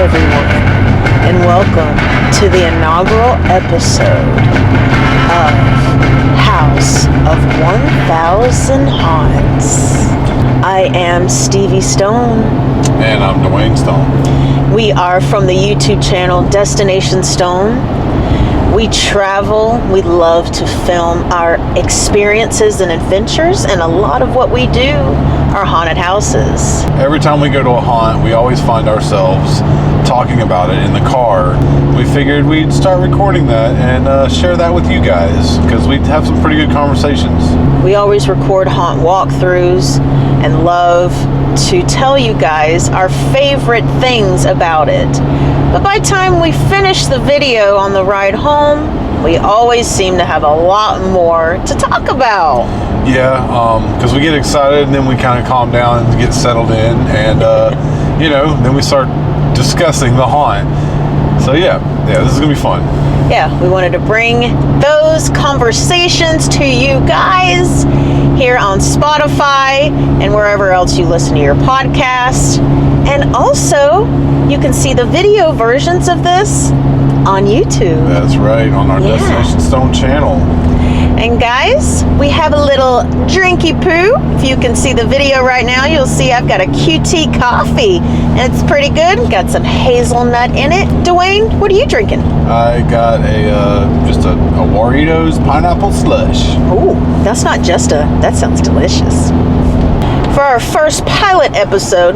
everyone, and welcome to the inaugural episode of House of 1000 Haunts. I am Stevie Stone. And I'm Dwayne Stone. We are from the YouTube channel Destination Stone. We travel, we love to film our experiences and adventures, and a lot of what we do are haunted houses. Every time we go to a haunt, we always find ourselves talking about it in the car. We figured we'd start recording that and share that with you guys, because we'd have some pretty good conversations. We always record haunt walkthroughs and love to tell you guys our favorite things about it. But by the time we finish the video on the ride home, we always seem to have a lot more to talk about. Yeah, because we get excited and then we kind of calm down and get settled in, and then we start discussing the haunt. So yeah, this is gonna be fun. Yeah, we wanted to bring those conversations to you guys here on Spotify and wherever else you listen to your podcast. And also, you can see the video versions of this on YouTube. That's right, on our Destination Stone channel. And guys, we have a little drinky poo. If you can see the video right now, you'll see I've got a QT coffee. And it's pretty good. Got some hazelnut in it. Dwayne, what are you drinking? I got just a Warritos pineapple slush. Ooh, that's not just that sounds delicious. For our first pilot episode,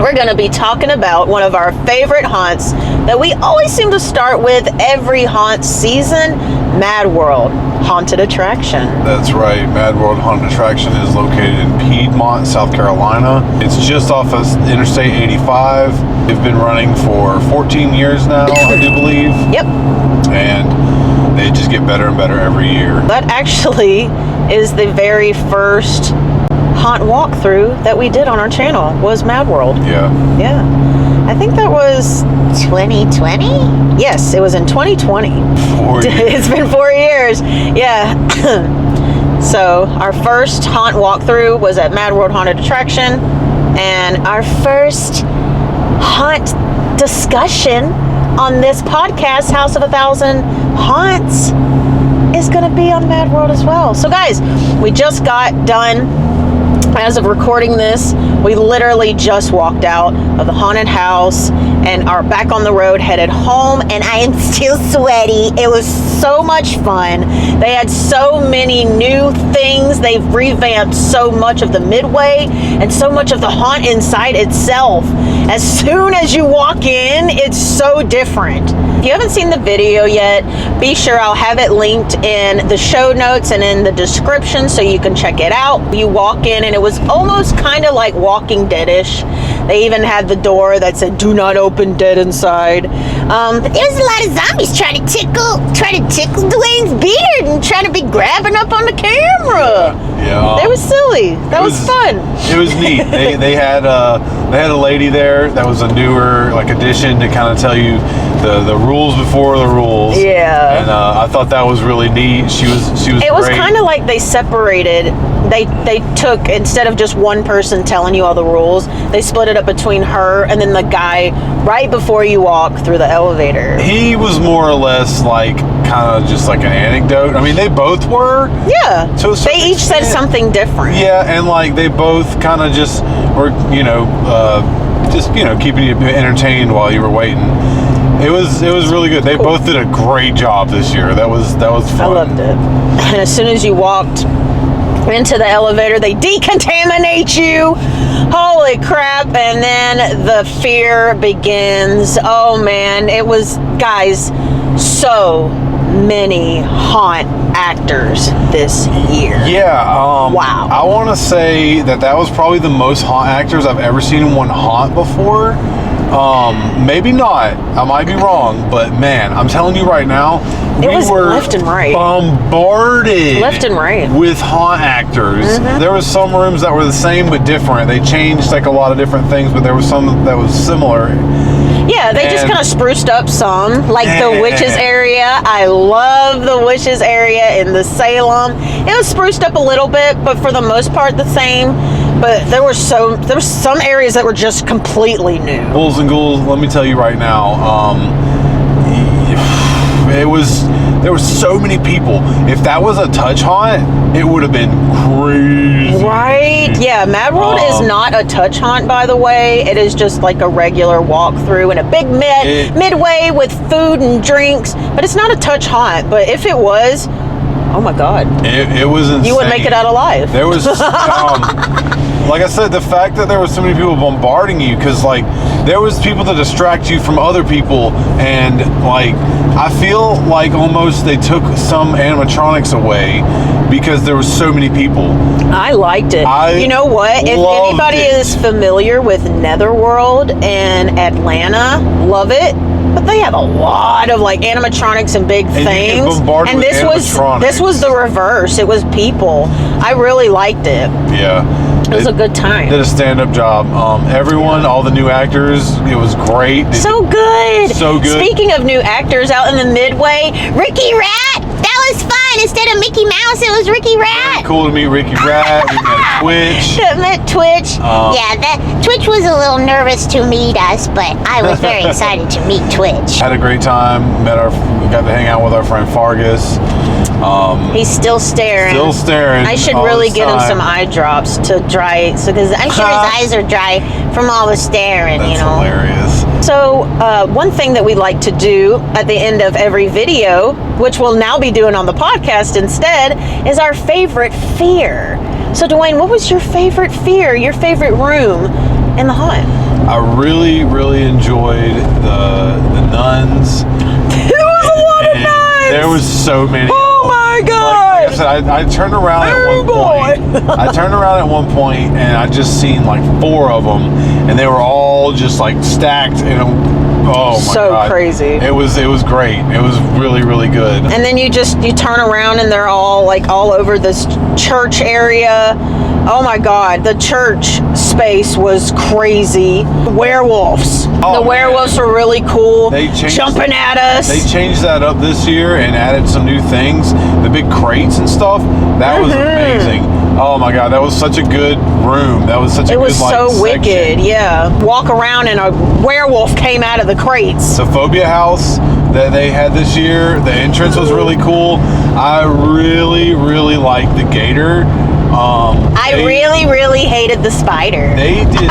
we're going to be talking about one of our favorite haunts that we always seem to start with every haunt season, Mad World Haunted Attraction. That's right. Mad World Haunted Attraction is located in Piedmont, South Carolina. It's just off of Interstate 85. They've been running for 14 years now, I do believe. Yep. And they just get better and better every year. That actually is the very first haunt walkthrough that we did on our channel, was Mad World. Yeah. I think that was 2020? Yes, it was in 2020. 4 years. It's been 4 years. Yeah. So our first haunt walkthrough was at Mad World Haunted Attraction, and our first haunt discussion on this podcast, House of 1000 Haunts, is going to be on Mad World as well. So guys, we just got done. As of recording this, we literally just walked out of the haunted house and are back on the road headed home, and I am still sweaty. It was so much fun. They had so many new things. They've revamped so much of the midway and so much of the haunt inside itself. As soon as you walk in, it's so different. If you haven't seen the video yet, be sure I'll have it linked in the show notes and in the description so you can check it out. You walk in and it was almost kind of like Walking Dead-ish. They even had the door that said, "Do not open, dead inside." But there was a lot of zombies trying to tickle Dwayne's beard and trying to be grabbing up on the camera. Yeah. They was silly. That was fun. It was neat. They had a lady there that was a newer addition to kind of tell you the rules before the rules. Yeah. And I thought that was really neat. She was. It was great. kind of like they separated. They took, instead of just one person telling you all the rules, they split it up between her and then the guy right before you walk through the elevator. He was more or less kind of just like an anecdote. I mean, they both were. Yeah. They each said something different. Yeah, and they both kind of just were, keeping you entertained while you were waiting. It was really good. They both did a great job this year. That was fun. I loved it. And as soon as you walked into the elevator, they decontaminate you. Holy crap. And then the fear begins. Oh man, it was, guys, so many haunt actors this year. Yeah. Wow. I want to say that was probably the most haunt actors I've ever seen in one haunt before. Maybe not. I might be wrong, but man, I'm telling you right now, It we was were left and right. bombarded Left and right. with haunt actors. Mm-hmm. There was some rooms that were the same but different. They changed a lot of different things, but there was some that was similar. Yeah, they just kind of spruced up some, like the witches area. I love the witches area in the Salem. It was spruced up a little bit, but for the most part the same. but there were some areas that were just completely new. Bulls and Ghouls, let me tell you right now, there were so many people. If that was a touch haunt, it would have been crazy. Right? Yeah, Mad World is not a touch haunt, by the way. It is just like a regular walkthrough and a big midway with food and drinks. But it's not a touch haunt. But if it was, oh my God. It was insane. You wouldn't make it out alive. There was, like I said, the fact that there was so many people bombarding you, because like there was people to distract you from other people, and like I feel like almost they took some animatronics away because there was so many people. I liked it. You know what? If anybody is familiar with Netherworld in Atlanta, love it. But they have a lot of like animatronics and big things. And this was the reverse. It was people. I really liked it. Yeah. It was a good time. Did a stand-up job. Everyone, all the new actors, it was great. So good. So good. Speaking of new actors, out in the midway, Ricky Rat. That was fun. Instead of Mickey Mouse, it was Ricky Rat. Very cool to meet Ricky Rat. We met Twitch. Met Twitch. Twitch was a little nervous to meet us, but I was very excited to meet Twitch. Had a great time. Got to hang out with our friend Fargus. He's still staring. Still staring. I should really get him some eye drops to dry, because I'm sure his eyes are dry from all the staring. That's hilarious. hilarious. So one thing that we like to do at the end of every video, which we'll now be doing on the podcast instead, is our favorite fear. So Dwayne, what was your favorite fear? Your favorite room in the haunt? I really, really enjoyed the nuns. There was a lot of nuns. There was so many. Oh my God! Like I said, I turned around at one point. I turned around at one point and I just seen like 4 of them, and they were all just like stacked in a. Oh my God. So crazy. It was great. It was really, really good. And then you turn around and they're all like all over this church area. Oh my God, the church space was crazy. Werewolves. The werewolves were really cool. They jumping at us. They changed that up this year and added some new things. The big crates and stuff. That was amazing. Oh my God, that was such a good room. That was such a good, it was so section. wicked, yeah. Walk around and a werewolf came out of the crates. The phobia house that they had this year, the entrance was really cool. I really, really liked the gator. I really hated the spider. They did.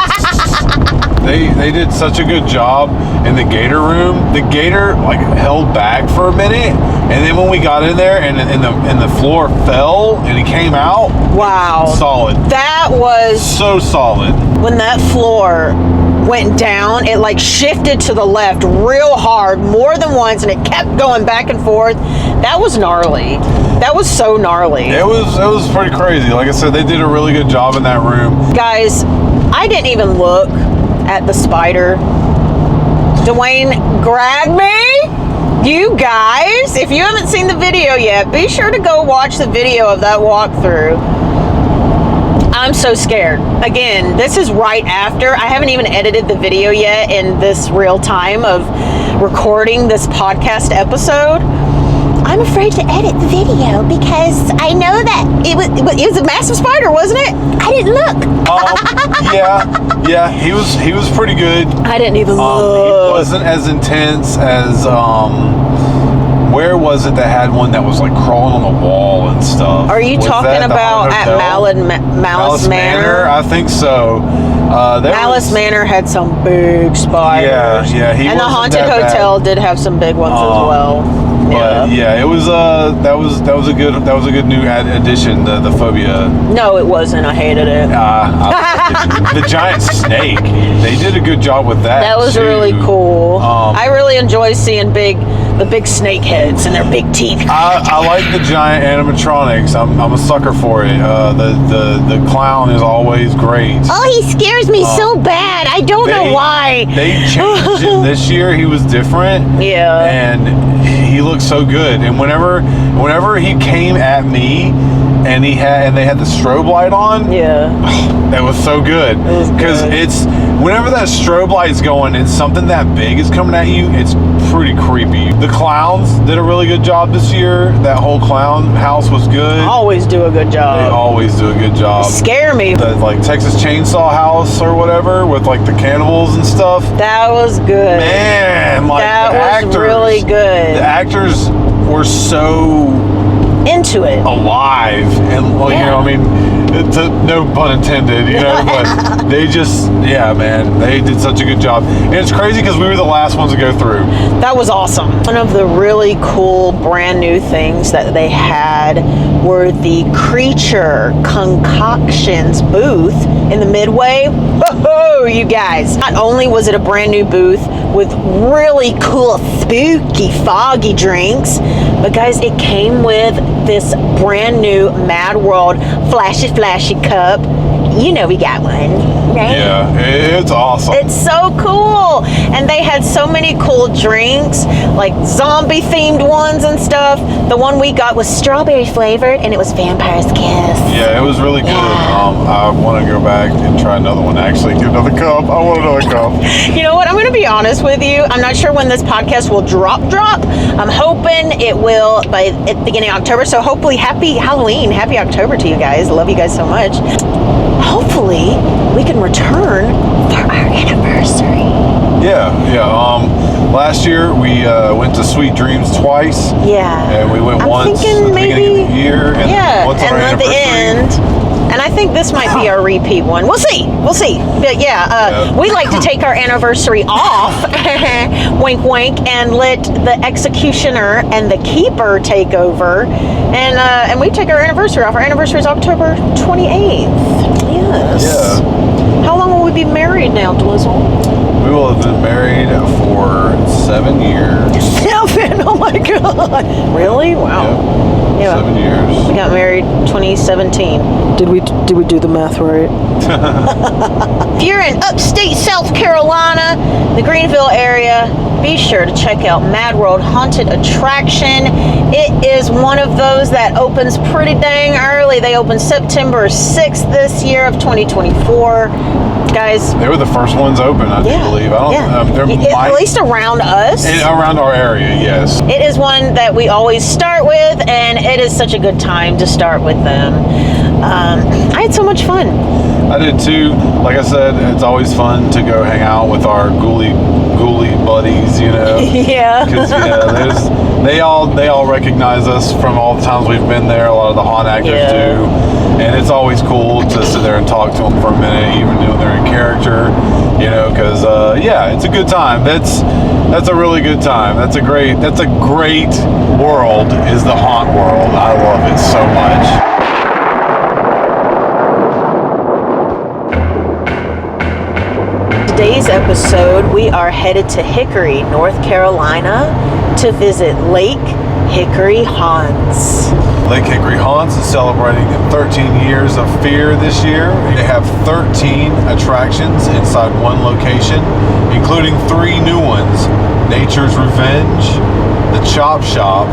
They did such a good job in the gator room. The gator like held back for a minute, and then when we got in there and the floor fell and he came out. Wow. Solid. That was so solid. When that floor went down, it like shifted to the left real hard more than once, and it kept going back and forth. That was gnarly. That was so gnarly. It was pretty crazy. Like I said, they did a really good job in that room. Guys, I didn't even look at the spider. Dwayne grabbed me. You guys, if you haven't seen the video yet, be sure to go watch the video of that walkthrough. I'm so scared. Again, this is right after. I haven't even edited the video yet in this real time of recording this podcast episode. I'm afraid to edit the video because I know that it was a massive spider, wasn't it? I didn't look. Yeah, he was pretty good. I didn't even look. He wasn't as intense as where was it that had one that was like crawling on the wall and stuff? Are you talking about at Malice Manor? I think so. Malice Manor had some big spiders. Yeah. And the Haunted Hotel did have some big ones as well. But yeah, it was that was a good new addition, the phobia. No, it wasn't. I hated it. The giant snake. They did a good job with that. That was too. really cool. I really enjoy seeing the big snake heads and their big teeth. I like the giant animatronics. I'm a sucker for it. The clown is always great. Oh, he scares me so bad. I don't know why. They changed him this year. He was different. Yeah. And he looked so good. And whenever he came at me, and they had the strobe light on. Yeah. That was so good. Because it's whenever that strobe light's going and something that big is coming at you, it's pretty creepy. The clowns did a really good job this year. That whole clown house was good. Always do a good job. They always do a good job. Scare me. The like Texas Chainsaw House or whatever with like the cannibals and stuff. That was good. Man, like that the was actors, really good. The actors were so into it, alive, and well, you know, I mean, no pun intended, you know, but they just, yeah, man, they did such a good job. And it's crazy because we were the last ones to go through. That was awesome. One of the really cool brand new things that they had were the Creature Concoctions booth in the Midway. Whoa, you guys. Not only was it a brand new booth with really cool, spooky, foggy drinks, but guys, it came with this brand new Mad World flashy cup. You know we got one, right? Yeah, it's awesome. It's so cool. And they had so many cool drinks, like zombie themed ones and stuff. The one we got was strawberry flavored, and it was Vampire's Kiss. Yeah, it was really good. I want to go back and try another one. Actually, get another cup. I want another cup. You know what? I'm going to be honest with you. I'm not sure when this podcast will drop. I'm hoping it will at the beginning of October. So hopefully, happy Halloween, happy October to you guys. Love you guys so much. Hopefully, we can return for our anniversary. Yeah. Last year we went to Sweet Dreams twice. Yeah. And we went once at the beginning of the year, and once on our at the anniversary. end. And I think this might be our repeat one. We'll see. But yeah, we like to take our anniversary off, wink, wink, and let the executioner and the keeper take over. And we take our anniversary off. Our anniversary is October 28th. Yes. Yeah. How long will we be married now, Dwizzle? We will have been married for 7 years. 7? Oh my God. Really? Wow. Yeah. 7 years. We got married 2017. Did we do the math right? If you're in upstate South Carolina, the Greenville area, be sure to check out Mad World Haunted Attraction. It is one of those that opens pretty dang early. They opened September 6th this year of 2024. Guys, they were the first ones open, I do believe. At least around us. Around our area, yes. It is one that we always start with, and it is such a good time to start with them. I had so much fun. I did too. Like I said, it's always fun to go hang out with our ghouly buddies, you know. Yeah. Because they all recognize us from all the times we've been there. A lot of the haunt actors do, and it's always cool to sit there and talk to them for a minute, even when they're in character, you know. Because it's a good time. That's a really good time. That's a great world. Is the haunt world. I love it so much. Today's episode, we are headed to Hickory, North Carolina to visit Lake Hickory Haunts. Lake Hickory Haunts is celebrating 13 years of fear this year. They have 13 attractions inside one location, including 3 new ones: Nature's Revenge, the Chop Shop,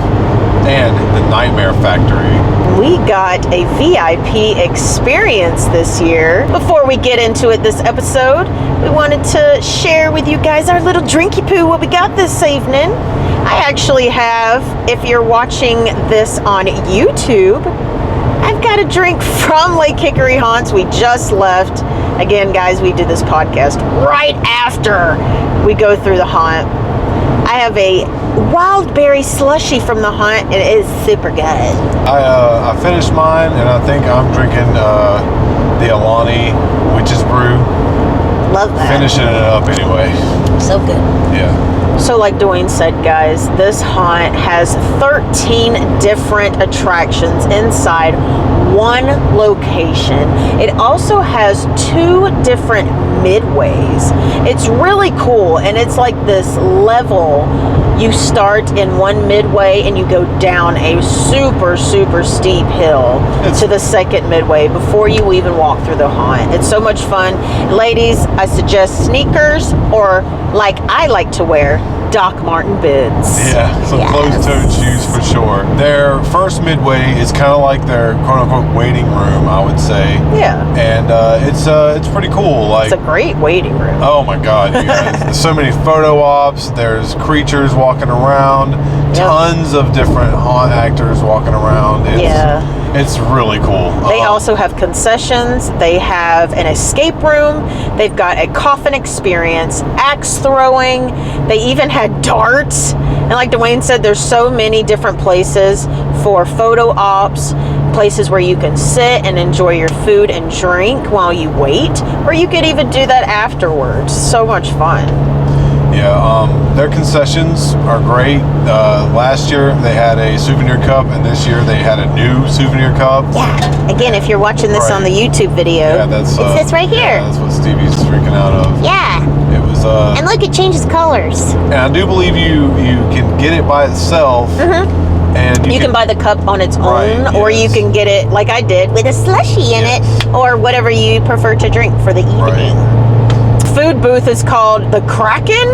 and the Nightmare Factory. We got a VIP experience this year. Before we get into it this episode, we wanted to share with you guys our little drinky poo, what we got this evening. I actually have, if you're watching this on YouTube, I've got a drink from Lake Hickory Haunts. We just left. Again, guys, we did this podcast right after we go through the haunt. I have a wild berry slushy from the haunt, and it is super good. I finished mine, and I think I'm drinking the Alani Witch's Brew. Love that. Finishing it up anyway. So good. Yeah. So like Dwayne said, guys, this haunt has 13 different attractions inside one location. It also has 2 different midways. It's really cool, and it's like this level. You start in one midway and you go down a super steep hill to the second midway before you even walk through the haunt. It's so much fun. Ladies, I suggest sneakers, or like I like to wear, Doc Marten boots. Yeah, some closed-toed shoes for sure. Their first midway is kind of like their quote-unquote waiting room, I would say. Yeah. And it's pretty cool. Like, it's a great waiting room. Oh my God, you guys. There's so many photo ops. There's creatures walking around. Tons of different haunt actors walking around. It's really cool. They also have concessions. They have an escape room. They've got a coffin experience, axe throwing. They even had darts. And like Dwayne said, there's so many different places for photo ops, places where you can sit and enjoy your food and drink while you wait, or you could even do that afterwards. So much fun. Yeah, their concessions are great. Last year they had a souvenir cup, and this year they had a new souvenir cup. Yeah. Again, if you're watching this on the YouTube video, that's it's this right here. Yeah, that's what Stevie's freaking out of. Yeah. It was. And look, it changes colors. And I do believe you can get it by itself. And you can buy the cup on its own, or you can get it like I did with a slushie in it, or whatever you prefer to drink for the evening. Food booth is called the Kraken.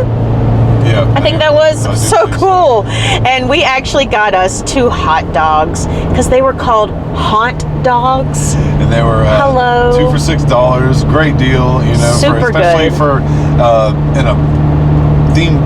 Yeah, I think that was so cool. And we actually got us 2 hot dogs because they were called haunt dogs. And they were 2 for $6. Great deal, you know, especially for in a theme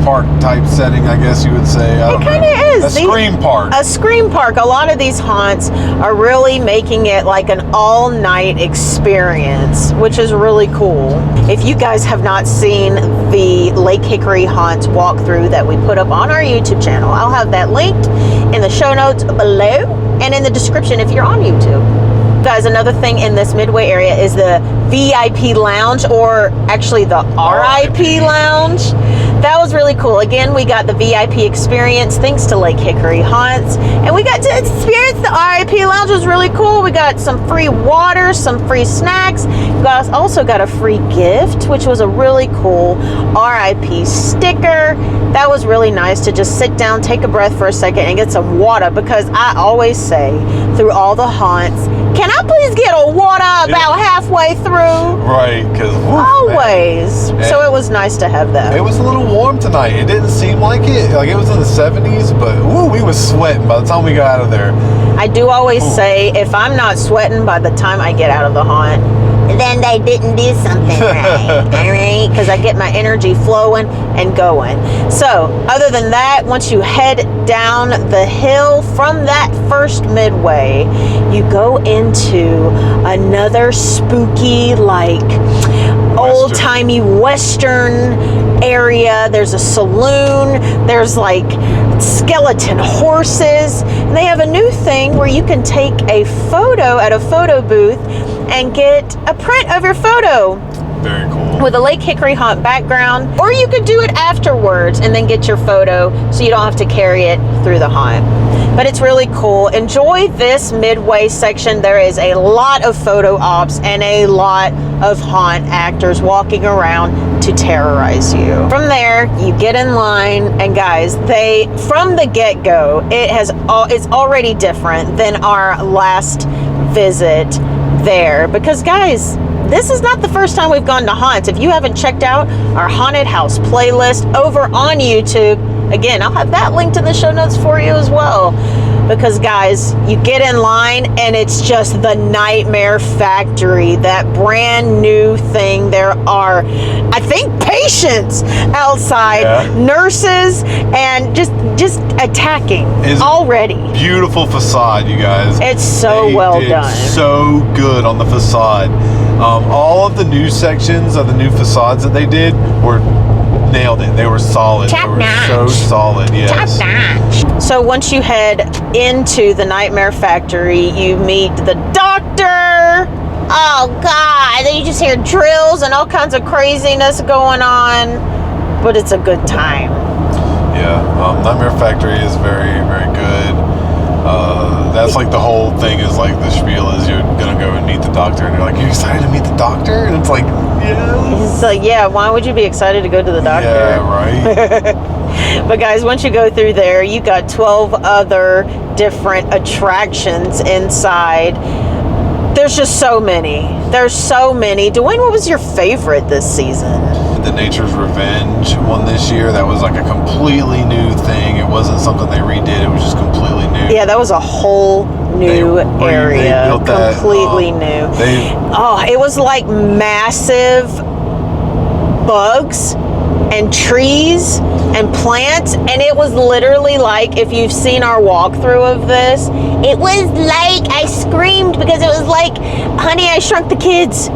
park type setting, I guess you would say. It kind of is. A scream park. A scream park. A lot of these haunts are really making it like an all-night experience, which is really cool. If you guys have not seen the Lake Hickory Haunts walkthrough that we put up on our YouTube channel, I'll have that linked in the show notes below and in the description if you're on YouTube. Guys, another thing in this midway area is the VIP lounge, or actually the RIP lounge. That was really cool. Again, we got the VIP experience thanks to Lake Hickory Haunts, and we got to experience the RIP lounge. It was really cool. We got some free water, some free snacks. We also got a free gift, which was a really cool RIP sticker. That was really nice to just sit down, take a breath for a second, and get some water, because I always say through all the haunts, can I please get a water about halfway through? Right, because always. So it was nice to have that. It was a little warm tonight. It didn't seem like it. Like, it was in the 70s, but we was sweating by the time we got out of there. I do always say, if I'm not sweating by the time I get out of the haunt, then they didn't do something right. All right? Because I get my energy flowing and going. So, other than that, once you head down the hill from that first midway, you go into another spooky, like, old-timey Western area. There's a saloon. There's, like, skeleton horses. And they have a new thing where you can take a photo at a photo booth and get a print of your photo. Very cool. With a Lake Hickory Haunt background. Or you could do it afterwards and then get your photo so you don't have to carry it through the haunt. But it's really cool. Enjoy this midway section. There is a lot of photo ops and a lot of haunt actors walking around to terrorize you. From there, you get in line, and guys, from the get-go, it's already different than our last visit there, because guys, this is not the first time we've gone to haunts. If you haven't checked out our haunted house playlist over on YouTube, again, I'll have that linked in the show notes for you as well. Because guys, you get in line and it's just the Nightmare Factory, that brand new thing. There are, I think, patients outside, nurses, and just attacking already. Beautiful facade, you guys. It's so well done. So good on the facade. All of the new sections of the new facades that they did were nailed it. They were solid. They were so solid. Yes. Top notch. So once you head into the Nightmare Factory, you meet the doctor. Oh God! Then you just hear drills and all kinds of craziness going on, but it's a good time. Yeah, Nightmare Factory is very, very good. That's like the whole thing is like the spiel is you're gonna go and meet the doctor, and you're like, you excited to meet the doctor? And it's like, yeah. It's like, yeah, why would you be excited to go to the doctor? Yeah, right. But guys, once you go through there, you got 12 other different attractions inside. There's just so many. There's so many. Dwayne, what was your favorite this season? the Nature's Revenge one this year. That was like a completely new thing. It wasn't something they redid. It was just completely new. Yeah, that was a whole new area. They built that, completely new. It was like massive bugs and trees and plants, and it was literally like, if you've seen our walkthrough of this, it was like, I screamed because it was like Honey, I Shrunk the Kids.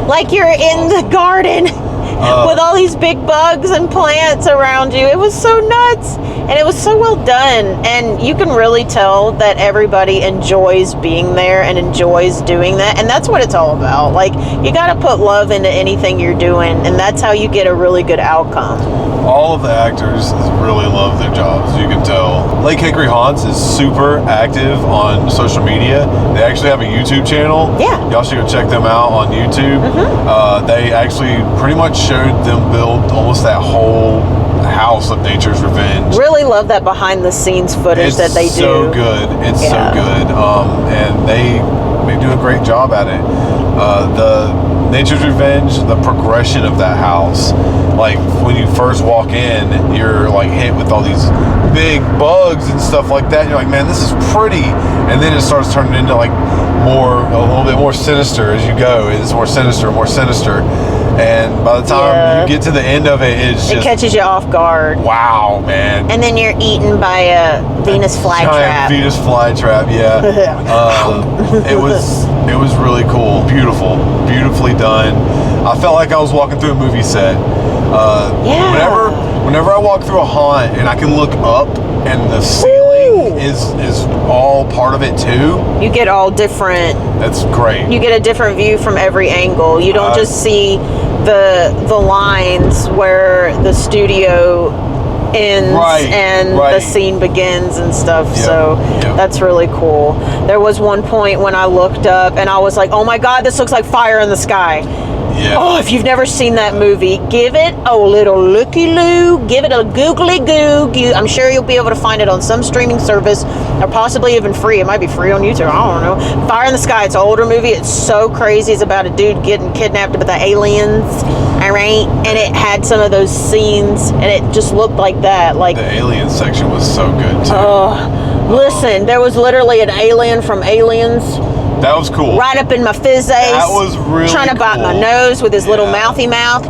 Like you're in the garden with all these big bugs and plants around you. It was so nuts, and it was so well done, and you can really tell that everybody enjoys being there and enjoys doing that, and that's what it's all about. Like, you got to put love into anything you're doing, and that's how you get a really good outcome. All of the actors really love their jobs, you can tell. Lake Hickory Haunts is super active on social media. They actually have a YouTube channel. Yeah. Y'all should go check them out on YouTube. They actually pretty much showed them build almost that whole house of Nature's Revenge. Really love that behind the scenes footage that they do. It's so good. It's so good. And they do a great job at it. The Nature's Revenge, the progression of that house, like when you first walk in, you're like hit with all these big bugs and stuff like that. You're like, man, this is pretty. And then it starts turning into like a little bit more sinister as you go. It's more sinister. And by the time you get to the end of it, it catches you off guard. Wow, man. And then you're eaten by a Venus flytrap. Venus flytrap, yeah. It was really cool. Beautifully done. I felt like I was walking through a movie set. Whenever I walk through a haunt and I can look up and the ceiling is all part of it too. You get all different. That's great. You get a different view from every angle. You don't just see the lines where the studio ends and the scene begins and stuff. So that's really cool. There was one point when I looked up and I was like, oh my God, this looks like Fire in the Sky. Yeah. Oh, if you've never seen that movie, give it a little looky-loo, give it a googly-goog. I'm sure you'll be able to find it on some streaming service, or possibly even free. It might be free on YouTube, I don't know. Fire in the Sky, it's an older movie. It's so crazy. It's about a dude getting kidnapped by the aliens, all right? And it had some of those scenes, and it just looked like that. Like the alien section was so good, too. Listen, there was literally an alien from Aliens. That was cool. Right up in my fizz ace. That was really trying to bite my nose with his little mouthy mouth.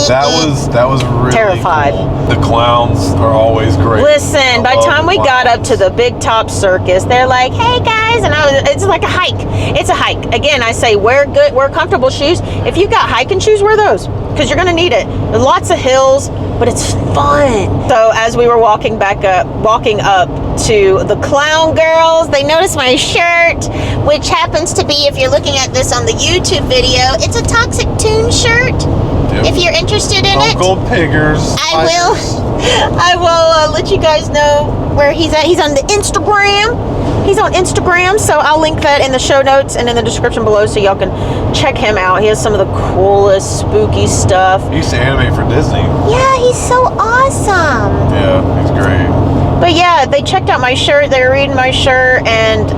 That was really terrified. Cool. The clowns are always great. Listen, by the time we got up to the Big Top Circus, they're like, "Hey guys," and it's like a hike. It's a hike. Again, I say wear comfortable shoes. If you got hiking shoes, wear those because you're gonna need it. There's lots of hills, but it's fun. So as we were walking up to the clown girls, they noticed my shirt, which happens to be, if you're looking at this on the YouTube video, it's a Toxic Tune shirt. If you're interested in it, Gold Piggers. I will let you guys know where he's at. He's on the Instagram. He's on Instagram, so I'll link that in the show notes and in the description below so y'all can check him out. He has some of the coolest spooky stuff. He used to animate for Disney. Yeah, he's so awesome. Yeah, he's great. But yeah, they checked out my shirt, they were reading my shirt, and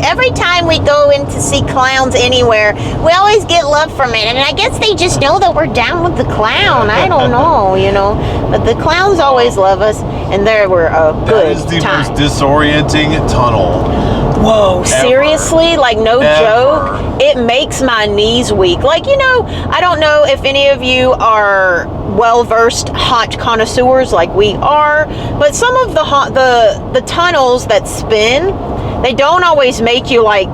every time we go in to see clowns anywhere, we always get love from it. And I guess they just know that we're down with the clown. I don't know, but the clowns always love us, and there were a good time. That is the most disorienting tunnel. Whoa, seriously? Like, no joke? It makes my knees weak. Like, I don't know if any of you are well-versed haunt connoisseurs like we are, but some of the tunnels that spin, they don't always make you, like,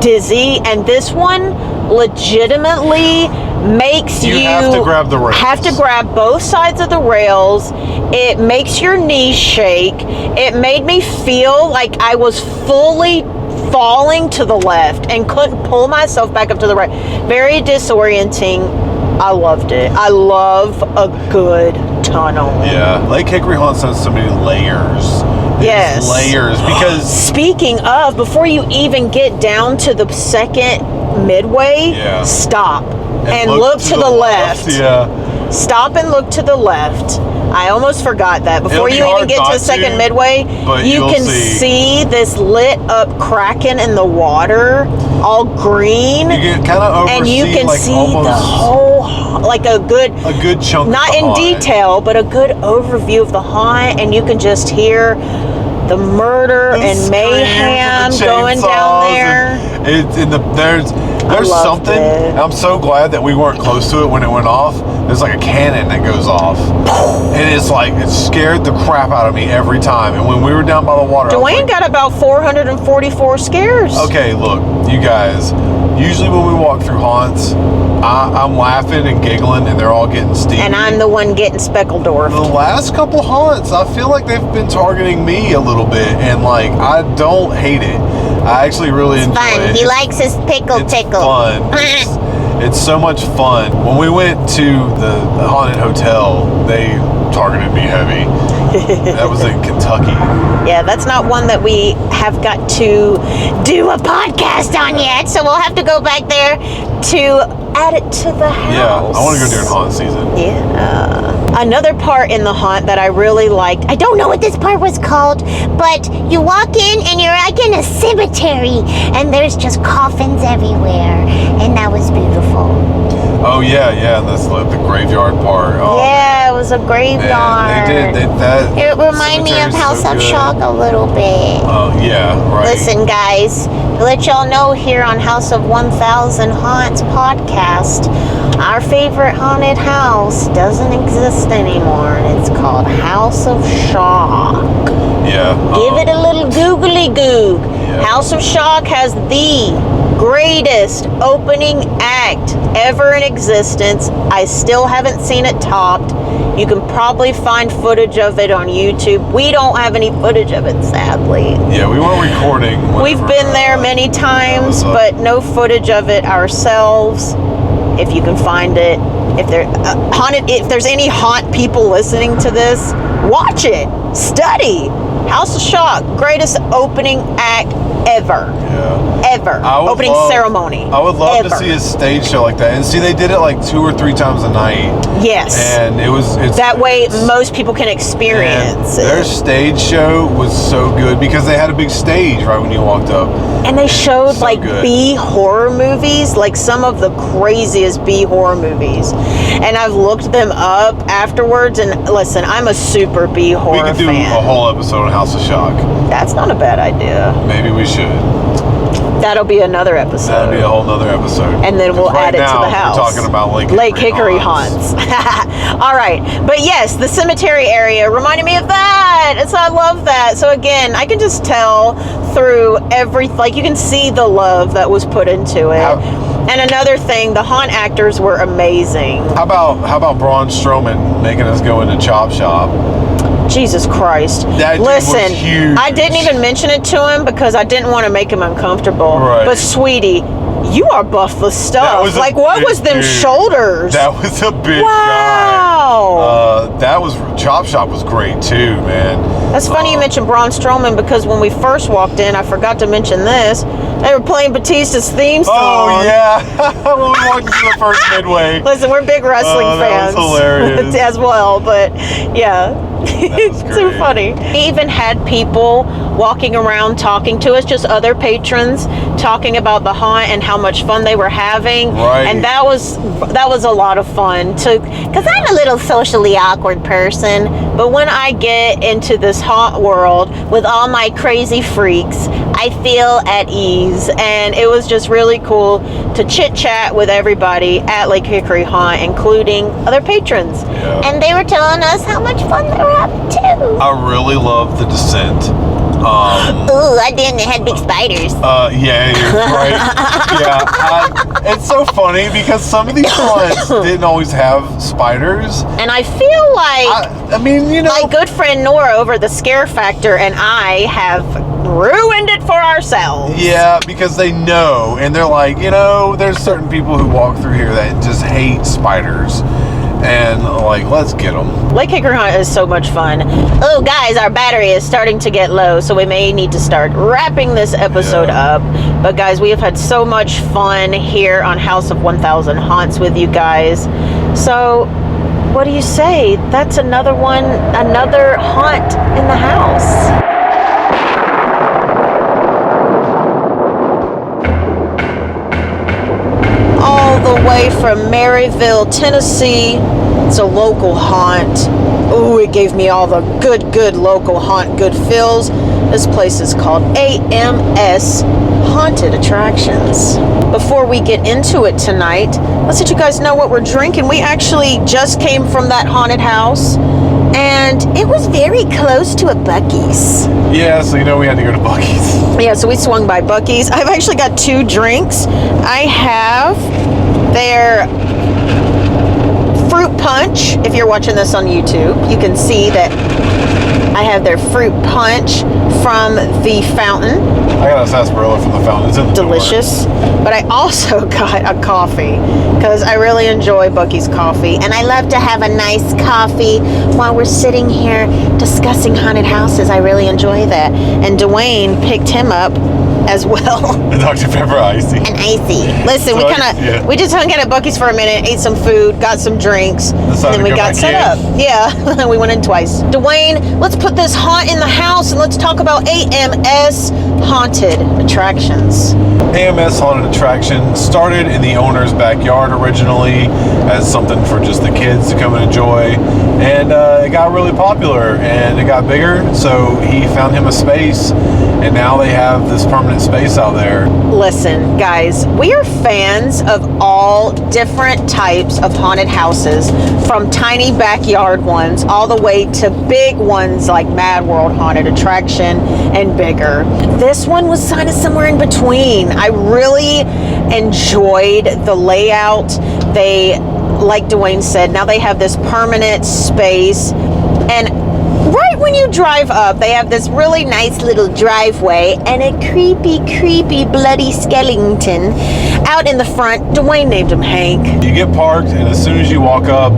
dizzy, and this one legitimately makes you have to grab the rails. Have to grab both sides of the rails. It makes your knees shake. It made me feel like I was fully falling to the left and couldn't pull myself back up to the right. Very disorienting. I loved it. I love a good tunnel. Yeah, Lake Hickory Haunts has so many layers. Yes. Layers, because speaking of, before you even get down to the second midway, stop and look to the left. Yeah. Stop and look to the left. I almost forgot that. Before It'll be you even hard get to not the second to, midway, but you you'll can see this lit up kraken in the water, all green. You can kind of oversee, and you can like, see almost the whole, like a good chunk. Not of the in haunt. detail, but a good overview of the haunt, and you can just hear the murder The and screams mayhem and the going down chainsaws there. and there's loved something. it. And I'm so glad that we weren't close to it when it went off. There's like a cannon that goes off, and it's like it scared the crap out of me every time. And when we were down by the water, Dwayne got about 444 scares. Okay, look, you guys. Usually when we walk through haunts, I'm laughing and giggling, and they're all getting Stevie. And I'm the one getting Speckledorf. The last couple haunts, I feel like they've been targeting me a little bit, and like I don't hate it. I actually really enjoy it. He likes his pickle It's tickle. fun. It's so much fun. When we went to the haunted hotel, they targeted me heavy. That was in Kentucky. Yeah, that's not one that we have got to do a podcast on yet, so we'll have to go back there to add it to the house. Yeah, I want to go during haunt season. Yeah. Another part in the haunt that I really liked, I don't know what this part was called, but you walk in and you're like in a cemetery and there's just coffins everywhere, and that was beautiful. Oh yeah, and that's like the graveyard part. Oh, yeah, it was a graveyard. man, they did that. It reminded me of cemetery's House so of good. Shock a little bit. Oh yeah, right. Listen, guys, to let y'all know here on House of 1000 Haunts podcast, our favorite haunted house doesn't exist anymore, and it's called House of Shock. Yeah. Give it a little googly goog. Yeah. House of Shock has the greatest opening act ever in existence. I still haven't seen it topped. You can probably find footage of it on YouTube. We don't have any footage of it, sadly. Yeah, we weren't recording. We've been there many times, but no footage of it ourselves. If you can find it, if there's any haunt people listening to this, watch it, study. House of Shock, greatest opening act ever. Yeah. Ever. Opening ceremony. I would love ever. to see a stage show like that. And see, they did it like 2 or 3 times a night. Yes. And it's that way most people can experience it. Their stage show was so good because they had a big stage right when you walked up. And they showed So like good. B horror movies, like some of the craziest B horror movies. And I've looked them up afterwards, and listen, I'm a super B horror We could do fan. a whole episode on House of Shock. That's not a bad idea. Maybe we should. That'll be another episode. That'd be a whole nother episode. And then we'll Right add it to now, the house. We're talking about Lake Hickory haunts. All right. But yes, the cemetery area reminded me of that. And so I love that. So again, I can just tell through like you can see the love that was put into it. And another thing, the haunt actors were amazing. How about Braun Strowman making us go into Chop Shop? Jesus Christ. That dude was Listen, huge. I didn't even mention it to him because I didn't want to make him uncomfortable. Right. But sweetie, you are buff with stuff. was a Like, what big was them dude. shoulders? That was a big Wow. guy. Chop Shop was great too, man. That's funny you mentioned Braun Strowman because when we first walked in, I forgot to mention this. They were playing Batista's theme song. Oh yeah, when we walked into the first midway. Listen, we're big wrestling that fans was hilarious. as well, but yeah. It's too great. funny. We even had people walking around talking to us, just other patrons talking about the haunt and how much fun they were having. Right. And that was a lot of fun too, because I'm a little socially awkward person, but when I get into this haunt world with all my crazy freaks, I feel at ease, and it was just really cool to chit chat with everybody at Lake Hickory Haunt, including other patrons. Yeah. And they were telling us how much fun they were having too. I really love the Descent. Ooh, I didn't. They had big spiders. Yeah, you're right. Yeah, it's so funny because some of these haunts didn't always have spiders. And I feel like I mean, you know, my good friend Nora over the Scare Factor and I have ruined it for ourselves. yeah, because they know, and they're like, you know, there's certain people who walk through here that just hate spiders, and like, let's get them. Lake Hickory Haunt is so much fun. Oh, guys, our battery is starting to get low, so we may need to start wrapping this episode up. But guys, we have had so much fun here on House of 1000 Haunts with you guys. So what do you say? That's another one, another haunt in the house. All the way from Maryville, Tennessee. It's a local haunt. Ooh, it gave me all the good local haunt good feels. This place is called AMS Haunted Attractions. Before we get into it tonight, let's let you guys know what we're drinking. We actually just came from that haunted house, and it was very close to a Buc-ee's. Yeah, so you know we had to go to Buc-ee's. Yeah, so we swung by Buc-ee's. I've actually got 2 drinks. I have their fruit punch. If you're watching this on YouTube, you can see that I have their fruit punch from the fountain. I got a sarsaparilla from the fountain. It's in the Delicious. But I also got a coffee because I really enjoy Buc-ee's coffee, and I love to have a nice coffee while we're sitting here discussing haunted houses. I really enjoy that. And Dwayne picked him up as well. The Dr. Pepper Icy. An icy. Listen, we just hung out at Buc-ee's for a minute, ate some food, got some drinks, and then we got set up. Yeah, we went in twice. Dwayne, let's put this haunt in the house and let's talk about AMS Haunted Attractions. AMS Haunted Attraction started in the owner's backyard originally as something for just the kids to come and enjoy, and it got really popular and it got bigger, so he found him a space, and now they have this permanent space out there. Listen, guys, we are fans of all different types of haunted houses, from tiny backyard ones all the way to big ones like Mad World Haunted Attraction and bigger. This one was kind of somewhere in between. I really enjoyed the layout. They, like Dwayne said, now they have this permanent space, and right when you drive up, they have this really nice little driveway and a creepy bloody skeleton out in the front. Dwayne named him Hank. You get parked, and as soon as you walk up,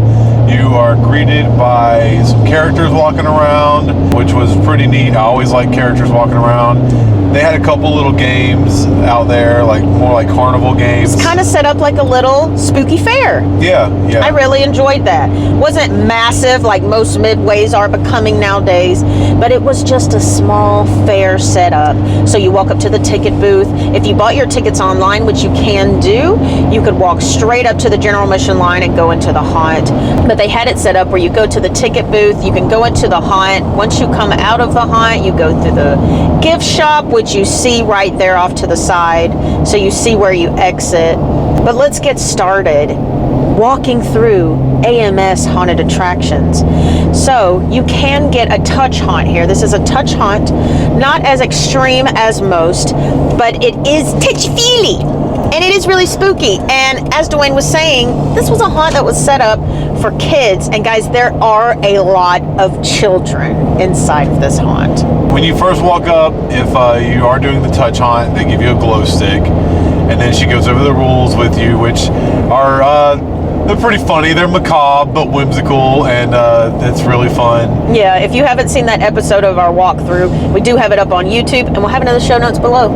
you are greeted by some characters walking around, which was pretty neat. I always like characters walking around. They had a couple little games out there, like more like carnival games. It's kind of set up like a little spooky fair. Yeah. I really enjoyed that. Wasn't massive like most midways are becoming nowadays, but it was just a small fair setup. So you walk up to the ticket booth. If you bought your tickets online, which you can do, you could walk straight up to the general admission line and go into the haunt. But they had it set up where you go to the ticket booth, you can go into the haunt. Once you come out of the haunt, you go through the gift shop, which you see right there off to the side, so you see where you exit. But let's get started walking through AMS Haunted Attractions. So you can get a touch haunt here. This is a touch haunt, not as extreme as most, but it is touchy-feely, and it is really spooky. And as Dwayne was saying, this was a haunt that was set up for kids, and guys, there are a lot of children inside of this haunt. When you first walk up, if you are doing the touch haunt, they give you a glow stick, and then she goes over the rules with you, which are they're pretty funny. They're macabre but whimsical, and it's really fun. Yeah, if you haven't seen that episode of our walkthrough, we do have it up on YouTube, and we'll have it in the show notes below.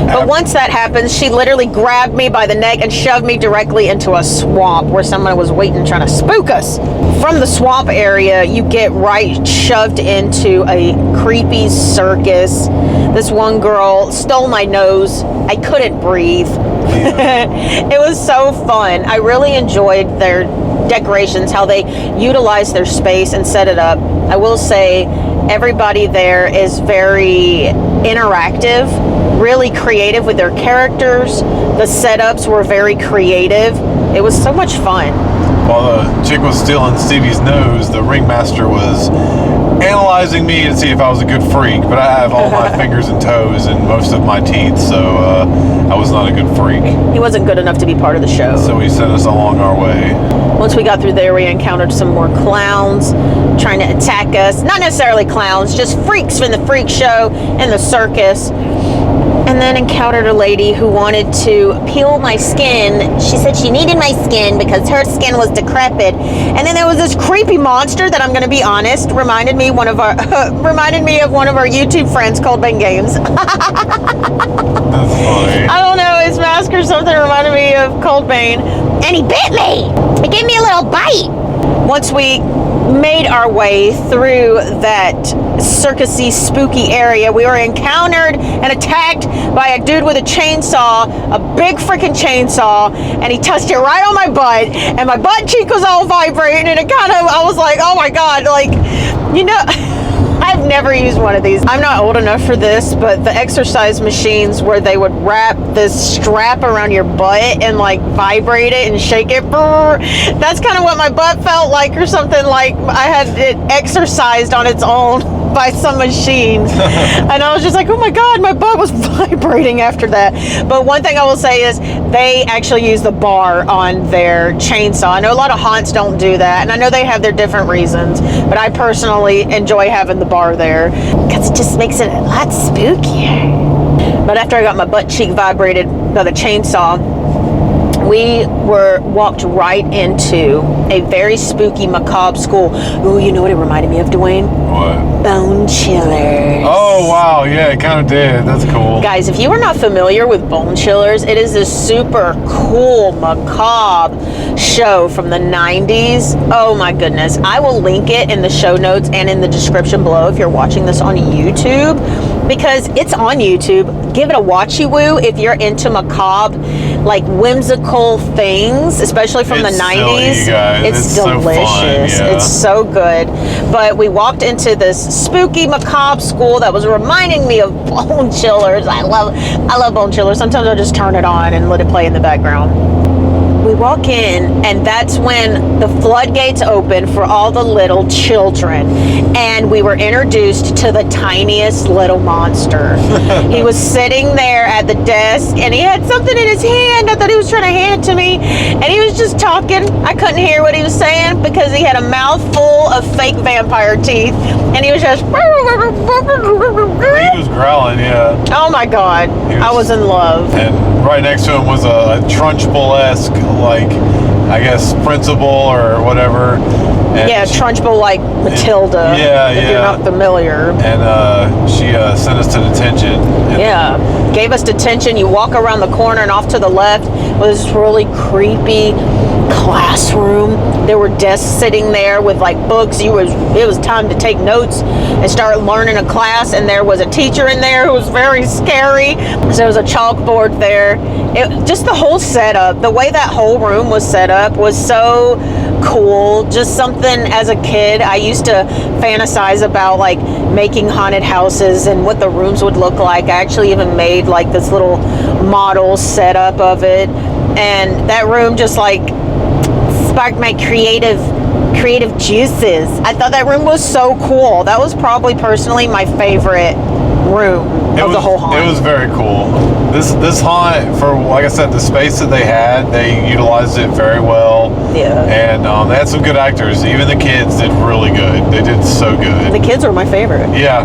But once that happens, she literally grabbed me by the neck and shoved me directly into a swamp where someone was waiting trying to spook us. From the swamp area, you get right shoved into a creepy circus. This one girl stole my nose. I couldn't breathe. Yeah. It was so fun. I really enjoyed their decorations, how they utilized their space and set it up. I will say everybody there is very interactive, really creative with their characters. The setups were very creative. It was so much fun. While the chick was stealing Stevie's nose, the ringmaster was analyzing me to see if I was a good freak, but I have all my fingers and toes and most of my teeth, so I was not a good freak. He wasn't good enough to be part of the show. So he sent us along our way. Once we got through there, we encountered some more clowns trying to attack us. Not necessarily clowns, just freaks from the freak show and the circus. And then encountered a lady who wanted to peel my skin. She said she needed my skin because her skin was decrepit. And then there was this creepy monster that, I'm going to be honest, reminded me of one of our YouTube friends, Kouldbaynegames. That's funny. I don't know, his mask or something reminded me of Kouldbayne. And he bit me. He gave me a little bite. once we made our way through that circusy, spooky area, we were encountered and attacked by a dude with a chainsaw, a big freaking chainsaw, and he touched it right on my butt, and my butt cheek was all vibrating, and I was like, oh my God, like, you know, I've never used one of these. I'm not old enough for this, but the exercise machines where they would wrap this strap around your butt and like vibrate it and shake it, that's kind of what my butt felt like, or something. Like I had it exercised on its own by some machine. And I was just like, oh my God, my butt was vibrating after that. But one thing I will say is they actually use the bar on their chainsaw. I know a lot of haunts don't do that, and I know they have their different reasons, but I personally enjoy having the bar there because it just makes it a lot spookier. But after I got my butt cheek vibrated by the chainsaw, we walked right into a very spooky, macabre school. Ooh, you know what it reminded me of, Dwayne? What? Bone chillers. Oh, wow. Yeah, it kind of did. That's cool. Guys, if you are not familiar with bone chillers, it is this super cool, macabre show from the 90s. Oh my goodness. I will link it in the show notes and in the description below if you're watching this on YouTube, because it's on YouTube. Give it a watchy woo if you're into macabre, like whimsical things, especially from the 90s. Silly, guys. It's delicious. So fun, yeah. It's so good. But we walked into this spooky, macabre school that was reminding me of bone chillers. I love bone chillers. Sometimes I just turn it on and let it play in the background. We walk in, and that's when the floodgates open for all the little children, and we were introduced to the tiniest little monster. He was sitting there at the desk, and he had something in his hand. I thought he was trying to hand it to me, and he was just talking. I couldn't hear what he was saying because he had a mouthful of fake vampire teeth, and he was just... He was growling, yeah. Oh my God, I was in love. And right next to him was a Trunchbull-esque, like, I guess, principal or whatever. And yeah, Trunchbull, like Matilda. Yeah, if you're not familiar. And she sent us to detention. Yeah, gave us detention. You walk around the corner, and off to the left was this really creepy classroom. There were desks sitting there with like books. It was time to take notes and start learning a class, and there was a teacher in there who was very scary. So there was a chalkboard there. Just the whole setup, the way that whole room was set up was so cool. Just something as a kid I used to fantasize about, like making haunted houses and what the rooms would look like. I actually even made like this little model setup of it, and that room just like sparked my creative juices. I thought that room was so cool. That was probably personally my favorite room of the whole haunt. It was very cool. This haunt, for like I said, the space that they had, they utilized it very well. Yeah. And they had some good actors. Even the kids did really good. They did so good. The kids were my favorite. Yeah.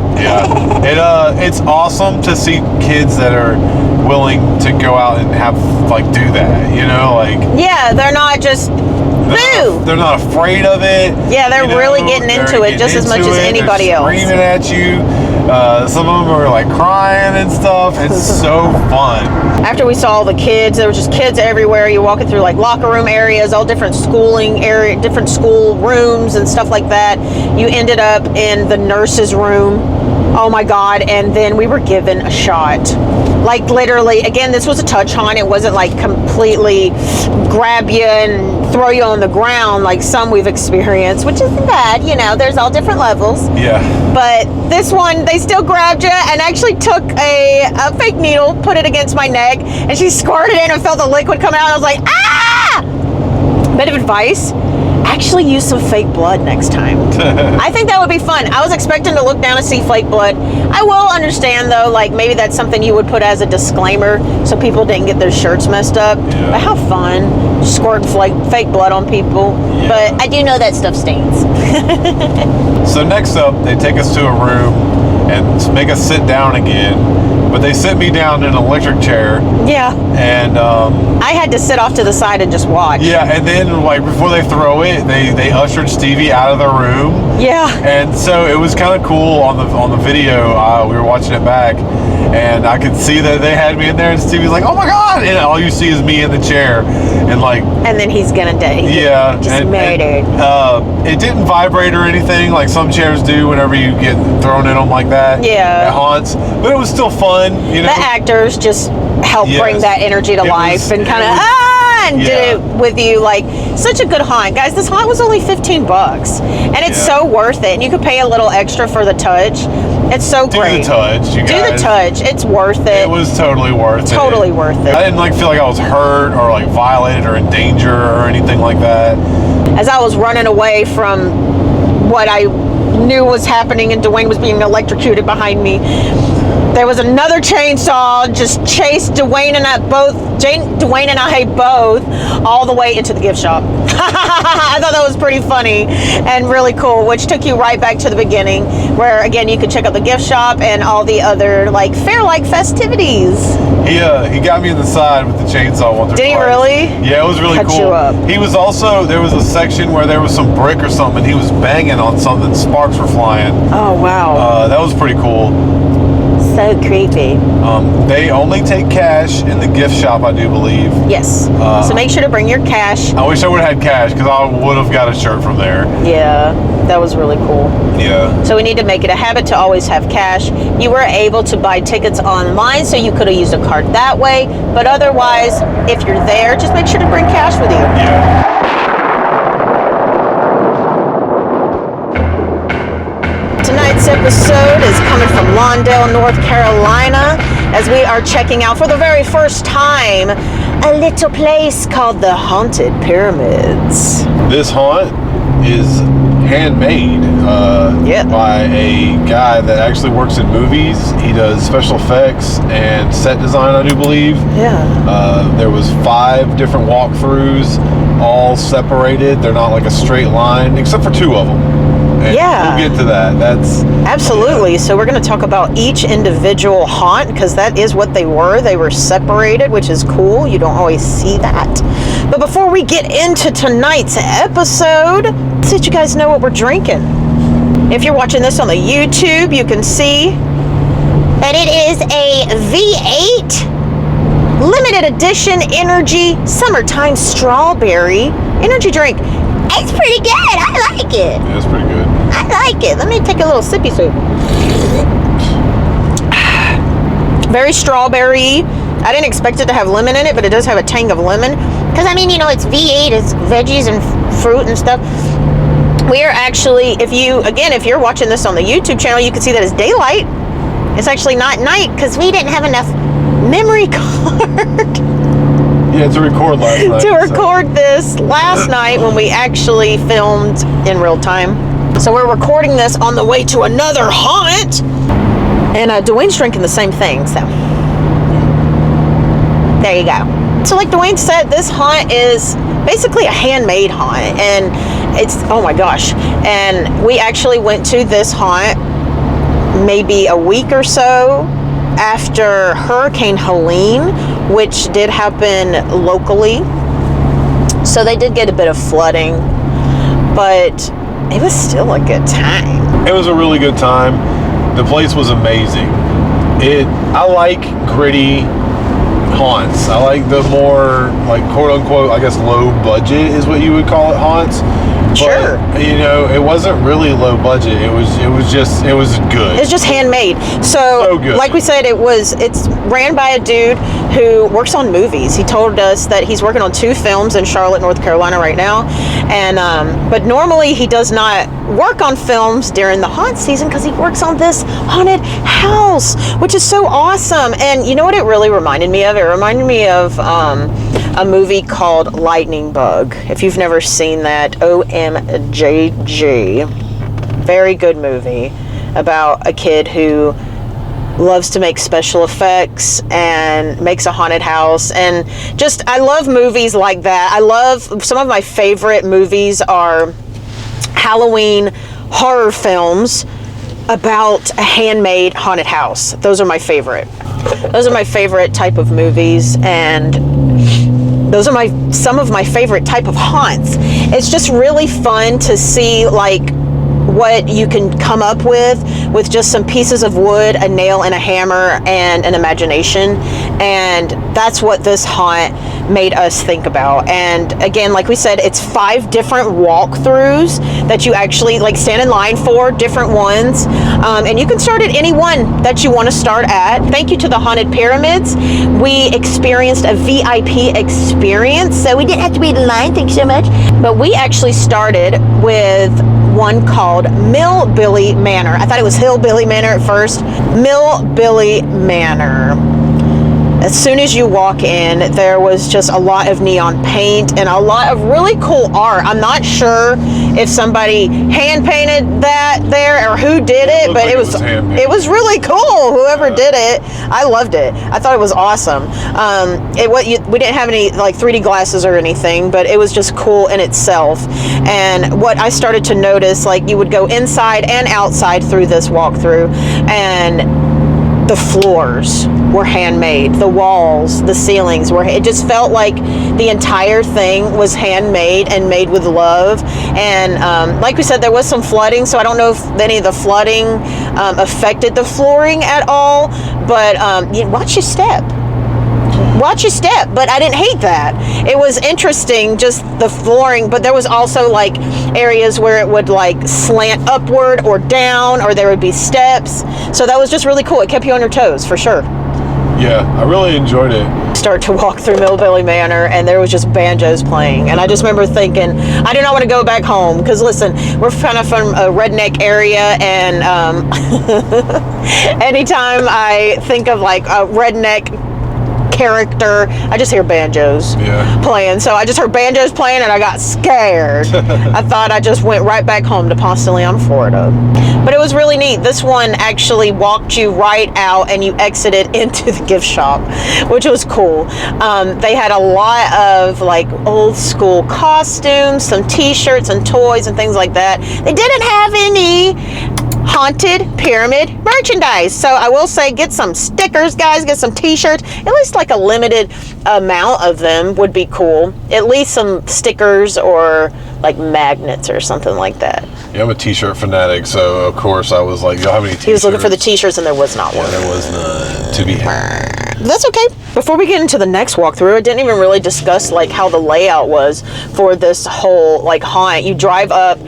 It's awesome to see kids that are willing to go out and do that. You know, like. Yeah, they're not just. They're not afraid of it. Yeah, they're really getting into it just as much as anybody else. Screaming at you. Some of them were like crying and stuff. It's so fun. After we saw all the kids, there were just kids everywhere. You're walking through like locker room areas, all different schooling area, different school rooms and stuff like that. You ended up in the nurse's room. Oh my God. And then we were given a shot. Like literally, again, this was a touch haunt. It wasn't like completely grab you and throw you on the ground like some we've experienced, which isn't bad. You know, there's all different levels. Yeah. But this one, they still grabbed you and actually took a fake needle, put it against my neck, and she squirted it and felt the liquid come out. And I was like, ah! Bit of advice. Actually use some fake blood next time. I think that would be fun. I was expecting to look down and see fake blood. I will understand though, like maybe that's something you would put as a disclaimer so people didn't get their shirts messed up. Yeah. But how fun, squirting fake blood on people. Yeah. But I do know that stuff stains. So next up, they take us to a room and make us sit down again. But they sit me down in an electric chair. Yeah. And I had to sit off to the side and just watch. yeah, and then like before they throw it, they ushered Stevie out of the room. Yeah. And so it was kind of cool on the video. We were watching it back, and I could see that they had me in there, and Stevie's like, "Oh my god!" And all you see is me in the chair, and like. And then he's gonna die. Yeah. Just murdered. It didn't vibrate or anything like some chairs do whenever you get thrown in them like that. Yeah. At haunts, but it was still fun. You know. The actors just help bring Yes. that energy to It life was- and it kind of was- and yeah. did it with you. Like, such a good haunt, guys. This haunt was only $15, and it's Yeah. so worth it. And you could pay a little extra for the touch. It's so Do great. the touch, you Do guys. the touch. It's worth it. It was totally worth it. Totally worth it. I didn't like feel like I was hurt or like violated or in danger or anything like that. As I was running away from what I knew was happening, and Dwayne was being electrocuted behind me, there was another chainsaw just chased Dwayne and I both all the way into the gift shop. I thought that was pretty funny and really cool, which took you right back to the beginning, where again you could check out the gift shop and all the other like fair-like festivities. He got me in the side with the chainsaw once or Did he twice. really? Yeah, it was really Cut cool. you up. He was also, there was a section where there was some brick or something, and he was banging on something, sparks were flying. Oh wow. That was pretty cool. So creepy. They only take cash in the gift shop, I do believe. Yes. So make sure to bring your cash. I wish I would have had cash because I would have got a shirt from there. Yeah, that was really cool. Yeah. So we need to make it a habit to always have cash. You were able to buy tickets online, so you could have used a card that way. But otherwise, if you're there, just make sure to bring cash with you. Yeah. Tonight's episode is coming from Lawndale, North Carolina, as we are checking out for the very first time a little place called the Haunted Pyramids. This haunt is handmade by a guy that actually works in movies. He does special effects and set design, I do believe. Yeah. There was 5 different walkthroughs, all separated. They're not like a straight line, except for 2 of them. And Yeah. we'll get to that. That's Absolutely. So we're going to talk about each individual haunt, because that is what they were. They were separated, which is cool. You don't always see that. But before we get into tonight's episode, let's let you guys know what we're drinking. If you're watching this on the YouTube, you can see But it is a V8 limited edition energy summertime strawberry energy drink. It's pretty good. I like it. Yeah, it's pretty good. I like it. Let me take a little sippy sip. Very strawberry. I didn't expect it to have lemon in it, but it does have a tang of lemon. Because, I mean, you know, it's V8. It's veggies and fruit and stuff. We are actually, if you're watching this on the YouTube channel, you can see that it's daylight. It's actually not night because we didn't have enough memory card Yeah, to record last night. to so- record this last night when we actually filmed in real time. So we're recording this on the way to another haunt. And Dwayne's drinking the same thing, so there you go. So like Dwayne said, this haunt is basically a handmade haunt, and it's, oh my gosh. And we actually went to this haunt maybe a week or so after Hurricane Helene, which did happen locally. So they did get a bit of flooding, but it was still a good time. It was a really good time. The place was amazing. I like gritty haunts. I like the more like quote unquote, I guess low budget is what you would call it haunts. Sure. But, you know, it wasn't really low budget. It was good. It's just handmade. So good. like we said, it's ran by a dude who works on movies. He told us that he's working on 2 films in Charlotte, North Carolina right now. And but normally he does not work on films during the haunt season because he works on this haunted house, which is so awesome. And you know what it really reminded me of? It reminded me of a movie called Lightning Bug. If you've never seen that, OMGG. Very good movie about a kid who loves to make special effects and makes a haunted house. And just, I love movies like that. Some of my favorite movies are Halloween horror films about a handmade haunted house. Those are my favorite. Those are my favorite type of movies, and those are some of my favorite type of haunts. It's just really fun to see like what you can come up with just some pieces of wood, a nail and a hammer, and an imagination. And that's what this haunt made us think about. And again, like we said, it's 5 different walkthroughs that you actually like stand in line for, different ones. And you can start at any one that you want to start at. Thank you to the Haunted Pyramids. We experienced a VIP experience, so we didn't have to wait in line. Thanks so much. But we actually started with one called Millbilly Manor. I thought it was Hillbilly Manor at first. Millbilly Manor. As soon as you walk in, there was just a lot of neon paint and a lot of really cool art. I'm not sure if somebody hand painted that there or who did it, but it was really cool. Whoever did it, I loved it. I thought it was awesome. We didn't have any like 3D glasses or anything, but it was just cool in itself. And what I started to notice, like you would go inside and outside through this walkthrough, and the floors were handmade, the walls, the ceilings were, it just felt like the entire thing was handmade and made with love. And like we said, there was some flooding, so I don't know if any of the flooding affected the flooring at all, but watch your step. Watch your step. But I didn't hate that. It was interesting, just the flooring, but there was also like areas where it would like slant upward or down, or there would be steps. So that was just really cool. It kept you on your toes for sure. Yeah, I really enjoyed it. Start to walk through Millbilly Manor, and there was just banjos playing, and I just remember thinking, I do not want to go back home, because listen, we're kind of from a redneck area, and anytime I think of like a redneck character, I just hear banjos playing. So I just heard banjos playing and I got scared. I thought I just went right back home to Ponce de Leon, Florida. But it was really neat. This one actually walked you right out and you exited into the gift shop, which was cool. They had a lot of like old school costumes, some t-shirts and toys and things like that. They didn't have any Haunted Pyramid merchandise, so I will say get some stickers, guys, get some t-shirts, at least like a limited amount of them would be cool, at least some stickers or like magnets or something like that. Yeah, I'm a t-shirt fanatic, so of course I was like, y'all have any t-shirts? He was looking for the t-shirts and there was not one. There was none to be had. That's okay. Before we get into the next walkthrough, I didn't even really discuss like how the layout was for this whole like haunt. You drive up,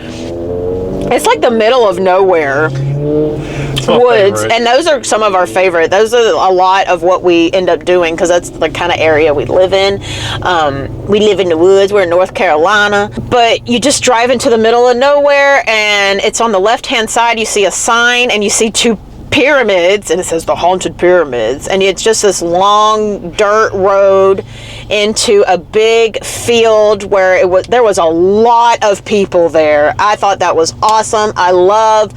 it's like the middle of nowhere, woods, and those are some of our favorite. Those are a lot of what we end up doing, because that's the kind of area we live in. We live in the woods. We're in North Carolina, but you just drive into the middle of nowhere, and it's on the left-hand side. You see a sign, and you see 2 pyramids, and it says the Haunted Pyramids, and it's just this long dirt road into a big field where there was a lot of people there. I thought that was awesome. I love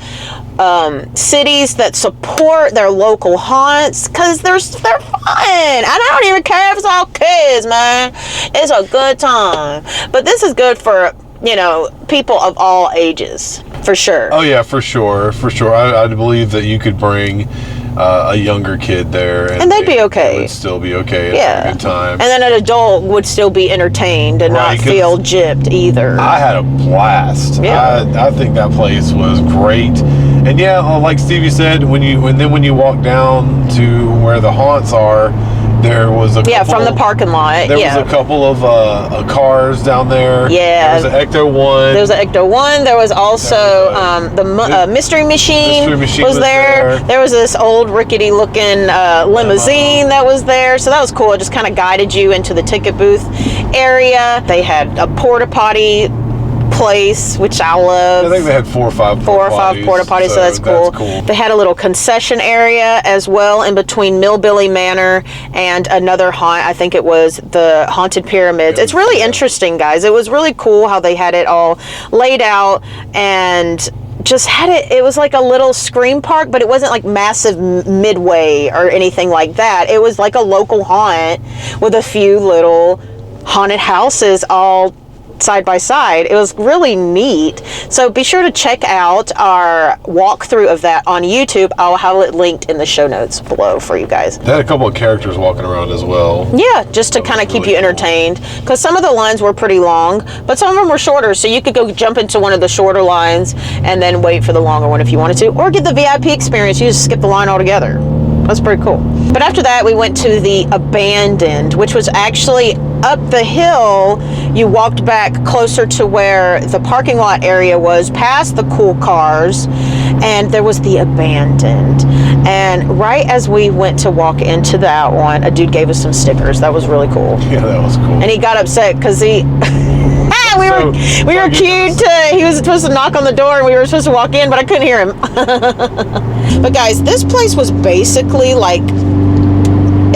cities that support their local haunts, because they're fun, and I don't even care if it's all kids, man. It's a good time. But this is good for, you know, people of all ages, for sure. Oh yeah, for sure. I believe that you could bring a younger kid there, and they'd be okay. They would still be okay. Yeah, a good time. And then an adult would still be entertained and not feel gypped either. I had a blast. Yeah, I think that place was great. And yeah, like Stevie said, when you walk down to where the haunts are, there was a couple, from the parking lot. There was a couple of cars down there. Yeah, there was an Ecto-1. There was an Ecto-1. There was also the Mystery Machine was there. There was this old rickety-looking limousine that was there. So that was cool. It just kind of guided you into the ticket booth area. They had a porta potty place, which I love. I think they had 4 or 5 porta potties, so that's cool. They had a little concession area as well in between Millbilly Manor and another haunt. I think it was the Haunted Pyramids. It's really interesting, guys. It was really cool how they had it all laid out, and just had it was like a little Scream Park, but it wasn't like massive Midway or anything like that. It was like a local haunt with a few little haunted houses all side by side. It was really neat. So be sure to check out our walkthrough of that on YouTube. I'll have it linked in the show notes below for you guys. They had a couple of characters walking around as well. Yeah, just to kind of keep really you cool. entertained, because some of the lines were pretty long, but some of them were shorter, so you could go jump into one of the shorter lines and then wait for the longer one if you wanted to, or get the VIP experience. You just skip the line altogether. That's pretty cool. But after that, we went to the Abandoned, which was actually up the hill. You walked back closer to where the parking lot area was, past the cool cars, and there was the Abandoned. And right as we went to walk into that one, a dude gave us some stickers. That was really cool. Yeah, that was cool. And he got upset because he... we were cued to, he was supposed to knock on the door and we were supposed to walk in, but I couldn't hear him. But guys, this place was basically like,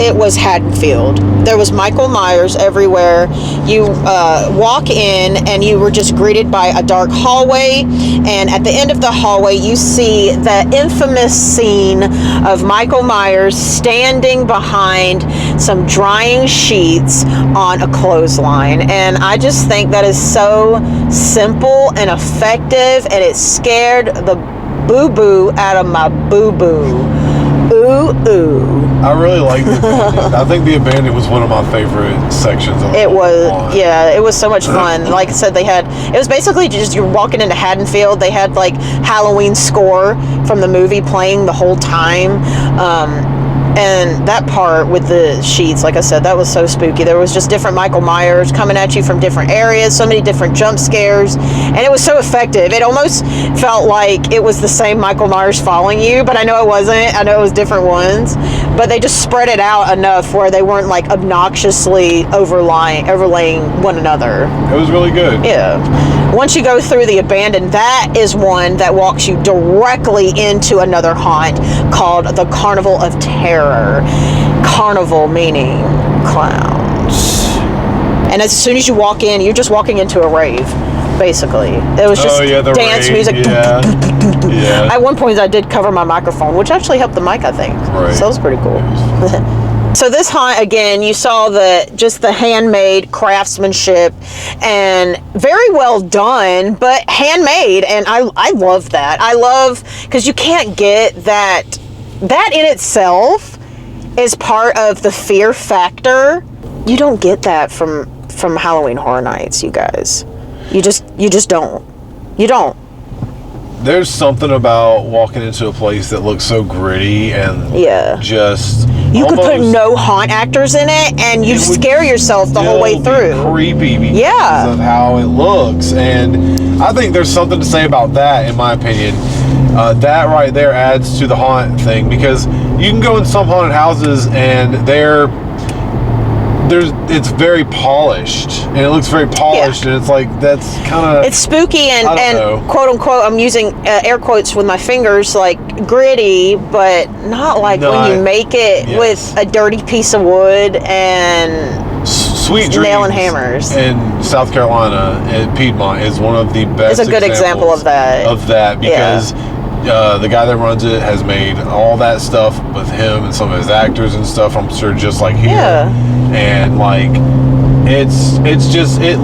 it was Haddonfield. There was Michael Myers everywhere. You walk in and you were just greeted by a dark hallway, and at the end of the hallway you see the infamous scene of Michael Myers standing behind some drying sheets on a clothesline. And I just think that is so simple and effective, and it scared the boo-boo out of my boo-boo. Ooh. I really liked the Abandoned. I think the Abandoned was one of my favorite sections of the It was, line. yeah, it was so much fun. Like I said, it was basically just you're walking into Haddonfield. They had like Halloween score from the movie playing the whole time. And that part with the sheets, like I said, that was so spooky. There was just different Michael Myers coming at you from different areas, so many different jump scares, and it was so effective. It almost felt like it was the same Michael Myers following you, but I know it wasn't. I know it was different ones, but they just spread it out enough where they weren't like obnoxiously overlaying one another. It was really good. Yeah. Once you go through the Abandoned, that is one that walks you directly into another haunt called the Carnival of Terror. Carnival meaning clowns. And as soon as you walk in, you're just walking into a rave, basically. It was just the dance rave, music. Yeah. At one point, I did cover my microphone, which actually helped the mic, I think. Right. So that was pretty cool. So this haunt, again, you saw just the handmade craftsmanship, and very well done, but handmade, and I love that. I love, because you can't get that in itself is part of the fear factor. You don't get that from Halloween Horror Nights, you guys. You just don't. You don't. There's something about walking into a place that looks so gritty and just you could put no haunt actors in it and you scare yourself the whole way through. Creepy because of how it looks, and I think there's something to say about that, in my opinion. That right there adds to the haunt thing, because you can go in some haunted houses and it's very polished, and it looks very polished, and it's like, that's kind of, it's spooky and quote unquote, I'm using air quotes with my fingers, like gritty, but not like when you make it with a dirty piece of wood and Sweet Dreams nail and hammers in South Carolina at Piedmont is one of the best. It's a good example of that. Because the guy that runs it has made all that stuff with him and some of his actors and stuff, I'm sure, just like here. And like, it's just, it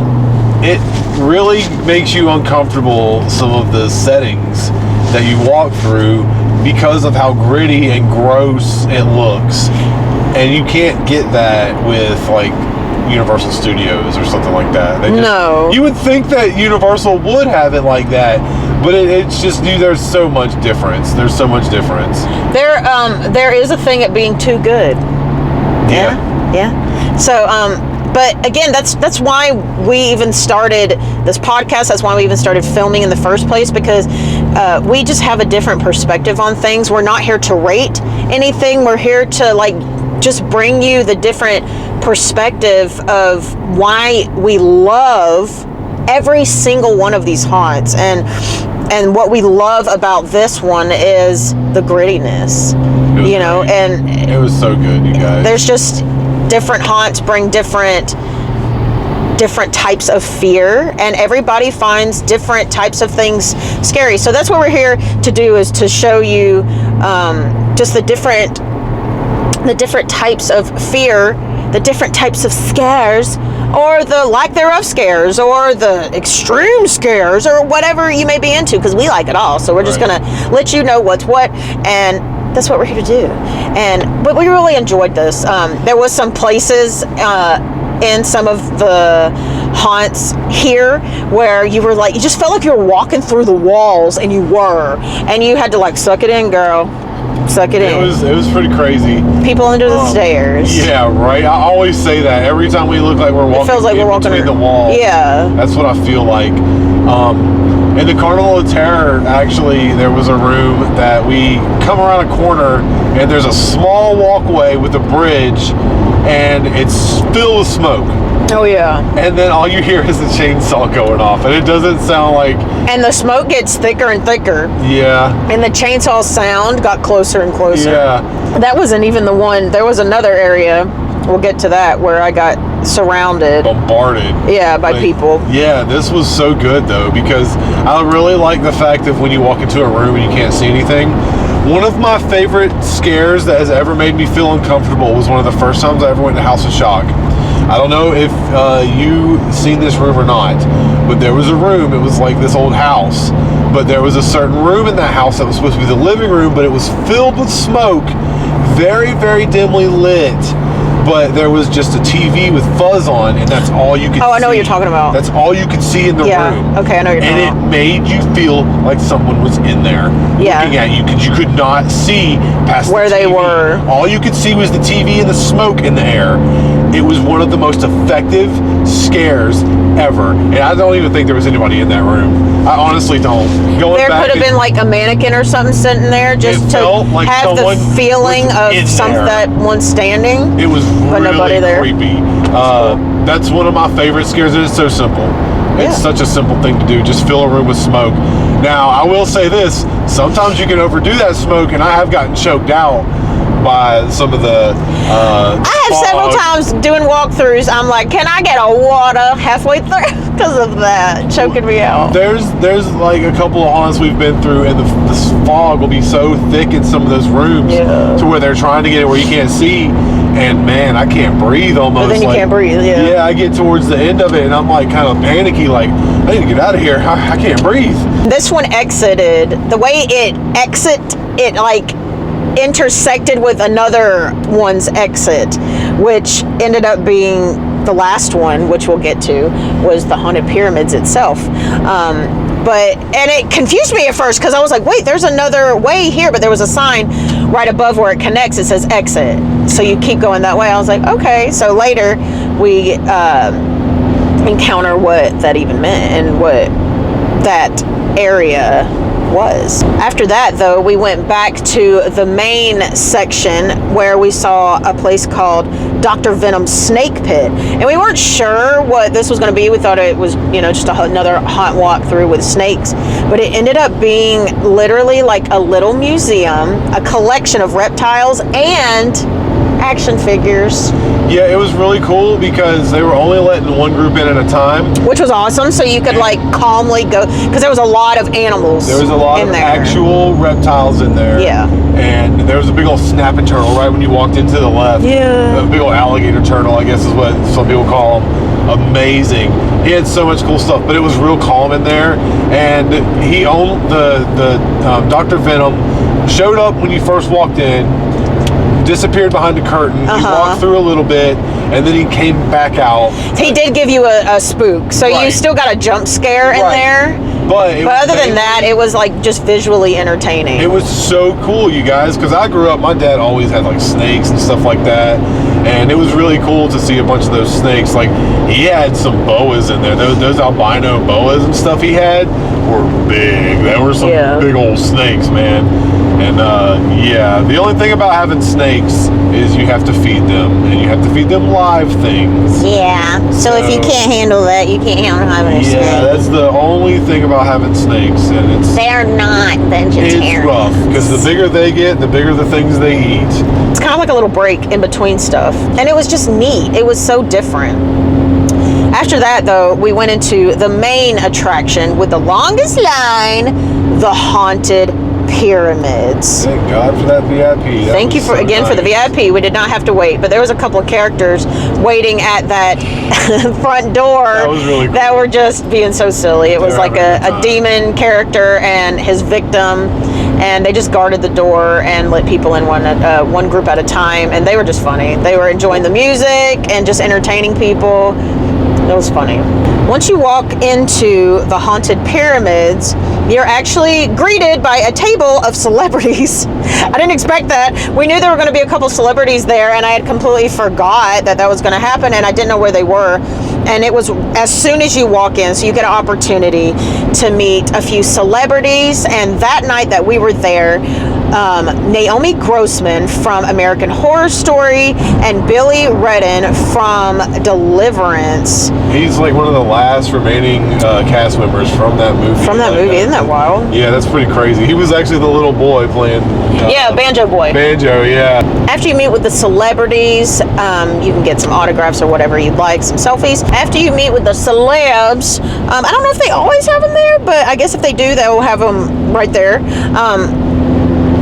really makes you uncomfortable, some of the settings that you walk through, because of how gritty and gross it looks. And you can't get that with like Universal Studios or something like that. You would think that Universal would have it like that, but it's just, there's so much difference. There is a thing at being too good. So but again, that's why we even started this podcast. That's why we even started filming in the first place, because we just have a different perspective on things. We're not here to rate anything. We're here to like just bring you the different perspective of why we love every single one of these haunts, and what we love about this one is the grittiness, and it was so good, you guys. There's just different haunts bring different types of fear, and everybody finds different types of things scary. So that's what we're here to do, is to show you just the different types of fear the different types of scares, or the lack thereof scares, or the extreme scares, or whatever you may be into, because we like it all. So we're just Right. gonna let you know what's what, and that's what we're here to do. But we really enjoyed this. There was some places in some of the haunts here where you were like, you just felt like you were walking through the walls, and you had to like suck it in, girl. Suck it in. It was pretty crazy. People under the stairs. Yeah, right. I always say that every time we look like we're walking. It feels like we're walking between the walls. Yeah. That's what I feel like. In the Carnival of Terror, actually, there was a room that we come around a corner, and there's a small walkway with a bridge, and it's filled with smoke. Oh yeah. And then all you hear is the chainsaw going off, and it doesn't sound like. And the smoke gets thicker and thicker. Yeah. And the chainsaw sound got closer and closer. Yeah. That wasn't even the one. There was another area, we'll get to that, where I got surrounded. Bombarded. Yeah, by people. Yeah, this was so good though, because I really like the fact that when you walk into a room and you can't see anything. One of my favorite scares that has ever made me feel uncomfortable was one of the first times I ever went to House of Shock. I don't know if you seen this room or not, but there was a room, it was like this old house, but there was a certain room in that house that was supposed to be the living room, but it was filled with smoke, very, very dimly lit, but there was just a TV with fuzz on, and that's all you could see. Oh, I know what you're talking about. That's all you could see in the room. Okay, I know what you're talking And about. it made you feel like someone was in there looking at you, because you could not see past where the TV. they were. All you could see was the TV and the smoke in the air. It was one of the most effective scares ever, and I don't even think there was anybody in that room. I honestly don't. There could have been like a mannequin or something sitting there just to felt like have the someone feeling was of in something there. that one standing. It was But really nobody there. creepy. That's one of my favorite scares, and it's so simple. Yeah. It's such a simple thing to do. Just fill a room with smoke. Now, I will say this. Sometimes you can overdo that smoke, and I have gotten choked out by some of the I have several times doing walkthroughs. I'm like, can I get a water halfway through because of that choking me out? There's like a couple of haunts we've been through, and the fog will be so thick in some of those rooms to where they're trying to get it where you can't see, and man, I can't breathe almost. But then you can't breathe, Yeah, I get towards the end of it, and I'm like kind of panicky, like, I need to get out of here. I can't breathe. This one exited. The way it like intersected with another one's exit, which ended up being the last one, which we'll get to, was the Haunted Pyramids itself. And it confused me at first because I was like, wait, there's another way here, but there was a sign right above where it connects. It says exit. So you keep going that way. I was like, okay. So later we encounter what that even meant and what that area was. After that, though, we went back to the main section where we saw a place called Dr. Venom's Snake Pit, and we weren't sure what this was going to be. We thought it was, just another haunt walkthrough with snakes, but it ended up being literally like a little museum, a collection of reptiles and action figures. Yeah, it was really cool because they were only letting one group in at a time. Which was awesome, so you could like calmly go, because there was a lot of animals. There was a lot of actual reptiles in there. Yeah. And there was a big old snapping turtle right when you walked into the left. Yeah. A big old alligator turtle, I guess is what some people call them. Amazing. He had so much cool stuff, but it was real calm in there. And he owned the Dr. Venom showed up when you first walked in, disappeared behind the curtain. He walked through a little bit, and then he came back out. He did give you a spook, so you still got a jump scare in there. But other than that, it was like just visually entertaining. It was so cool, you guys, because I grew up, my dad always had like snakes and stuff like that, and it was really cool to see a bunch of those snakes. Like, he had some boas in there. Those albino boas and stuff he had were big. There were some big old snakes, man. And yeah, the only thing about having snakes is you have to feed them, and you have to feed them live things. Yeah, so if you can't handle that, you can't handle having a snake. Yeah, that's the only thing about having snakes, and they're not vegetarian. It's rough, because the bigger they get, the bigger the things they eat. It's kind of like a little break in between stuff, and it was just neat. It was so different. After that, though, we went into the main attraction with the longest line, the Haunted pyramids. Thank God for that VIP. Thank you for the VIP. We did not have to wait, but there was a couple of characters waiting at that front door That was really cool. that were just being so silly. It was They were like having a good a time. demon character and his victim, and they just guarded the door and let people in one group at a time, and they were just funny. They were enjoying the music and just entertaining people. It was funny. Once you walk into the haunted pyramids, you're actually greeted by a table of celebrities. I didn't expect that. We knew there were going to be a couple celebrities there, and I had completely forgot that was going to happen, and I didn't know where they were. And it was as soon as you walk in, so you get an opportunity to meet a few celebrities. And that night that we were there, Naomi Grossman from American Horror Story and Billy Redden from Deliverance. He's like one of the last remaining cast members from that movie. Isn't that wild? Yeah, that's pretty crazy. He was actually the little boy playing. Yeah, Banjo Boy. Banjo, yeah. After you meet with the celebrities, you can get some autographs or whatever you'd like, some selfies. After you meet with the celebs, I don't know if they always have them there, but I guess if they do, they'll have them right there.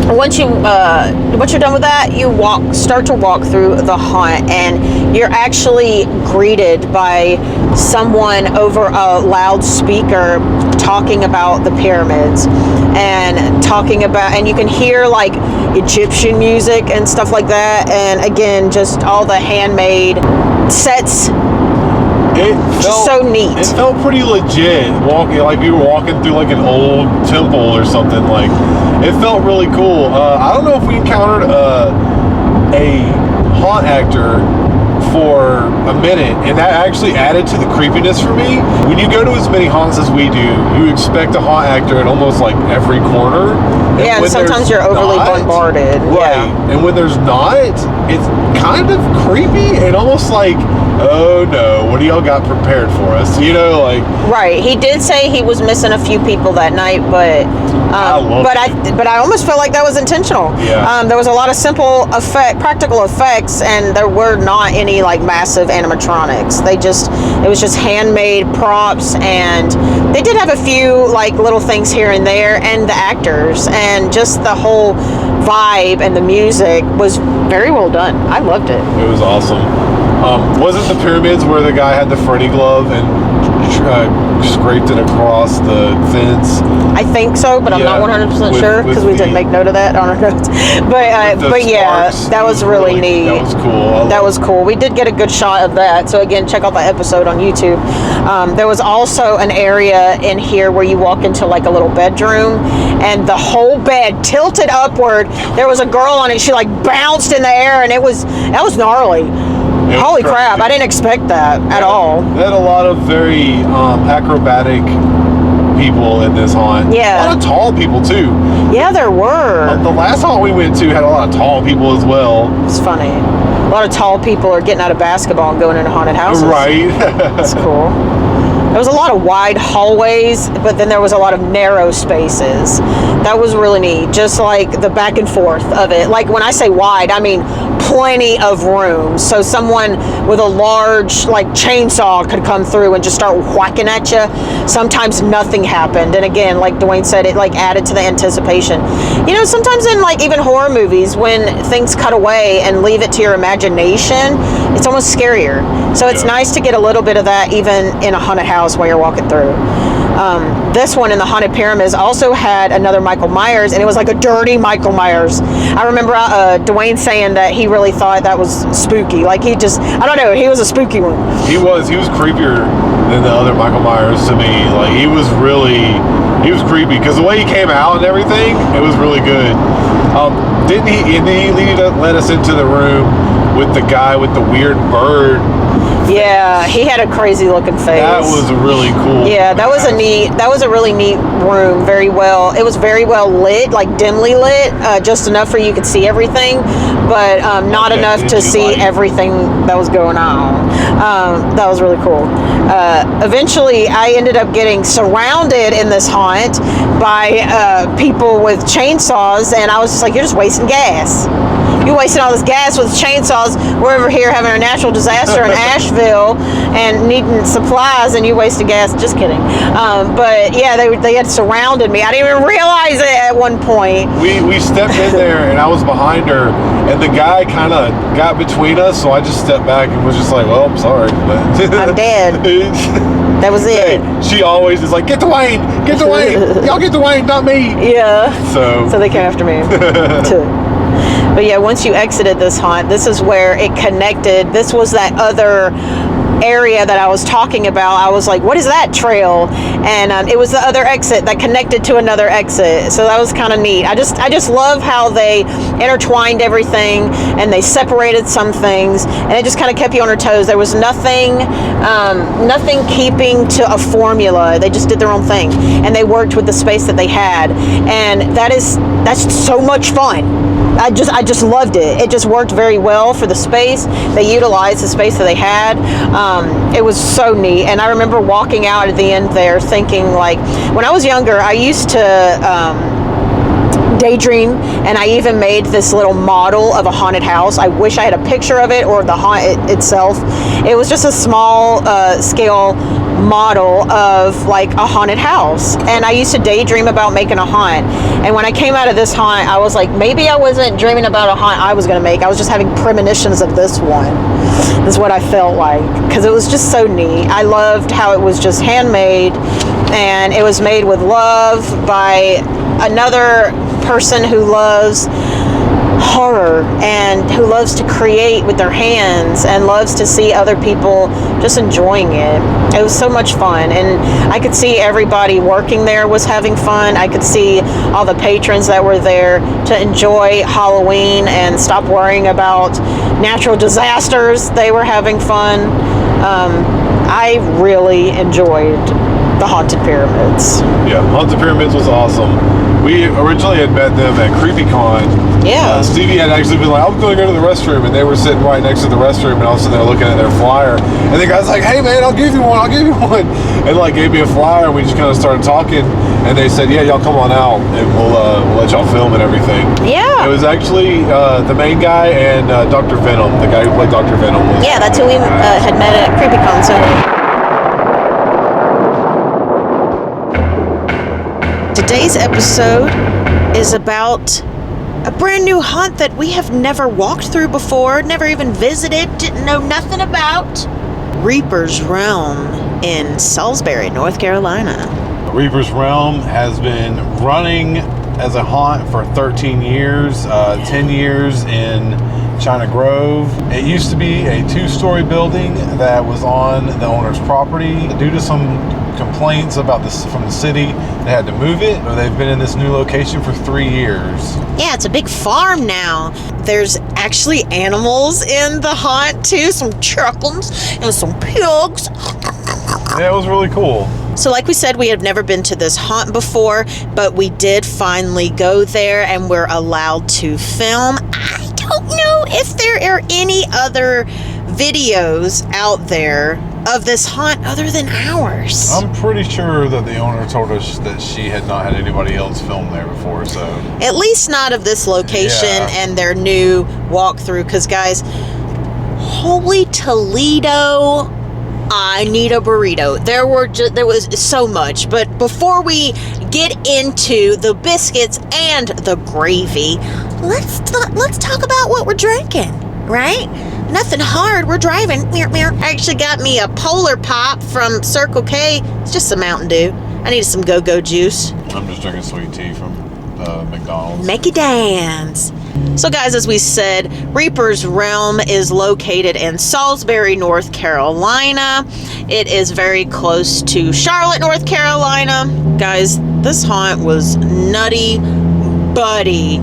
Once you're done with that, you start to walk through the haunt, and you're actually greeted by someone over a loudspeaker talking about the pyramids and you can hear like Egyptian music and stuff like that, and again, just all the handmade sets. It felt so neat. It felt pretty legit. Walking like we were walking through like an old temple or something. Like it felt really cool. I don't know if we encountered a haunt actor for a minute, and that actually added to the creepiness for me. When you go to as many haunts as we do, you expect a haunt actor at almost like every corner. Yeah, and sometimes you're overly bombarded. Right. Yeah. And when there's not, it's kind of creepy and almost like, oh no, what do y'all got prepared for us? You know, like. Right. He did say he was missing a few people that night, but I almost felt like that was intentional. Yeah. There was a lot of simple practical effects, and there were not any like massive animatronics. It was just handmade props, and they did have a few like little things here and there, and the actors and just the whole vibe and the music was very well done. I loved it. It was awesome. Was it the pyramids where the guy had the Freddy glove and scraped it across the fence? I think so, but I'm not 100% sure because we didn't make note of that on our notes. But yeah, that was really neat. That was cool. That was cool. We did get a good shot of that. So again, check out that episode on YouTube. There was also an area in here where you walk into like a little bedroom, and the whole bed tilted upward. There was a girl on it. She like bounced in the air, and that was gnarly. Holy crap, I didn't expect that at all. They had a lot of very acrobatic people in this haunt. Yeah. A lot of tall people too. Yeah, there were. The last haunt we went to had a lot of tall people as well. It's funny. A lot of tall people are getting out of basketball and going into haunted houses. Right. That's cool. There was a lot of wide hallways, but then there was a lot of narrow spaces. That was really neat. Just like the back and forth of it. Like when I say wide, I mean plenty of room. So someone with a large like chainsaw could come through and just start whacking at you. Sometimes nothing happened. And again, like Dwayne said, it like added to the anticipation. You know, sometimes in like even horror movies, when things cut away and leave it to your imagination, it's almost scarier. So it's nice to get a little bit of that even in a haunted house while you're walking through. This one in the haunted pyramids also had another Michael Myers, and it was like a dirty Michael Myers. I remember Dwayne saying that he really thought that was spooky. Like I don't know, he was a spooky one. He was creepier than the other Michael Myers to me. Like he was creepy because the way he came out and everything, it was really good. Didn't he let us into the room with the guy with the weird bird? Yeah, he had a crazy looking face. That was really cool. Yeah, that was a really neat room. It was very well lit, like dimly lit, just enough where you could see everything, but not enough to see everything that was going on. That was really cool. Eventually, I ended up getting surrounded in this haunt by people with chainsaws, and I was just like, you're just wasting gas. You're wasting all this gas with chainsaws. We're over here having a natural disaster in Asheville, Nashville and needing supplies, and you wasted gas. Just kidding. But yeah, they had surrounded me. I didn't even realize it at one point. We stepped in there, and I was behind her, and the guy kind of got between us, so I just stepped back and was just like, well, I'm sorry. I'm dead. That was it. Hey, she always is like, get Dwayne, y'all get Dwayne, not me. Yeah. So they came after me. But yeah, once you exited this haunt, this is where it connected. This was that other area that I was talking about. I was like, what is that trail? And it was the other exit that connected to another exit. So that was kind of neat. I just love how they intertwined everything and they separated some things, and it just kind of kept you on your toes. There was nothing keeping to a formula. They just did their own thing, and they worked with the space that they had, and that's so much fun. I just loved it. It just worked very well for the space. They utilized the space that they had. It was so neat. And I remember walking out at the end there thinking, like, when I was younger, I used to daydream, and I even made this little model of a haunted house. I wish I had a picture of it or the haunt itself. It was just a small scale model of like a haunted house, and I used to daydream about making a haunt. And when I came out of this haunt, I was like, maybe I wasn't dreaming about a haunt I was going to make. I was just having premonitions of this one. This is what I felt like, because it was just so neat. I loved how it was just handmade, and it was made with love by another person who loves horror and who loves to create with their hands and loves to see other people just enjoying it. It was so much fun, and I could see everybody working there was having fun. I could see all the patrons that were there to enjoy Halloween and stop worrying about natural disasters. They were having fun. I really enjoyed the Haunted Pyramids. yeah, Haunted Pyramids was awesome. We originally had met them at CreepyCon. Yeah. Stevie had actually been like, I'm going to go to the restroom, and they were sitting right next to the restroom, and all of a sudden they're looking at their flyer, and the guy's like, hey man, I'll give you one, and like gave me a flyer, and we just kind of started talking, and they said, yeah, y'all come on out, and we'll let y'all film and everything. Yeah. It was actually the main guy and Dr. Venom, the guy who played Dr. Venom. Yeah, that's who we had met at CreepyCon. So today's episode is about a brand new haunt that we have never walked through before, never even visited, didn't know nothing about. Reaper's Realm in Salisbury, North Carolina. Reaper's Realm has been running as a haunt for 13 years, 10 years in China Grove. It used to be a 2-story building that was on the owner's property. Due to some complaints about this from the city, they had to move it. They've been in this new location for 3 years. Yeah, it's a big farm now. There's actually animals in the haunt too, some chickens and some pigs. Yeah, it was really cool. So like we said, we have never been to this haunt before, but we did finally go there and we're allowed to film. I don't know if there are any other videos out there of this haunt other than ours. I'm pretty sure that the owner told us that she had not had anybody else film there before, so. At least not of this location and their new walkthrough, because guys, holy Toledo, I need a burrito. There was so much, but before we get into the biscuits and the gravy, let's talk about what we're drinking, right? Nothing hard. We're driving. I actually got me a Polar Pop from Circle K. It's just some Mountain Dew. I needed some go-go juice. I'm just drinking sweet tea from McDonald's. Make you dance. So guys, as we said, Reaper's Realm is located in Salisbury, North Carolina. It is very close to Charlotte, North Carolina. Guys, this haunt was nutty buddy.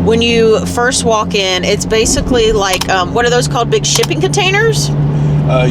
When you first walk in, it's basically like, what are those called? Big shipping containers?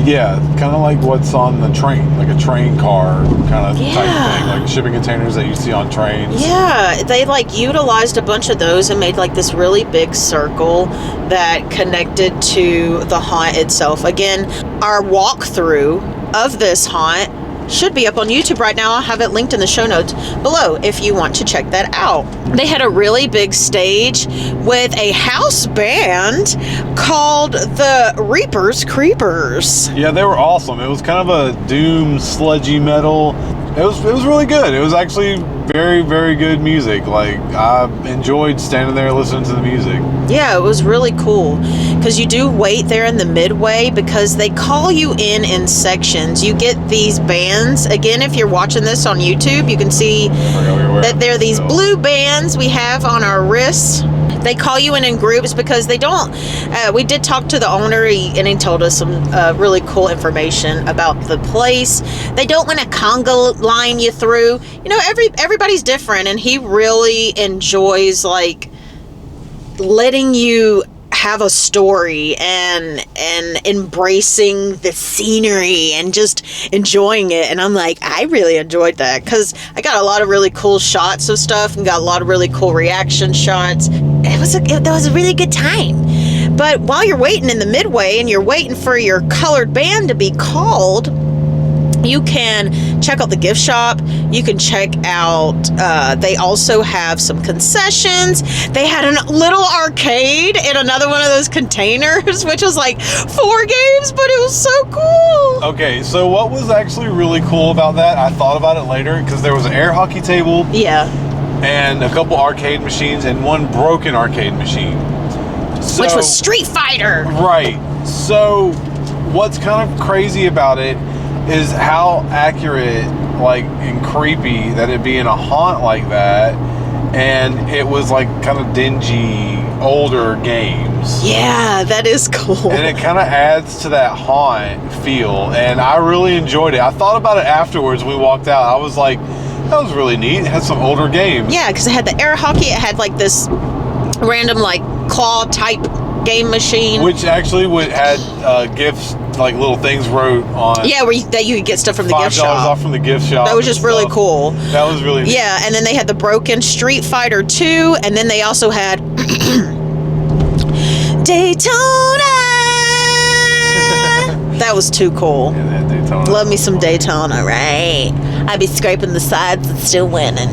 Yeah, kind of like what's on the train, like a train car kind of type thing, like shipping containers that you see on trains. Yeah, they like utilized a bunch of those and made like this really big circle that connected to the haunt itself. Again, our walkthrough of this haunt should be up on YouTube right now. I'll have it linked in the show notes below if you want to check that out. They had a really big stage with a house band called the Reapers Creepers. Yeah, they were awesome. It was kind of a doom sludgy metal. It was really good. It was actually very, very good music. Like, I enjoyed standing there listening to the music. Yeah, it was really cool because you do wait there in the midway because they call you in sections. You get these bands. Again, if you're watching this on YouTube, you can see that there are these blue bands we have on our wrists. They call you in groups because they don't. We did talk to the owner, and he told us some really cool information about the place. They don't want to conga line you through. You know, everybody's different, and he really enjoys like letting you have a story and embracing the scenery and just enjoying it. And I'm like, I really enjoyed that because I got a lot of really cool shots of stuff and got a lot of really cool reaction shots. That was a really good time. But while you're waiting in the midway and you're waiting for your colored band to be called, you can check out the gift shop. You can check out, they also have some concessions. They had a little arcade in another one of those containers, which was like 4 games, but it was so cool. Okay, so what was actually really cool about that, I thought about it later, because there was an air hockey table. Yeah. And a couple arcade machines and one broken arcade machine. So, which was Street Fighter. Right. So what's kind of crazy about it is how accurate, like, and creepy that it'd be in a haunt like that, and it was like kind of dingy, older games. Yeah, that is cool. And it kind of adds to that haunt feel, and I really enjoyed it. I thought about it afterwards when we walked out. I was like, that was really neat. It had some older games. Yeah, because it had the air hockey. It had like this random like claw type game machine, which actually had gifts, like little things wrote on. Yeah, that you could get stuff from the gift $5 shop. off from the gift shop. That was just really cool. That was really neat. Yeah, and then they had the broken Street Fighter 2, and then they also had Daytona. That was too cool. Yeah, they had Daytona. Love me some Daytona, right? I'd be scraping the sides and still winning.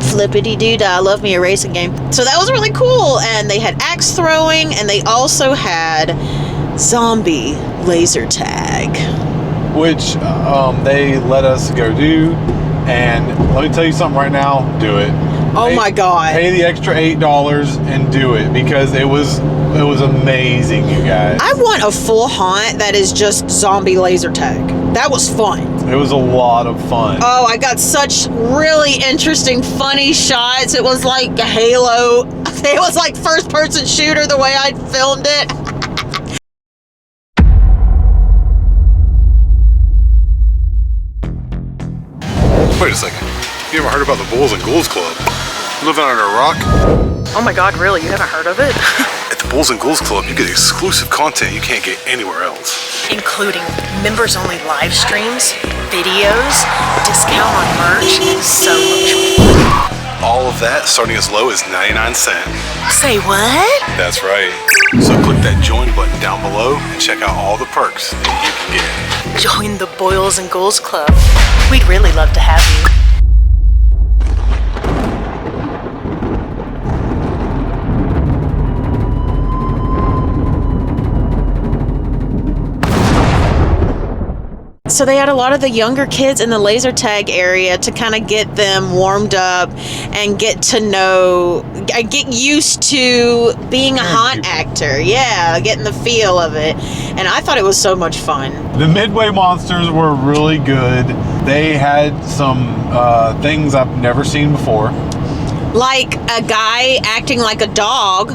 Flippity doo dah. Love me a racing game. So that was really cool. And they had axe throwing, and they also had zombie laser tag, which they let us go do. And let me tell you something right now. Do it. Oh my God. Pay the extra $8 and do it, because it was amazing, you guys. I want a full haunt that is just zombie laser tag. That was fun. It was a lot of fun. Oh, I got such really interesting, funny shots. It was like a Halo. It was like first-person shooter the way I filmed it. Wait a second. You ever heard about the Boilz and Ghoulz Club? You living under a rock? Oh my God, really? You haven't heard of it? At the Boilz and Ghoulz Club, you get exclusive content you can't get anywhere else. Including members-only live streams, videos, discount on merch, so much more. All of that starting as low as 99 cents. Say what? That's right. So click that join button down below and check out all the perks that you can get. Join the Boilz and Ghoulz Club. We'd really love to have you. So they had a lot of the younger kids in the laser tag area to kind of get them warmed up and get to know, get used to being a haunt actor. Yeah, getting the feel of it. And I thought it was so much fun. The Midway monsters were really good. They had some things I've never seen before. Like a guy acting like a dog.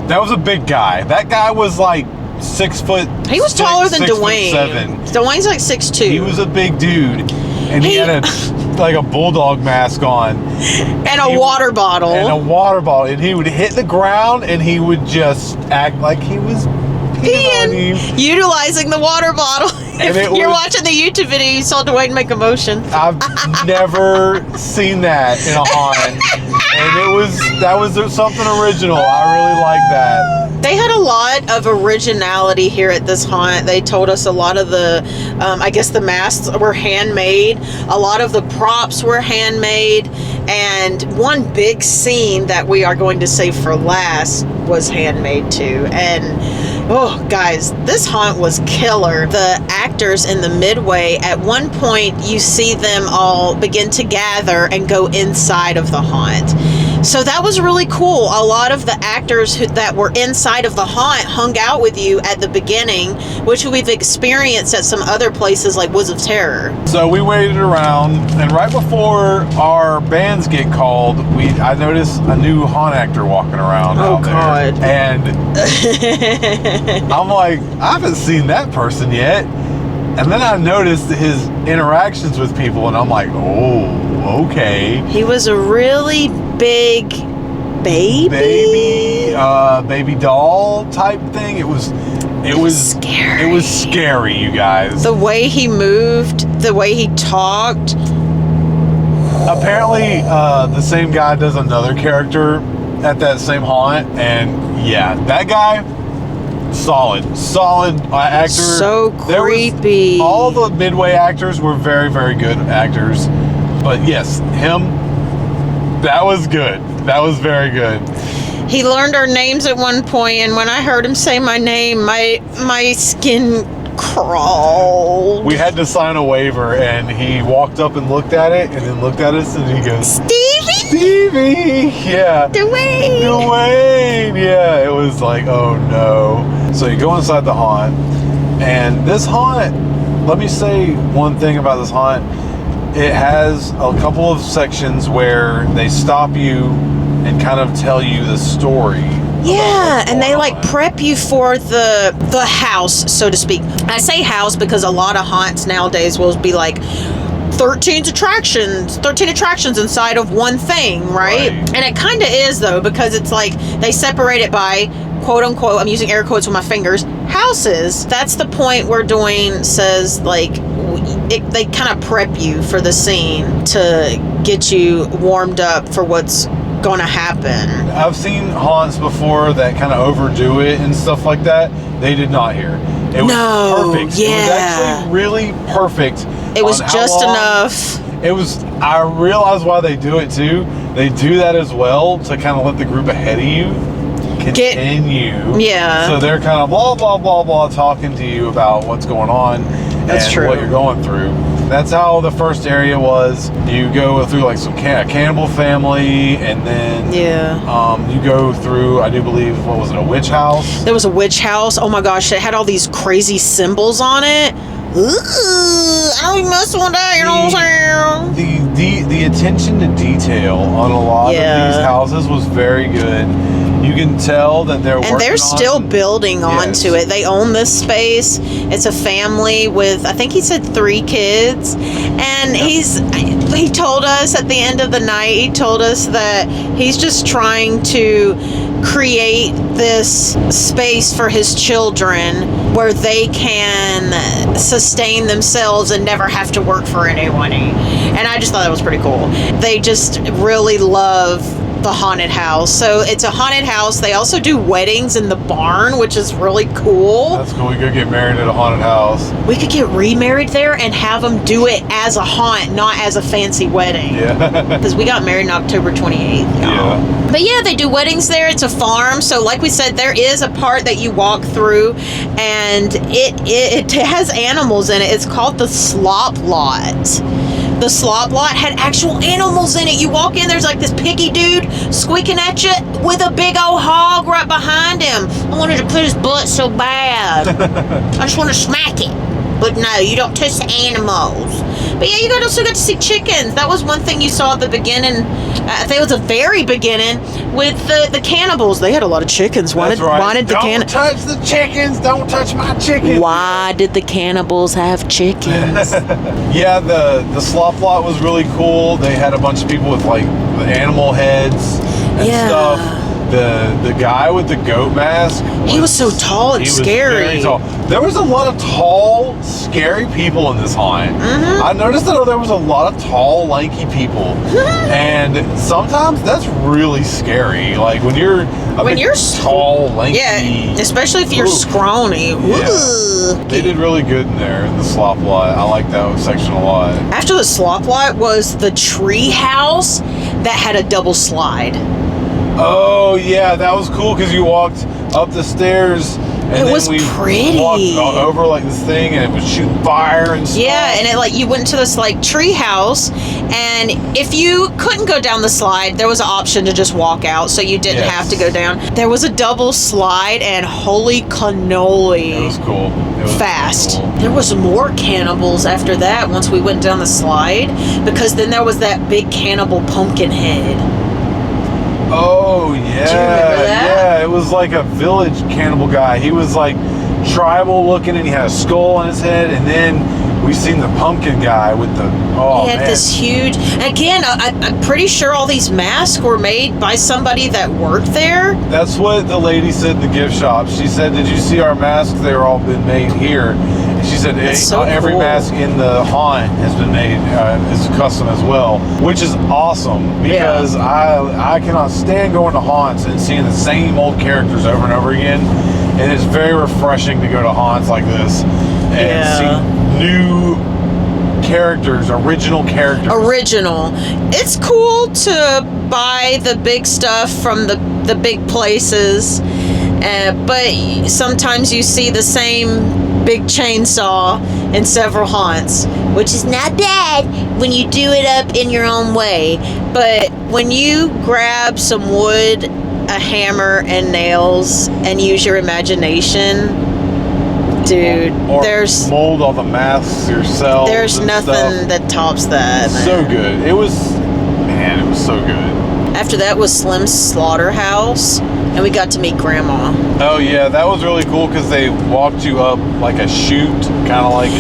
That was a big guy. That guy was like 6 foot. He was taller than Dwayne. 6'7". Dwayne's like 6'2". He was a big dude, and he had a bulldog mask on, and a water bottle, and he would hit the ground, and he would just act like he was peeing, utilizing the water bottle. If you're watching the YouTube video, you saw Dwayne make a motion. I've never seen that in a haunt, and that was something original. I really like that. They had a lot of originality here at this haunt. They told us a lot of the, I guess the masks were handmade. A lot of the props were handmade. And one big scene that we are going to save for last was handmade too. And oh, guys, this haunt was killer. The actors in the midway, at one point, you see them all begin to gather and go inside of the haunt. So that was really cool. A lot of the actors that were inside of the haunt hung out with you at the beginning, which we've experienced at some other places like Woods of Terror. So we waited around, and right before our bands get called, I noticed a new haunt actor walking around out there. God. And I'm like, I haven't seen that person yet. And then I noticed his interactions with people, and I'm like, oh, okay. He was a really big baby doll type thing. It was scary. It was scary, you guys. The way he moved, the way he talked. Apparently, the same guy does another character at that same haunt, and yeah, that guy, solid actor. So creepy. All the midway actors were very, very good actors, but yes, him. That was good. That was very good. He learned our names at one point, and when I heard him say my name, my skin crawled. We had to sign a waiver, and he walked up and looked at it, and then looked at us, and he goes, Stevie! Yeah. Dwayne! Yeah, it was like, oh no. So you go inside the haunt, and this haunt, let me say one thing about this haunt. It has a couple of sections where they stop you and kind of tell you the story. Yeah, and they like prep you for the house, so to speak. I say house because a lot of haunts nowadays will be like 13 attractions inside of one thing, right? And it kind of is though, because it's like they separate it by quote unquote, I'm using air quotes with my fingers, houses. That's the point where Dwayne says like they kind of prep you for the scene to get you warmed up for what's gonna happen. I've seen haunts before that kind of overdo it and stuff like that. They did not here. It was perfect. Yeah. It was actually really perfect. It was just enough. It was, I realize why they do it too. They do that as well to kind of let the group ahead of you continue. Yeah. So they're kind of blah, blah, blah, blah, talking to you about what's going on. That's and true. What you're going through. That's how the first area was. You go through like some cannibal family, and then you go through, I do believe, what was it, a witch house? There was a witch house. Oh my gosh, it had all these crazy symbols on it. Ooh, I don't mess with that, you know what I'm saying? The attention to detail on a lot of these houses was very good. You can tell that they're still building onto it. They own this space. It's a family with, I think he said 3 kids. And he told us at the end of the night, he told us that he's just trying to create this space for his children where they can sustain themselves and never have to work for anyone. And I just thought that was pretty cool. They just really love the haunted house. So it's a haunted house. They also do weddings in the barn, which is really cool. That's cool. We could get married at a haunted house. We could get remarried there and have them do it as a haunt, not as a fancy wedding. Yeah. Because we got married on October 28th, y'all. Yeah. But yeah, they do weddings there. It's a farm. So like we said, there is a part that you walk through, and it has animals in it. It's called the slop lot. The slop lot had actual animals in it. You walk in, there's like this piggy dude squeaking at you with a big old hog right behind him. I wanted to put his butt so bad. I just want to smack it. But no, you don't touch the animals. But yeah, you also got to see chickens. That was one thing you saw at the beginning. I think it was the very beginning with the cannibals. They had a lot of chickens. Why did Don't touch the chickens. Don't touch my chickens. Why did the cannibals have chickens? Yeah, the slop lot was really cool. They had a bunch of people with like the animal heads and stuff. The guy with the goat mask, he was so tall and scary. Very tall. There was a lot of tall, scary people in this haunt. Mm-hmm. I noticed that there was a lot of tall, lanky people, and sometimes that's really scary. Like when you're when you're tall, lanky. Yeah, especially if you're Ooh. scrawny. Yeah. They did really good in there in the slop lot. I like that section a lot. After the slop lot was the tree house that had a double slide. Oh yeah, that was cool because you walked up the stairs and It then was we pretty. walked over like this thing and it was shooting fire and stuff. Yeah, and it like you went to this like tree house, and if you couldn't go down the slide, there was an option to just walk out, so you didn't Yes. have to go down. There was a double slide, and holy cannoli. It was cool. It was Fast. cool. There was more cannibals after that once we went down the slide, because then there was that big cannibal pumpkin head. Oh yeah, Do you remember that? yeah. It was like a village cannibal guy. He was like tribal looking, and he had a skull on his head. And then we seen the pumpkin guy with the He had this huge. Again, I'm pretty sure all these masks were made by somebody that worked there. That's what the lady said in the gift shop. She said, "Did you see our masks? They're all been made here." And she said, That's so "Every cool. mask in the haunt has been made is custom as well," which is awesome because I cannot stand going to haunts and seeing the same old characters over and over again. And it's very refreshing to go to haunts like this and see new characters, original characters. Original. It's cool to buy the big stuff from the big places, but sometimes you see the same big chainsaw in several haunts, which is not bad when you do it up in your own way. But when you grab some wood, a hammer, and nails and use your imagination, dude, or there's mold all the masks yourself. there's and nothing stuff. that tops that. So good. It was so good. After that was Slim's Slaughterhouse, and we got to meet Grandma. Oh yeah, that was really cool because they walked you up like a chute, kind of like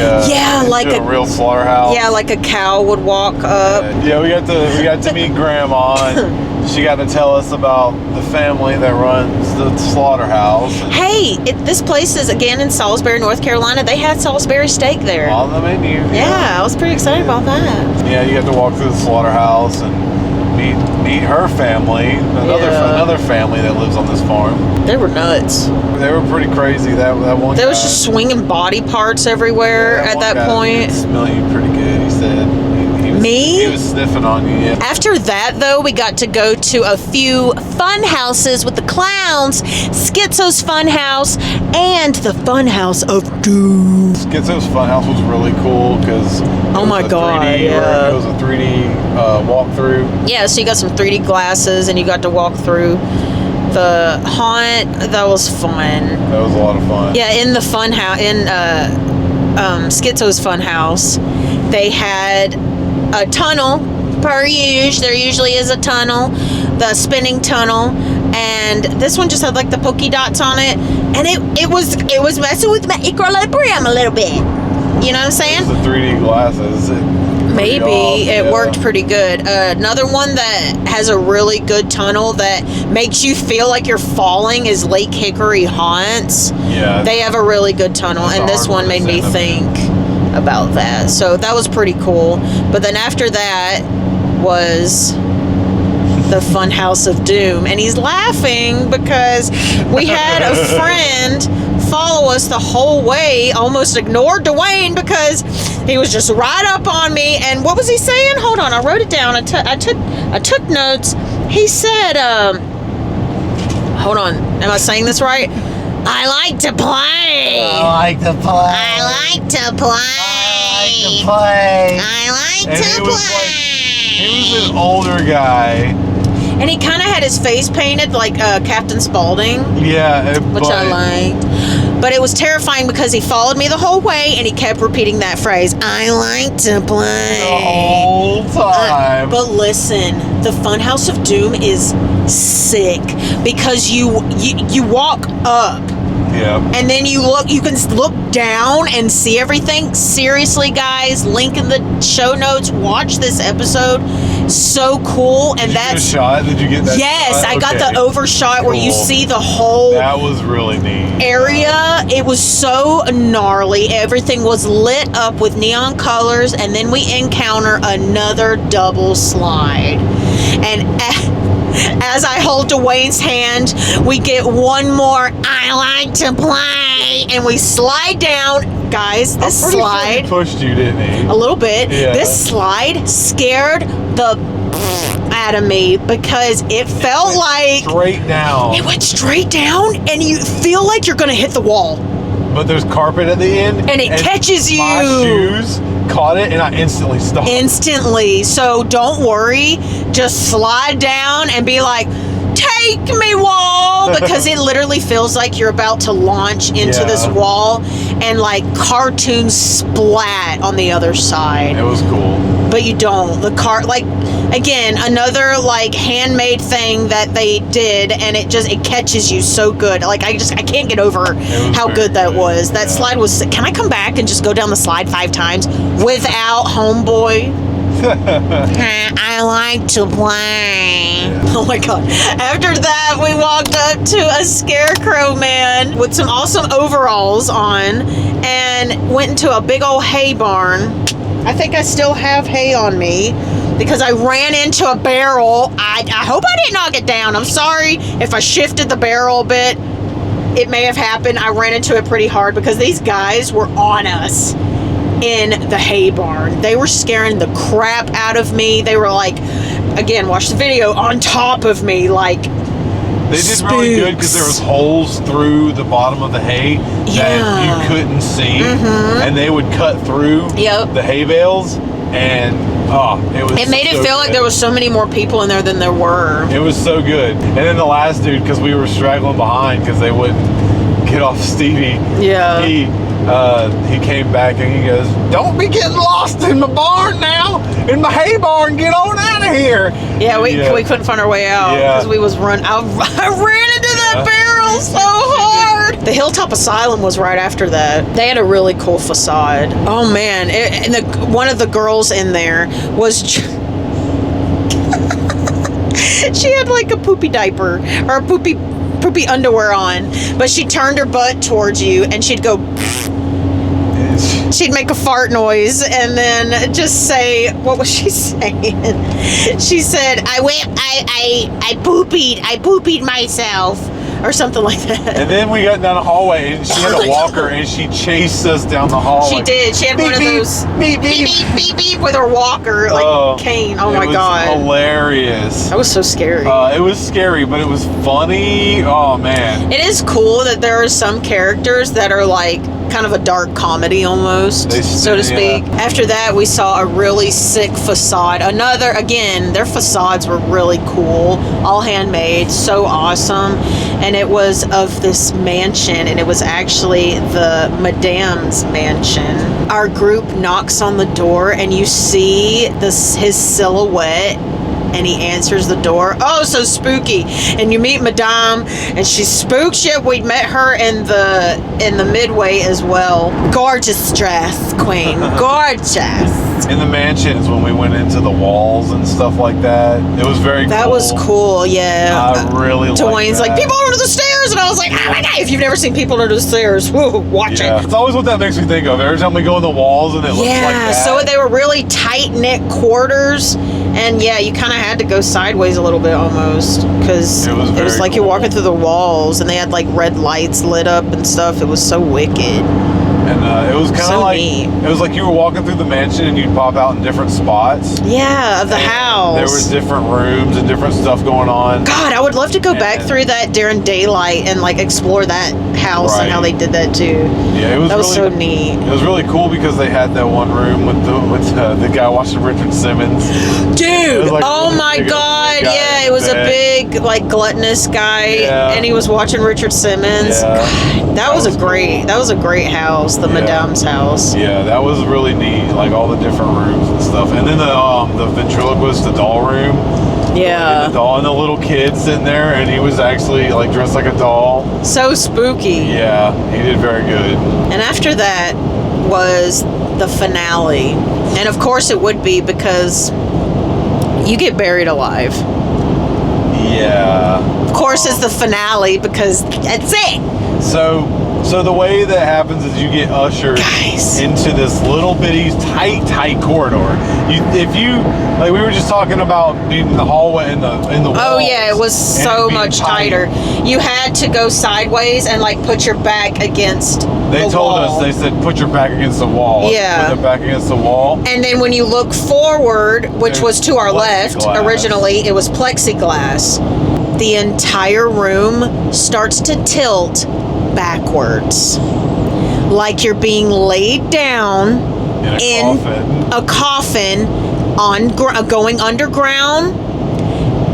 into a real slaughterhouse. Yeah, like a cow would walk up. Yeah, we got to meet Grandma, and she got to tell us about the family that runs the slaughterhouse. Hey, this place is again in Salisbury, North Carolina. They had Salisbury steak there. On the menu. Yeah, I was pretty excited about that. Yeah, you got to walk through the slaughterhouse and meet her family, another family that lives on this farm. They were nuts. They were pretty crazy. That one. There was guy, just swinging body parts everywhere at one that guy point. could smell you pretty good. He said. Me? He was sniffing on you. Yeah. After that, though, we got to go to a few fun houses with the clowns, Schizo's Fun House, and the Fun House of Doom. Schizo's Funhouse was really cool because Oh my God, yeah. it was a 3D walkthrough. Yeah, so you got some 3D glasses, and you got to walk through the haunt. That was fun. That was a lot of fun. Yeah, in the fun house, in Schizo's Fun House, they had a tunnel per usual. There usually is a tunnel, the spinning tunnel, and this one just had like the polka dots on it, and it was messing with my equilibrium a little bit. You know what I'm saying? The 3D glasses. Maybe it worked pretty good. Another one that has a really good tunnel that makes you feel like you're falling is Lake Hickory Haunts. Yeah. They have a really good tunnel, That's and a this hard one made me to send them. think about that. So that was pretty cool. But then after that was the Fun House of Doom, and he's laughing because we had a friend follow us the whole way, almost ignored Dwayne because he was just right up on me. And what was he saying? Hold on, I wrote it down. I took notes. He said, hold on, am I saying this right? I like to play. I like to play. I like to play. I like to play. He was an older guy. And he kind of had his face painted like Captain Spaulding, Yeah. which I liked. But it was terrifying because he followed me the whole way and he kept repeating that phrase, I like to play. The whole time. But listen, the Funhouse of Doom is sick because you walk up Yeah. and then you can look down and see everything. Seriously, guys, link in the show notes. Watch this episode. So cool. And Did you get a shot? Did you get that? yes, shot? I got Okay. the overshot where you Cool. see the whole That was really neat. area. It was so gnarly. Everything was lit up with neon colors, and then we encounter another double slide. And as I hold Dwayne's hand, we get one more I like to play, and we slide down. Guys, this I'm pretty slide sure he pushed you, didn't he? a little bit. Yeah. This slide scared the out of me because it felt like straight down. it went straight down, and you feel like you're gonna hit the wall. But there's carpet at the end, And it catches you. My shoes caught it, and I instantly stopped. Instantly. So don't worry. Just slide down and be like, take me, wall, because it literally feels like you're about to launch into this wall, and like cartoons splat on the other side. It was cool. But you don't. The car, like, again, another like handmade thing that they did, and it catches you so good. Like I can't get over how good that was. That slide was. Can I come back and just go down the slide 5 times without homeboy? I like to play. Oh my god. After that, we walked up to a scarecrow man with some awesome overalls on and went into a big old hay barn. I think I still have hay on me because I ran into a barrel. I hope I didn't knock it down. I'm sorry if I shifted the barrel a bit. It may have happened. I ran into it pretty hard because these guys were on us in the hay barn. They were scaring the crap out of me. They were like, again, watch the video, on top of me, like They did really good because there was holes through the bottom of the hay that you couldn't see, and they would cut through the hay bales, and it made it feel like there was so many more people in there than there were. It was so good. And then the last dude, because we were straggling behind because they wouldn't get off Stevie. Yeah. He came back and he goes, "Don't be getting lost in my barn now, in my hay barn. Get on out of here." Yeah, we couldn't find our way out because we was run. I ran into that barrel so hard. The Hilltop Asylum was right after that. They had a really cool facade. Oh man, and one of the girls in there was. She had like a poopy diaper or a poopy underwear on, but she turned her butt towards you and she'd go. She'd make a fart noise and then just say, what was she saying? She said, I poopied myself, or something like that. And then we got down the hallway and she had a walker and she chased us down the hallway. She did. She had one of those beep, beep, beep with her walker, like cane. Oh my God. It was hilarious. That was so scary. It was scary, but it was funny. Oh man. It is cool that there are some characters that are like kind of a dark comedy almost, so to speak. After that, we saw a really sick facade. Again, their facades were really cool, all handmade, so awesome. And it was of this mansion, and it was actually the Madame's mansion. Our group knocks on the door, and you see his silhouette, and he answers the door. Oh, so spooky. And you meet Madame, and she spooks you. We met her in the midway as well. Gorgeous dress, queen. Gorgeous. In the mansions, when we went into the walls and stuff like that, it was very cool. That was cool, yeah. I really liked Dwayne's like, people under the stairs, and I was like, oh my God, if you've never seen people under the stairs, whoa, watch it. It's always what that makes me think of. Every time we go in the walls and it looks like that. So they were really tight-knit quarters, and yeah, you kind of had to go sideways a little bit almost, because it was like you're walking through the walls, and they had like red lights lit up and stuff. It was so wicked. And it was kind of it was like you were walking through the mansion and you'd pop out in different spots. Yeah, of the house. There was different rooms and different stuff going on. God, I would love to go back through that during daylight and like explore that house and how they did that too. Yeah, that was so neat. It was really cool because they had that one room with the guy watching Richard Simmons. Dude, like oh my God, yeah, it was a big like gluttonous guy, and he was watching Richard Simmons. God, that was a great house. The Madame's house. Yeah, that was really neat. Like all the different rooms and stuff. And then the ventriloquist, the doll room. Yeah. The doll and the little kid sitting there, and he was actually like dressed like a doll. So spooky. Yeah, he did very good. And after that was the finale. And of course it would be because you get buried alive. Yeah. Of course it's the finale because that's it. So So the way that happens is you get ushered Guys. into this little bitty tight corridor. If you like, we were just talking about being in the hallway in the walls. Oh yeah, it was and so being much tight. tighter. You had to go sideways and like put your back against They the told wall. us, they said, put your back against the wall. Yeah. Put it back against the wall. And then when you look forward, which There's was to our left, plexiglass. originally it was plexiglass. The entire room starts to tilt backwards. Like you're being laid down In a coffin. a coffin on going underground.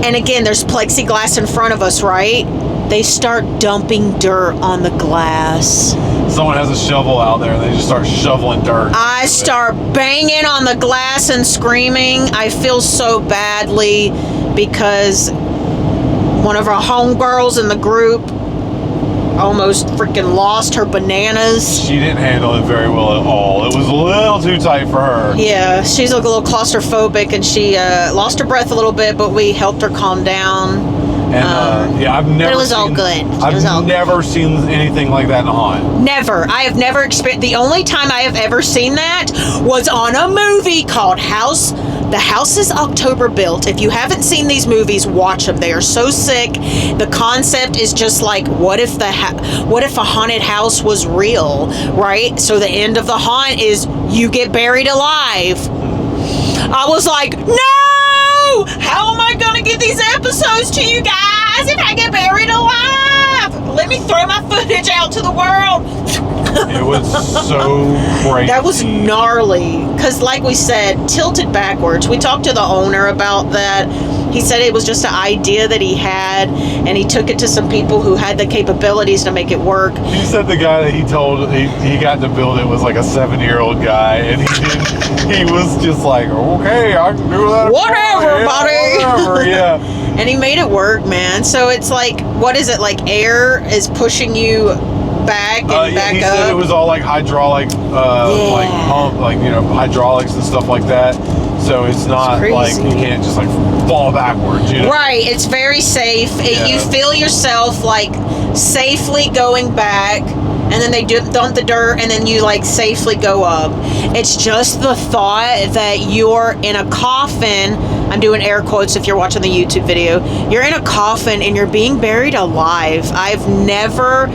And again, there's plexiglass in front of us, right? They start dumping dirt on the glass. Someone has a shovel out there and they just start shoveling dirt. I start banging on the glass and screaming. I feel so badly because one of our homegirls in the group almost freaking lost her bananas. She didn't handle it very well at all. It was a little too tight for her. Yeah, she's a little claustrophobic and she lost her breath a little bit, but we helped her calm down. And yeah, I've never. it was all seen- good. It I've was all good. never seen anything like that in a haunt. Never. I have never experienced. The only time I have ever seen that was on a movie called House. The House is October Built. If you haven't seen these movies, watch them. They are so sick. The concept is just like, what if a haunted house was real, right? So the end of the haunt is you get buried alive. I was like, no! How am I gonna get these episodes to you guys if I get buried alive? Let me throw my footage out to the world. It was so crazy. That was gnarly. Because like we said, tilted backwards. We talked to the owner about that. He said it was just an idea that he had, and he took it to some people who had the capabilities to make it work. He said the guy that he told he got to build it was like a 7-year-old guy, and he was just like, okay, I can do that. Whatever, Yeah, buddy. Whatever, yeah. And he made it work, man. So it's like, what is it? Like air is pushing you back and Yeah, back he up. said it was all like hydraulic, like pump, like hydraulics and stuff like that. So it's not It's like you crazy. can't just like fall backwards, you know? Right, it's very safe. Yeah. You feel yourself like safely going back, and then they dump the dirt, and then you like safely go up. It's just the thought that you're in a coffin. I'm doing air quotes if you're watching the YouTube video. You're in a coffin and you're being buried alive. I've never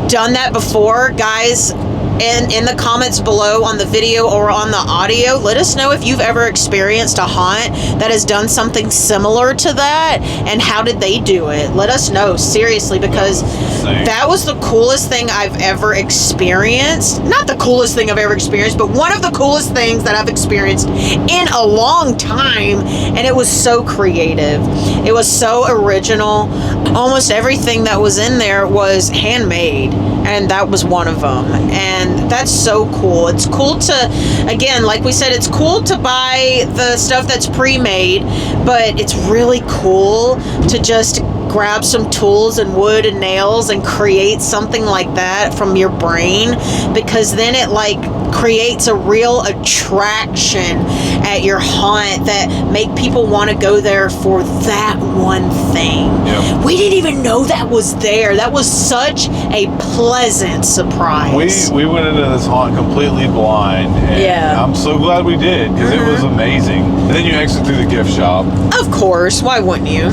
done that before, guys. In the comments below on the video or on the audio, let us know if you've ever experienced a haunt that has done something similar to that, and how did they do it. Let us know, seriously, because that was the coolest thing I've ever experienced. Not the coolest thing I've ever experienced, but one of the coolest things that I've experienced in a long time, and it was so creative. It was so original. Almost everything that was in there was handmade, and that was one of them. And that's so cool. It's cool to, again, like we said, it's cool to buy the stuff that's pre-made, but it's really cool to just grab some tools and wood and nails and create something like that from your brain, because then it like creates a real attraction at your haunt that make people want to go there for that one thing. Yep. We didn't even know that was there. That was such a pleasant surprise. We went into this haunt completely blind, and Yeah. I'm so glad we did, because it was amazing. And then you exit through the gift shop. Of course, why wouldn't you?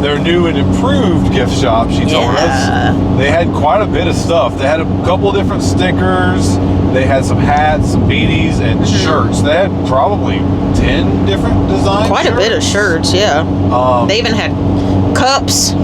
Their new and improved gift shop, she told Yeah. us. They had quite a bit of stuff. They had a couple different stickers. They had some hats, some beanies, and shirts. They had probably 10 different designs. Quite a bit of shirts, yeah. They even had cups,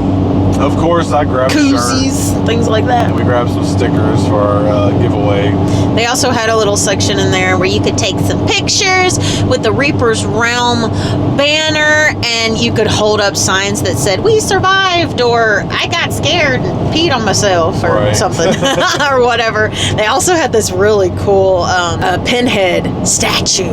Of course, I grabbed a shirt. koozies, things like that. And we grabbed some stickers for our giveaway. They also had a little section in there where you could take some pictures with the Reaper's Realm banner, and you could hold up signs that said, "We survived," or "I got scared and peed on myself," or Right. something, or whatever. They also had this really cool pinhead statue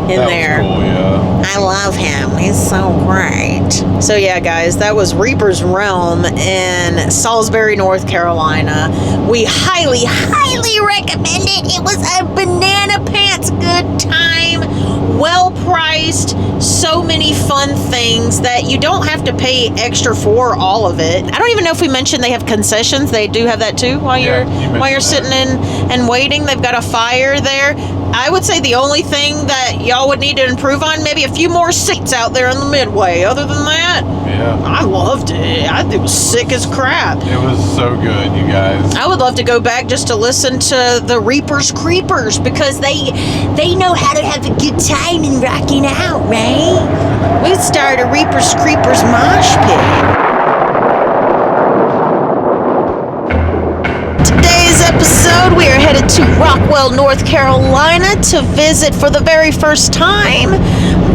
in That there. was cool, yeah. I love him. He's so great. So yeah, guys, that was Reaper's Realm in Salisbury, North Carolina. We highly, highly recommend it. It was a banana pants It's a good time, well priced, so many fun things that you don't have to pay extra for all of it. I don't even know if we mentioned they have concessions. They do have that too while you're sitting in and waiting. They've got a fire there. I would say the only thing that y'all would need to improve on, maybe a few more seats out there in the midway. Other than that, yeah, I loved it. It was sick as crap. It was so good, you guys. I would love to go back just to listen to the Reapers Creepers because they know how to have a good time and rocking out, right? We'd start a Reapers Creepers mosh pit. Today's episode, we are headed to Rockwell, North Carolina to visit for the very first time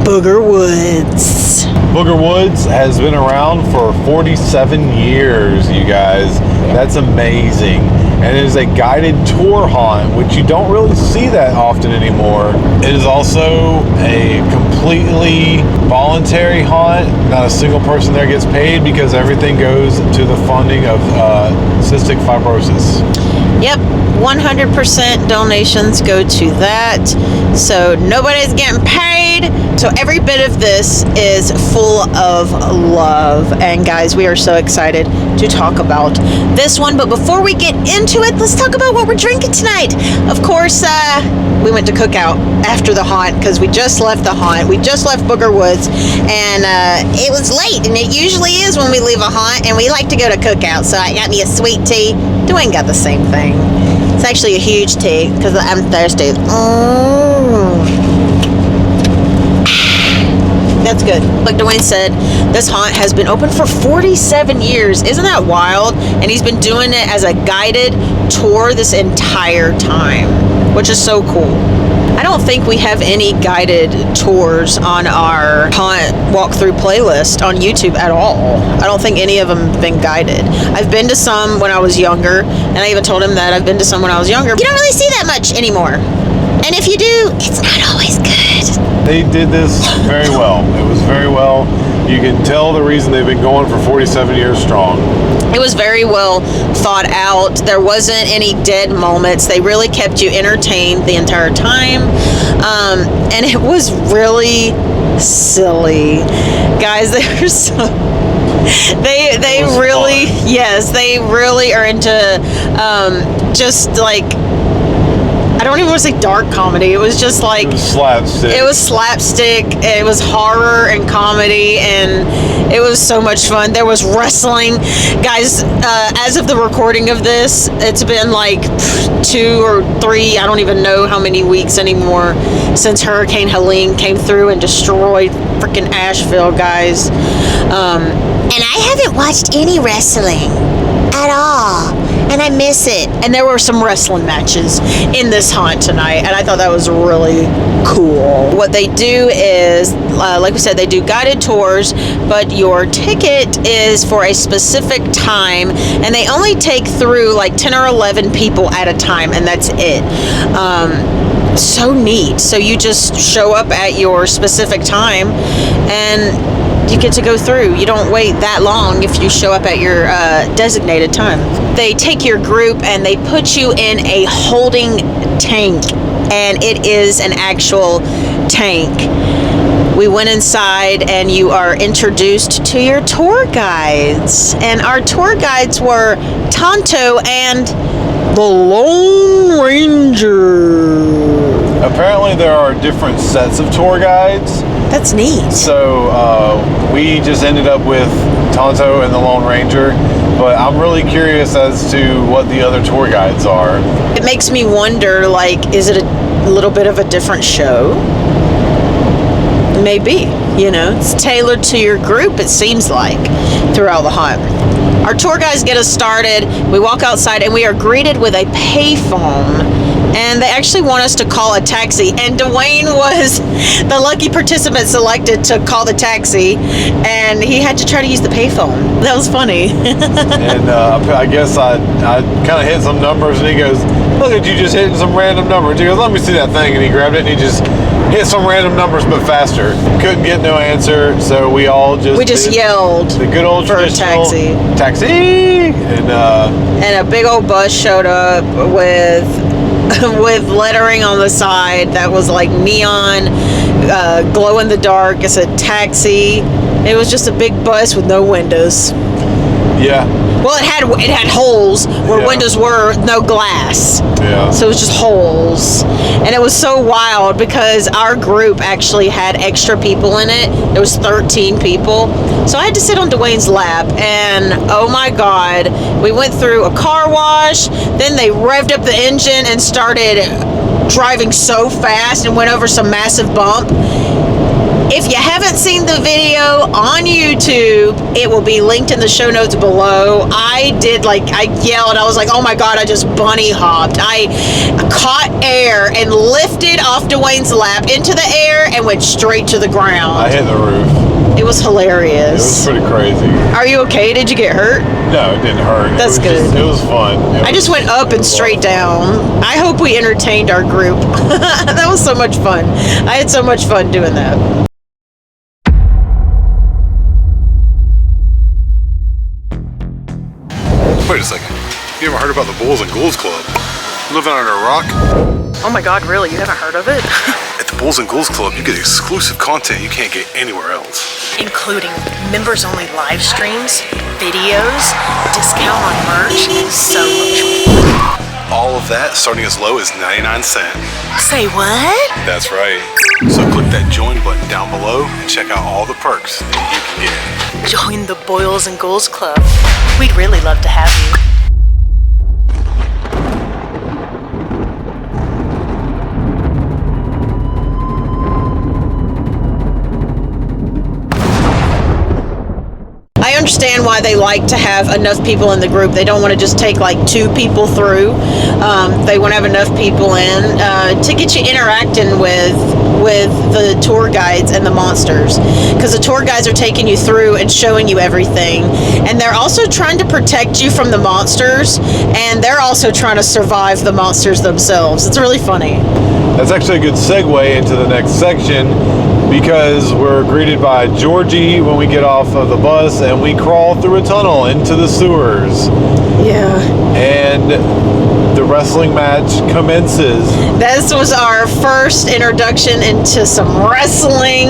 Booger Woods. Booger Woods has been around for 47 years, you guys. That's amazing. And it is a guided tour haunt, which you don't really see that often anymore. It is also a completely voluntary haunt. Not a single person there gets paid because everything goes to the funding of cystic fibrosis. Yep, 100% donations go to that. So nobody's getting paid. So every bit of this is full of love. And guys, we are so excited to talk about this one. But before we get into it, let's talk about what we're drinking tonight. Of course, we went to Cookout after the haunt because we just left the haunt. We just left Booger Woods and it was late, and it usually is when we leave a haunt, and we like to go to Cookout. So I got me a sweet tea. Dwayne got the same thing. It's actually a huge tea because I'm thirsty. That's good. Like Dwayne said, this haunt has been open for 47 years. Isn't that wild? And he's been doing it as a guided tour this entire time, which is so cool. I don't think we have any guided tours on our haunt walkthrough playlist on YouTube at all. I don't think any of them have been guided. I've been to some when I was younger, and I even told him that I've been to some when I was younger. You don't really see that much anymore. And if you do, it's not always good. They did this very well. It was very well. You can tell the reason they've been going for 47 years strong. It was very well thought out. There wasn't any dead moments. They really kept you entertained the entire time. And it was really silly. Guys, they were so... They really, fun. Yes, they really are into just like... I don't even want to say dark comedy. It was just like... It was slapstick. It was slapstick. It was horror and comedy, and it was so much fun. There was wrestling. Guys, as of the recording of this, it's been like 2 or 3, I don't even know how many weeks anymore, since Hurricane Helene came through and destroyed freaking Asheville, guys. And I haven't watched any wrestling at all, and I miss it. And there were some wrestling matches in this haunt tonight, and I thought that was really cool. What they do is, like we said, they do guided tours, but your ticket is for a specific time, and they only take through like 10 or 11 people at a time, and that's it. So neat. So you just show up at your specific time, and you get to go through. You don't wait that long if you show up at your designated time. They take your group and they put you in a holding tank, and it is an actual tank. We went inside and you are introduced to your tour guides. And our tour guides were Tonto and the Lone Ranger. Apparently there are different sets of tour guides. That's neat. So we just ended up with Tonto and the Lone Ranger, but I'm really curious as to what the other tour guides are. It makes me wonder, like, is it a little bit of a different show? Maybe, it's tailored to your group, it seems like, throughout the haunt. Our tour guides get us started. We walk outside and we are greeted with a payphone. And they actually want us to call a taxi. And Dwayne was the lucky participant selected to call the taxi. And he had to try to use the payphone. That was funny. And I guess I kind of hit some numbers, and he goes, "Look at you just hitting some random numbers." He goes, "Let me see that thing." And he grabbed it and he just hit some random numbers but faster. Couldn't get no answer, so we just yelled the good old for a taxi. And a big old bus showed up with with lettering on the side that was like neon, glow in the dark. It said taxi. It was just a big bus with no windows. Yeah. Well, it had holes where windows were, no glass. Yeah. So it was just holes. And it was so wild because our group actually had extra people in it. There was 13 people. So I had to sit on Dwayne's lap, and oh my God, we went through a car wash, then they revved up the engine and started driving so fast and went over some massive bump. If you haven't seen the video on YouTube, it will be linked in the show notes below. I yelled. I was like, oh my God, I just bunny hopped. I caught air and lifted off Dwayne's lap into the air and went straight to the ground. I hit the roof. It was hilarious. It was pretty crazy. Are you okay? Did you get hurt? No, it didn't hurt. That's good. It was fun. I just went up and straight down. I hope we entertained our group. That was so much fun. I had so much fun doing that. Wait a second. You ever heard about the Boilz and Ghoulz Club? Living under a rock? Oh my God, really? You haven't heard of it? At the Boilz and Ghoulz Club, you get exclusive content you can't get anywhere else. Including members-only live streams, videos, discount on merch, so much more. All of that starting as low as 99 cents. Say what? That's right. So click that join button down below and check out all the perks that you can get. Join the Boilz and Ghoulz Club. We'd really love to have you. I understand why they like to have enough people in the group. They don't want to just take like 2 people through. They want to have enough people in to get you interacting with the tour guides and the monsters, because the tour guides are taking you through and showing you everything, and they're also trying to protect you from the monsters, and they're also trying to survive the monsters themselves. It's really funny. That's actually a good segue into the next section, because we're greeted by Georgie when we get off of the bus and we crawl through a tunnel into the sewers. Yeah. And the wrestling match commences. This was our first introduction into some wrestling,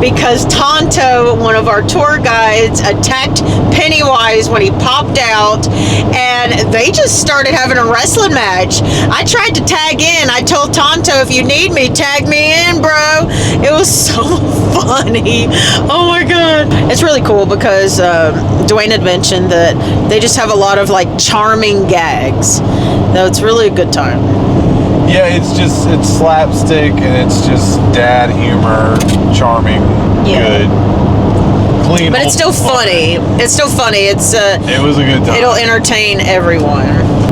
because Tonto, one of our tour guides, attacked Pennywise when he popped out, and they just started having a wrestling match. I tried to tag in. I told Tonto, if you need me, tag me in, bro. It was so funny. Oh my God. It's really cool because Dwayne had mentioned that they just have a lot of like charming gags. So it's really a good time. Yeah, it's slapstick and it's just dad humor, charming, good, clean. But it's still funny. It's still funny. It was a good time. It'll entertain everyone.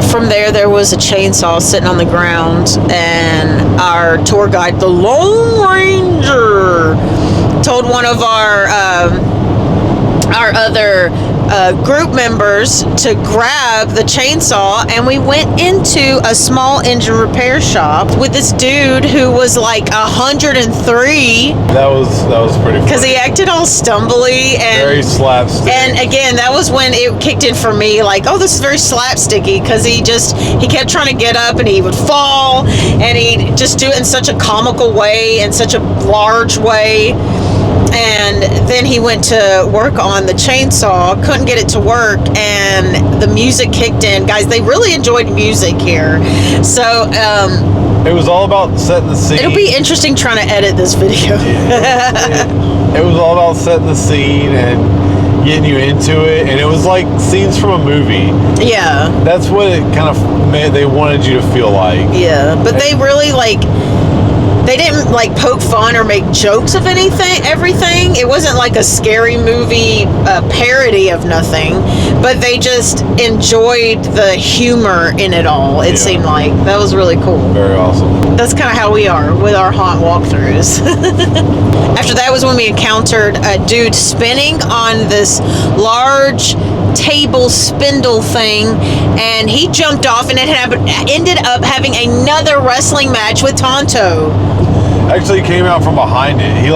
From there was a chainsaw sitting on the ground, and our tour guide, the Lone Ranger, told one of our other group members to grab the chainsaw, and we went into a small engine repair shop with this dude who was like 103. That was pretty funny. Because he acted all stumbly and very slapstick. And again, that was when it kicked in for me, like, oh, this is very slapsticky, because he kept trying to get up and he would fall, and he'd just do it in such a comical way, in such a large way. And then he went to work on the chainsaw, couldn't get it to work, and the music kicked in. Guys, they really enjoyed music here. So, it was all about setting the scene. It'll be interesting trying to edit this video. It was all about setting the scene and getting you into it, and it was like scenes from a movie. Yeah. That's what it kind of made, they wanted you to feel like. Yeah, but they really they didn't like poke fun or make jokes of everything. It wasn't like a scary movie parody of nothing, but they just enjoyed the humor in it all. It seemed like that was really cool. Very awesome. That's kind of how we are with our haunt walkthroughs. After that was when we encountered a dude spinning on this large table spindle thing, and he jumped off, and it ended up having another wrestling match with Tonto. Actually, he came out from behind it. He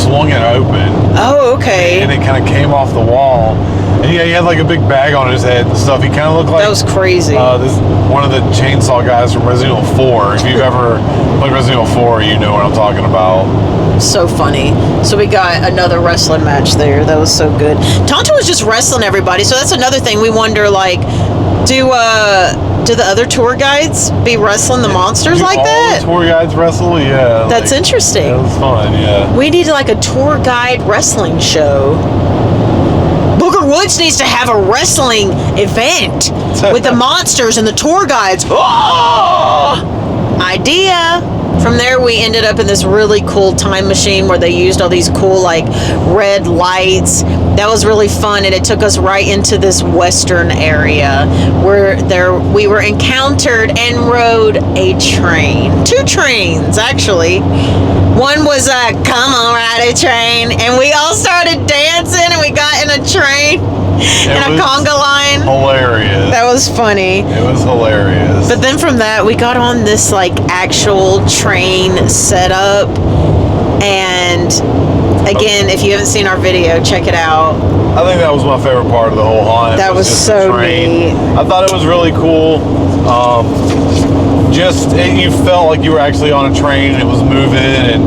swung it open. Oh, okay. And it kind of came off the wall. And yeah, he had like a big bag on his head and stuff. He kind of looked like That was crazy. this one of the chainsaw guys from Resident Evil 4. If you've ever played Resident Evil 4, you know what I'm talking about. So funny. So we got another wrestling match there. That was so good. Tonto was just wrestling everybody. So that's another thing. We wonder, like, do the other tour guides be wrestling the monsters Do like all that? the tour guides wrestle? Yeah. That's like, interesting. That was fun, yeah. We need like a tour guide wrestling show. Booger Woods needs to have a wrestling event with the monsters and the tour guides. Oh! Idea. From there, we ended up in this really cool time machine where they used all these cool, like, red lights. That was really fun, and it took us right into this western area where we were encountered and rode a train. 2 trains, actually. One was a come on, ride a train, and we all started dancing, and we got in a train in a conga line. Hilarious. That was funny. It was hilarious. But then from that, we got on this like actual train setup. And again, if you haven't seen our video, check it out. I think that was my favorite part of the whole hunt. That was just so the train. neat. I thought it was really cool. You felt like you were actually on a train and it was moving, and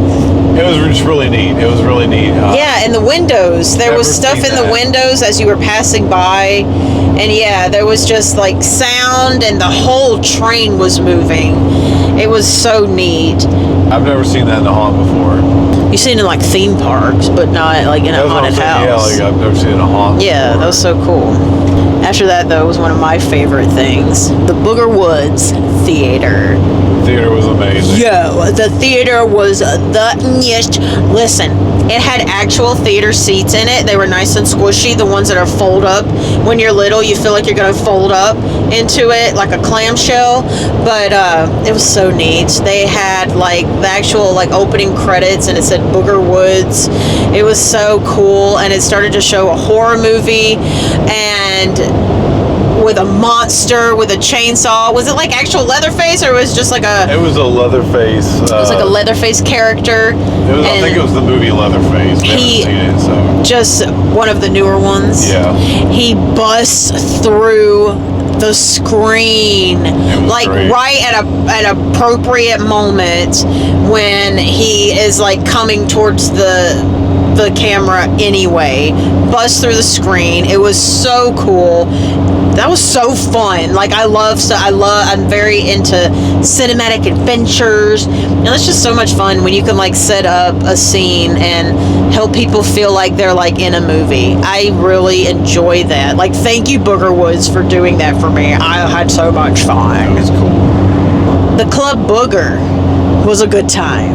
it was just really neat. It was really neat. Yeah, and the windows. There was Never stuff seen in the that. windows as you were passing by. And yeah, there was just like sound, and the whole train was moving. It was so neat. I've never seen that in a haunt before. You've seen it in like theme parks, but not like in a That's what I'm haunted saying. house. Yeah, like I've never seen it in a haunt Yeah, before. that was so cool. After that, though, was one of my favorite things. The Booger Woods Theater. Theater was amazing. Yo, the theater was the nest. Listen, it had actual theater seats in it. They were nice and squishy. The ones that are fold up. When you're little, you feel like you're going to fold up into it like a clamshell. But it was so neat. They had like the actual like opening credits, and it said Booger Woods. It was so cool, and it started to show a horror movie and with a monster with a chainsaw. Was it like actual Leatherface, or was it just like a? It was a Leatherface. It was like a Leatherface character. I think it was the movie Leatherface. We haven't seen it, so. Just one of the newer ones. Yeah. He busts through the screen like great. right at an appropriate moment when he is like coming towards the camera anyway. Busts through the screen. It was so cool. That was so fun. Like I'm very into cinematic adventures, and it's just so much fun when you can like set up a scene and help people feel like they're like in a movie. I really enjoy that. Like, thank you, Booger Woods, for doing that for me. I had so much fun. That was cool. The Club Booger was a good time.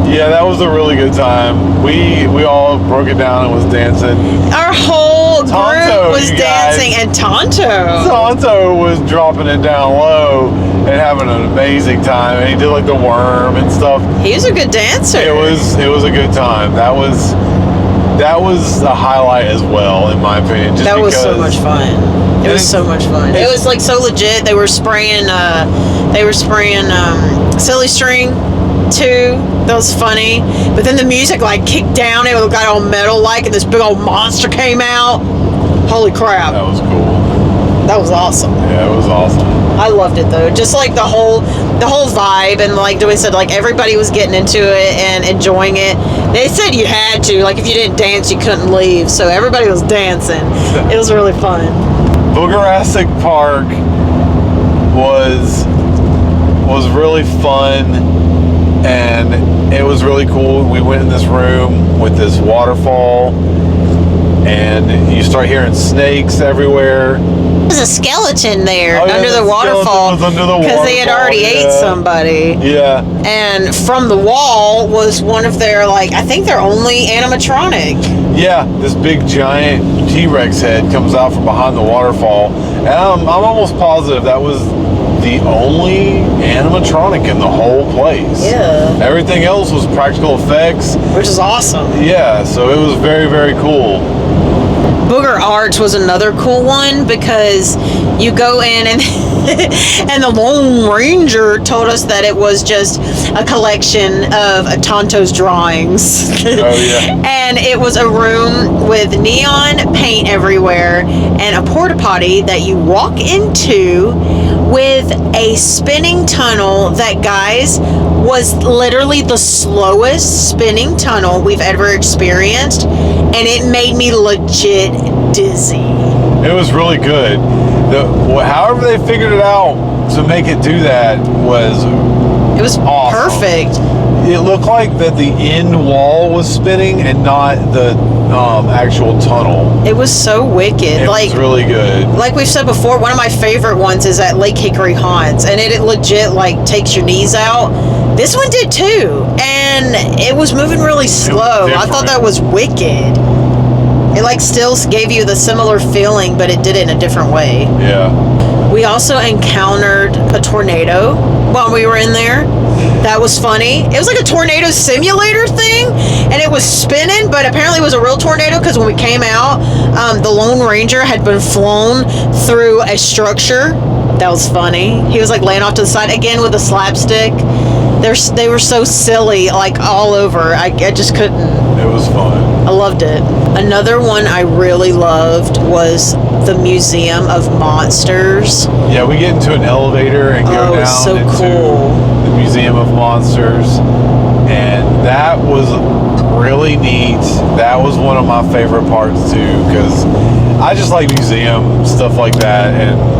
Yeah, that was a really good time. We all broke it down and was dancing. Our whole group Tonto, was you guys. dancing, and Tonto. Tonto was dropping it down low and having an amazing time, and he did like the worm and stuff. He was a good dancer. It was a good time. That was a highlight as well, in my opinion. Just That was so because- much fun. It was so much fun. It was like so legit. They were spraying silly string too. That was funny. But then the music like kicked down. It got all metal like, and this big old monster came out. Holy crap! That was cool. That was awesome. Yeah, it was awesome. I loved it though. Just like the whole vibe, and like Dwayne said, like everybody was getting into it and enjoying it. They said you had to. Like if you didn't dance, you couldn't leave. So everybody was dancing. It was really fun. Boogerassic Park was really fun, and it was really cool. We went in this room with this waterfall, and you start hearing snakes everywhere. There's a skeleton there Oh, yeah, under the the waterfall skeleton was under the because they had waterfall, already ate yeah. somebody. Yeah. And from the wall was one of their, like, I think their only animatronic. Yeah, this big giant T-Rex head comes out from behind the waterfall, and I'm almost positive that was the only animatronic in the whole place. Yeah. Everything else was practical effects. Which is awesome. Yeah, so it was very, very cool. Booger Arts was another cool one because you go in and and the Lone Ranger told us that it was just a collection of Tonto's drawings. Oh yeah. And it was a room with neon paint everywhere and a porta potty that you walk into with a spinning tunnel that, guys, was literally the slowest spinning tunnel we've ever experienced, and it made me legit dizzy. It was really good. However they figured it out to make it do that was awesome. Perfect. It looked like that the end wall was spinning and not the actual tunnel. It was so wicked. It was really good. Like we've said before, one of my favorite ones is at Lake Hickory Haunts, and it legit like takes your knees out. This one did too, and it was moving really slow. I thought that was wicked. It like still gave you the similar feeling, but it did it in a different way. Yeah. We also encountered a tornado while we were in there. That was funny. It was like a tornado simulator thing, and it was spinning, but apparently it was a real tornado because when we came out, the Lone Ranger had been flown through a structure. That was funny. He was like laying off to the side again with a slapstick. They were so silly, like all over. I just couldn't. It was fun. I loved it. Another one I really loved was the Museum of Monsters. Yeah, we get into an elevator and go down so into cool. the Museum of Monsters, and that was really neat. That was one of my favorite parts too, because I just like museum stuff like that, and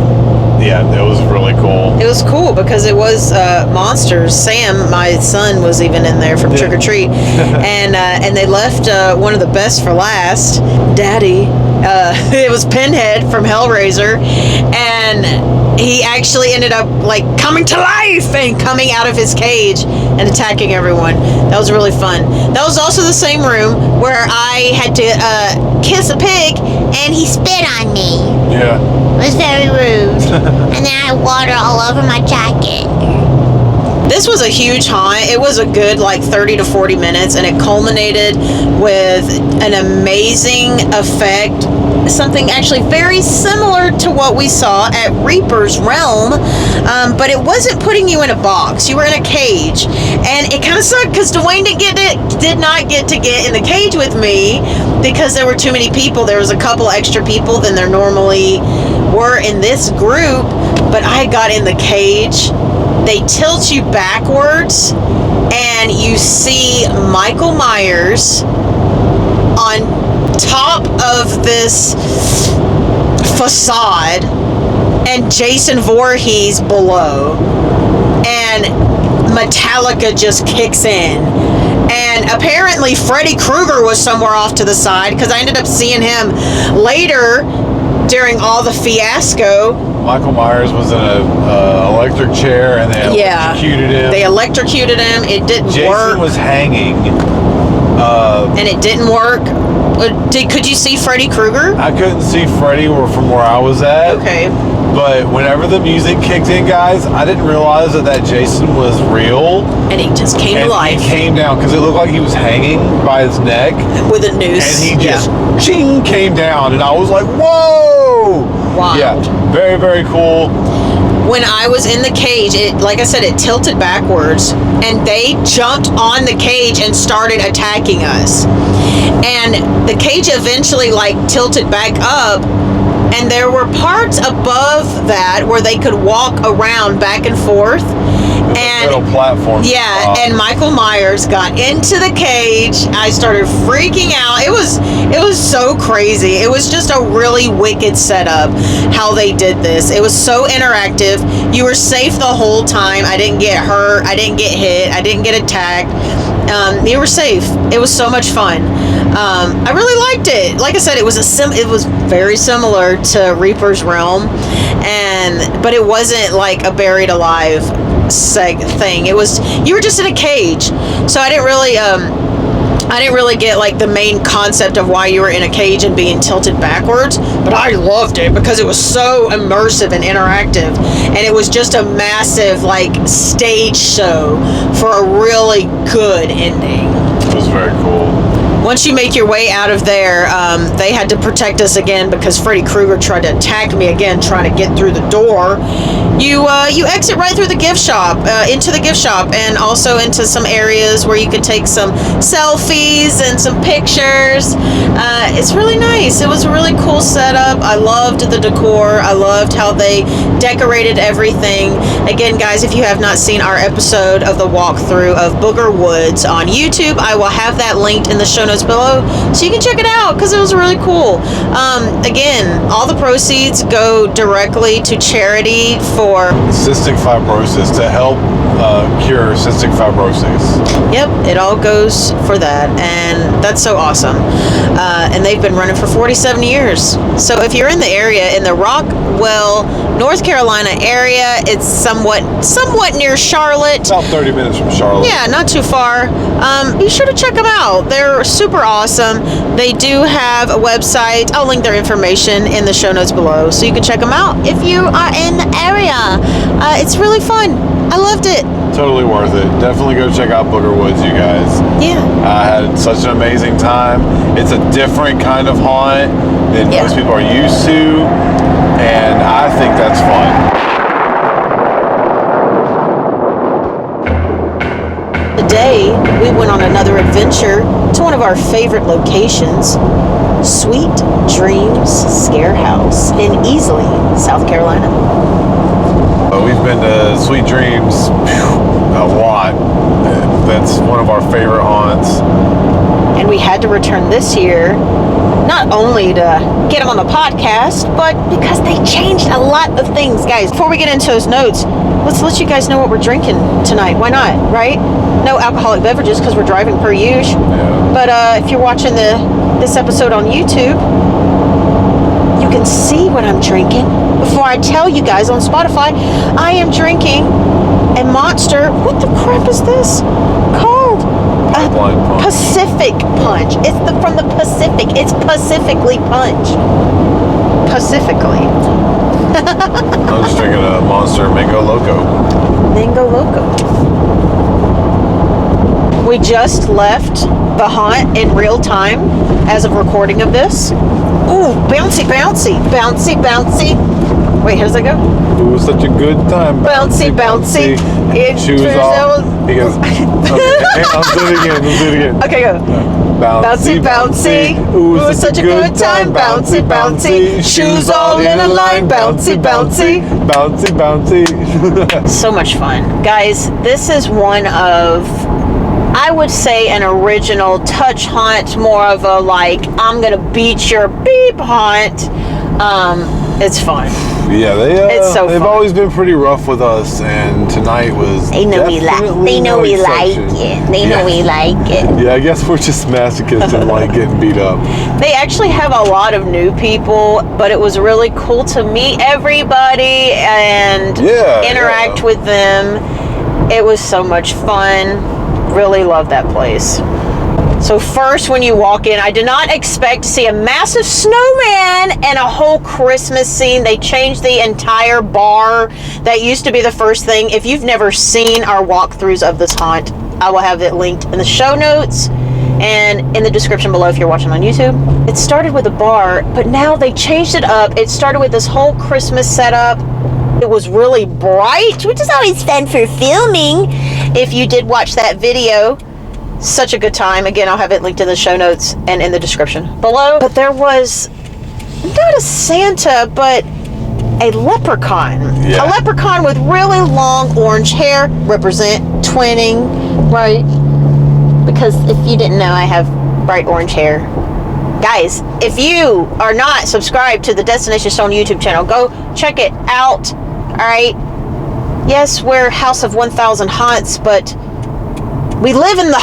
yeah, it was really cool. It was cool because it was monsters. Sam, my son, was even in there from Trick or Treat, and they left one of the best for last, Daddy. It was Pinhead from Hellraiser, and he actually ended up like coming to life and coming out of his cage and attacking everyone. That was really fun. That was also the same room where I had to kiss a pig and he spit on me. Yeah. It was very rude. And then I had water all over my jacket. This was a huge haunt. It was a good like 30 to 40 minutes, and it culminated with an amazing effect. Something actually very similar to what we saw at Reaper's Realm, but it wasn't putting you in a box. You were in a cage, and it kind of sucked because Dwayne did not get to get in the cage with me because there were too many people. There was a couple extra people than there normally were in this group, but I got in the cage. They tilt you backwards, and you see Michael Myers on top of this facade and Jason Voorhees below, and Metallica just kicks in. And apparently Freddy Krueger was somewhere off to the side because I ended up seeing him later during all the fiasco. Michael Myers was in a electric chair, and they electrocuted him. They electrocuted him. It didn't work. Jason was hanging. And it didn't work. Could you see Freddy Krueger? I couldn't see Freddy from where I was at. Okay. But whenever the music kicked in, guys, I didn't realize that Jason was real. And he just came to life. He came down because it looked like he was hanging by his neck. With a noose. And he just ching came down, and I was like, whoa! Wow. Yeah, very, very cool. When I was in the cage, like I said, it tilted backwards, and they jumped on the cage and started attacking us. And the cage eventually tilted back up, and there were parts above that where they could walk around back and forth. And metal platform. Yeah, and Michael Myers got into the cage. I started freaking out. It was so crazy. It was just a really wicked setup how they did this. It was so interactive. You were safe the whole time. I didn't get hurt. I didn't get hit. I didn't get attacked. You were safe. It was so much fun. I really liked it. Like I said, it was very similar to Reaper's Realm, but it wasn't like a buried alive thing. It was, you were just in a cage, so I didn't really get like the main concept of why you were in a cage and being tilted backwards, but I loved it because it was so immersive and interactive, and it was just a massive stage show for a really good ending. It was very cool. Once you make your way out of there, they had to protect us again because Freddy Krueger tried to attack me again, trying to get through the door. You exit right through the gift shop, into the gift shop, and also into some areas where you could take some selfies and some pictures. It's really nice. It was a really cool setup. I loved the decor. I loved how they decorated everything. Again, guys, if you have not seen our episode of the walkthrough of Booger Woods on YouTube, I will have that linked in the show notes below so you can check it out because it was really cool. Again, all the proceeds go directly to charity for cystic fibrosis, to help cure cystic fibrosis. Yep, it all goes for that, and that's so awesome. And they've been running for 47 years. So if you're in the area, in the Rockwell, North Carolina area, it's somewhat near Charlotte. About 30 minutes from Charlotte. Yeah, not too far. Be sure to check them out. They're super awesome. They do have a website. I'll link their information in the show notes below so you can check them out if you are in the area. It's really fun. I loved it. Totally worth it. Definitely go check out Booger Woods, you guys. Yeah. I had such an amazing time. It's a different kind of haunt than most people are used to, and I think that's fun. Today, we went on another adventure to one of our favorite locations, Sweet Dreams Scare House in Easley, South Carolina. We've been to Sweet Dreams a lot. That's one of our favorite haunts. And we had to return this year, not only to get them on the podcast, but because they changed a lot of things. Guys, before we get into those notes, let's let you guys know what we're drinking tonight. Why not, right? No alcoholic beverages because we're driving per usual. Yeah. But if you're watching this episode on YouTube, you can see what I'm drinking. Before I tell you guys on Spotify, I am drinking a Monster. What the crap is this called? Pacific Punch. It's from the Pacific. It's Pacifically Punch. Pacifically. I'm just drinking a Monster Mango Loco. Mango Loco. We just left the haunt in real time as of recording of this. Ooh, bouncy, bouncy, bouncy, bouncy. Wait, how does that go? It was such a good time. Bouncy, bouncy. Shoes off. He goes, okay, I'll do it again. Okay, go. Bouncy, bouncy. Ooh, it was such a good time. Bouncy, bouncy. Shoes all in a line. Bouncy, bouncy. Bouncy, bouncy. So much fun. Guys, this is one of, I would say, an original touch haunt, more of a like, I'm gonna beat your beep haunt. It's fun. Yeah, it's so they've fun. always been pretty rough with us, and tonight was They know we like it. They know we like it. Yeah, I guess we're just masochists and like getting beat up. They actually have a lot of new people, but it was really cool to meet everybody and interact with them. It was so much fun. Really love that place. So first, when you walk in, I did not expect to see a massive snowman and a whole Christmas scene. They changed the entire bar. That used to be the first thing. If you've never seen our walkthroughs of this haunt, I will have it linked in the show notes and in the description below if you're watching on YouTube. It started with a bar, but now they changed it up. It started with this whole Christmas setup. It was really bright, which is always fun for filming. If you did watch that video, such a good time. Again, I'll have it linked in the show notes and in the description below. But there was not a Santa, but a leprechaun. Yeah. A leprechaun with really long orange hair. Represent twinning, right? Because if you didn't know, I have bright orange hair. Guys, if you are not subscribed to the Destination Stone YouTube channel, go check it out. Alright? Yes, we're House of 1000 Haunts, but we live in the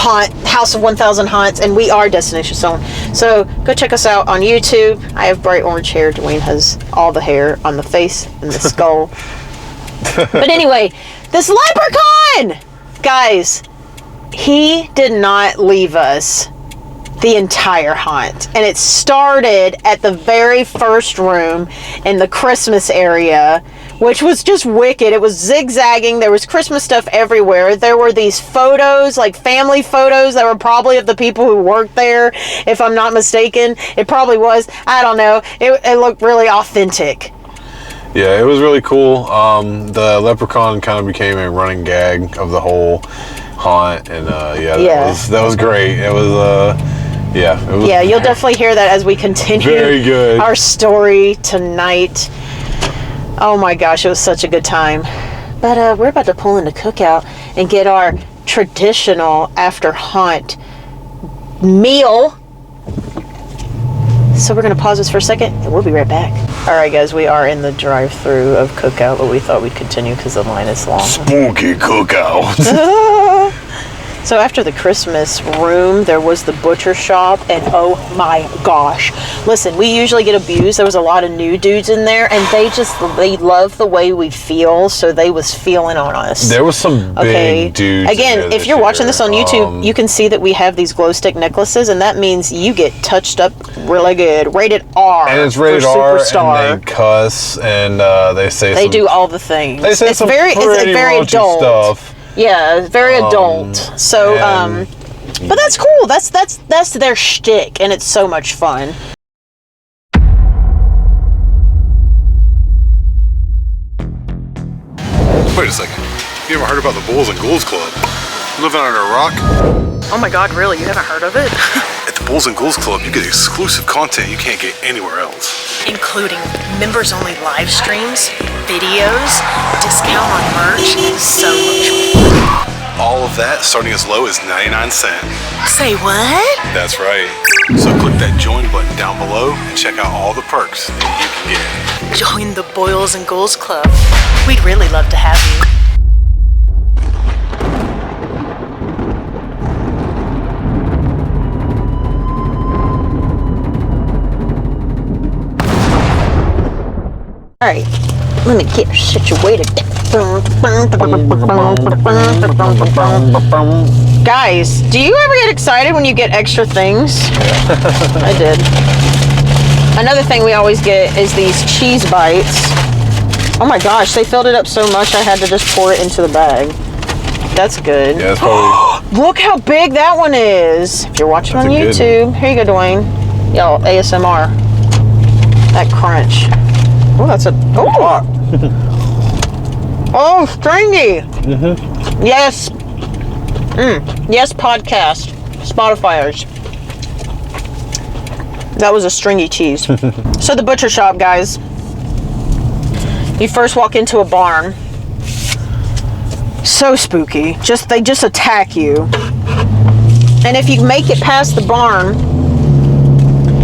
House of 1000 Haunts, and we are Destination Stone. So go check us out on YouTube. I have bright orange hair. Dwayne has all the hair on the face and the skull. But anyway, this leprechaun! Guys, he did not leave us the entire haunt. And it started at the very first room in the Christmas area, which was just wicked. It was zigzagging. There was Christmas stuff everywhere. There were these photos, like family photos that were probably of the people who worked there, if I'm not mistaken. It probably was. I don't know. It looked really authentic. Yeah, it was really cool. The leprechaun kind of became a running gag of the whole haunt, and that was great. It was yeah, you'll definitely hear that as we continue very good. Our story tonight. Oh my gosh, it was such a good time. But we're about to pull into Cookout and get our traditional after haunt meal. So we're going to pause this for a second and we'll be right back. All right, guys, we are in the drive-thru of Cookout, but we thought we'd continue because the line is long. Spooky Cookout. So after the Christmas room, there was the butcher shop, and oh my gosh. Listen, we usually get abused. There was a lot of new dudes in there, and they love the way we feel, so they was feeling on us. There was some big dudes. Again, if you're watching this on YouTube, you can see that we have these glow stick necklaces, and that means you get touched up really good. Rated R. And it's rated R, and they cuss, and they say they do all the things. They say it's very adult stuff. Yeah, very adult. So, but that's cool. That's their shtick, and it's so much fun. Wait a second. You ever heard about the Boilz and Ghoulz Club? Living under a rock? Oh my God, really? You haven't heard of it? At the Boilz and Ghoulz Club, you get exclusive content you can't get anywhere else. Including members-only live streams, videos, discount on merch, so much more. All of that starting as low as 99 cents. Say what? That's right. So click that join button down below and check out all the perks that you can get. Join the Boilz and Ghoulz Club. We'd really love to have you. All right, let me get situated. Guys, do you ever get excited when you get extra things? I did. Another thing we always get is these cheese bites. Oh my gosh, they filled it up so much I had to just pour it into the bag. That's good. Yeah, that's probably... Look how big that one is. If you're watching on YouTube, here you go, Dwayne. Y'all, ASMR. That crunch. Oh, that's a... Oh! Oh, stringy! Mm-hmm. Yes. Yes, podcast. Spotifyers. That was a stringy cheese. So the butcher shop, guys. You first walk into a barn. So spooky. They just attack you. And if you make it past the barn,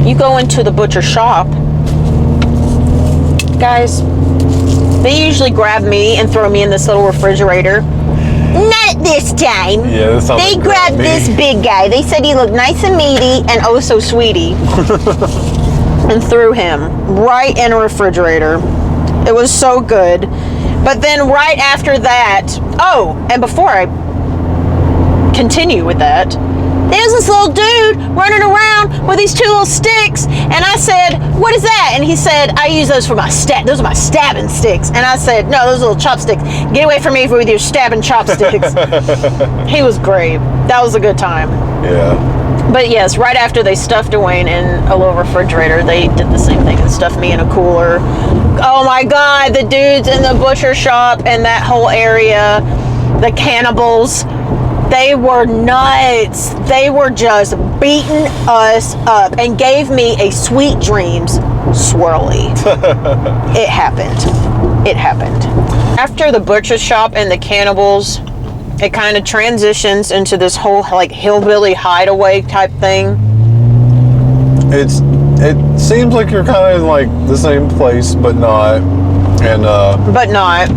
you go into the butcher shop. Guys, they usually grab me and throw me in this little refrigerator. Not this time. Yeah, this time they grabbed this big guy. They said he looked nice and meaty and oh so sweetie. And threw him right in a refrigerator. It was so good. But then right after that, and before I continue with that, there's this little dude running around with these two little sticks, and I said, "What is that?" And he said, "I use those for those are my stabbing sticks." And I said, "No, those are little chopsticks. Get away from me with your stabbing chopsticks." He was great. That was a good time. Yeah. But yes, right after they stuffed Dwayne in a little refrigerator, they did the same thing and stuffed me in a cooler. Oh my God, the dudes in the butcher shop and that whole area, the cannibals, they were nuts. They were just beating us up and gave me a sweet dreams swirly. It happened. It happened. After the butcher shop and the cannibals, it kind of transitions into this whole like hillbilly hideaway type thing. It seems like you're kind of in like the same place, but not. And but not.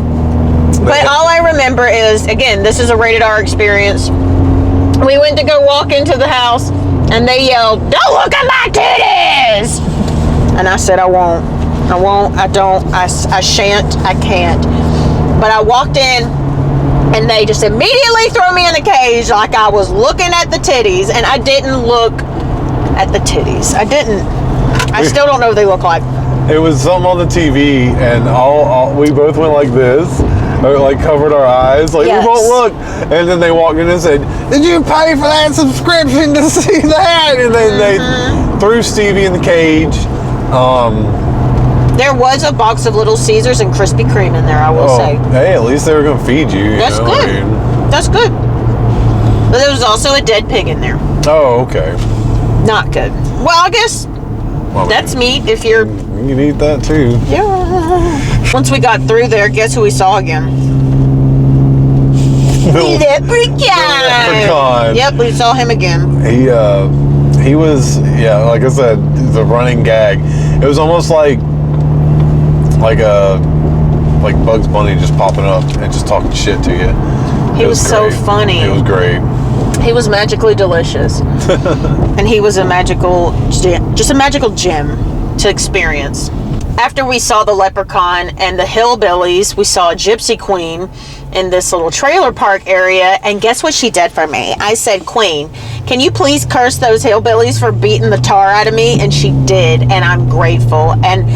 But all I remember is, again, this is a rated R experience. We went to go walk into the house, and they yelled, "Don't look at my titties!" And I said, I won't, I don't, I shan't, I can't. But I walked in, and they just immediately threw me in the cage like I was looking at the titties, and I didn't look at the titties. I didn't. I still don't know what they look like. It was something on the TV, and we both went like this, or like covered our eyes, like Yes. we won't look. And then they walked in and said, "Did you pay for that subscription to see that?" And then they threw Stevie in the cage. There was a box of Little Caesars and Krispy Kreme in there, I will say. Hey, at least they were gonna feed you. That's know? good. I mean, That's good. But there was also a dead pig in there. oh, okay. Not good. Well, I guess Well, that's meat if you're... you can eat that too. Yeah. Once we got through there, guess who we saw again? Leprechaun. Yep, we saw him again. He was, yeah, like I said, the running gag. It was almost like Bugs Bunny just popping up and just talking shit to you. He was so great. funny. It was great. He was magically delicious. And he was a magical gem to experience. After we saw the leprechaun and the hillbillies, we saw a gypsy queen in this little trailer park area. And guess what she did for me? I said, "Queen, can you please curse those hillbillies for beating the tar out of me?" And she did, and I'm grateful. And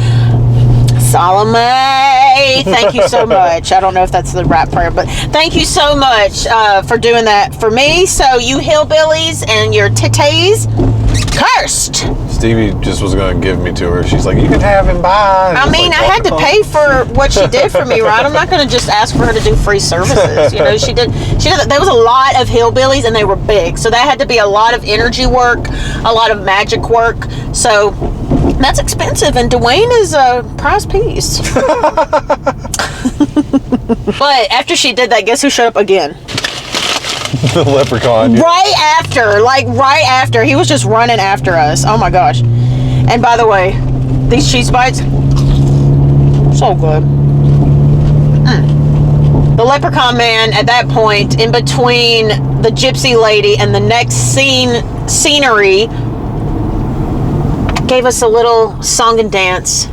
Salome, thank you so much. I don't know if that's the right prayer, but thank you so much for doing that for me. So you hillbillies and your titties, cursed. Stevie just was going to give me to her. She's like, "You can have him, bye." I mean, I had to pay for what she did for me, right? I'm not going to just ask for her to do free services. You know, she did. There was a lot of hillbillies, and they were big, so that had to be a lot of energy work, a lot of magic work. So that's expensive, and Dwayne is a prize piece. But after she did that, guess who showed up again? The leprechaun. Right after. He was just running after us. Oh my gosh. And by the way, these cheese bites, so good. The leprechaun man, at that point, in between the gypsy lady and the next scenery, gave us a little song and dance.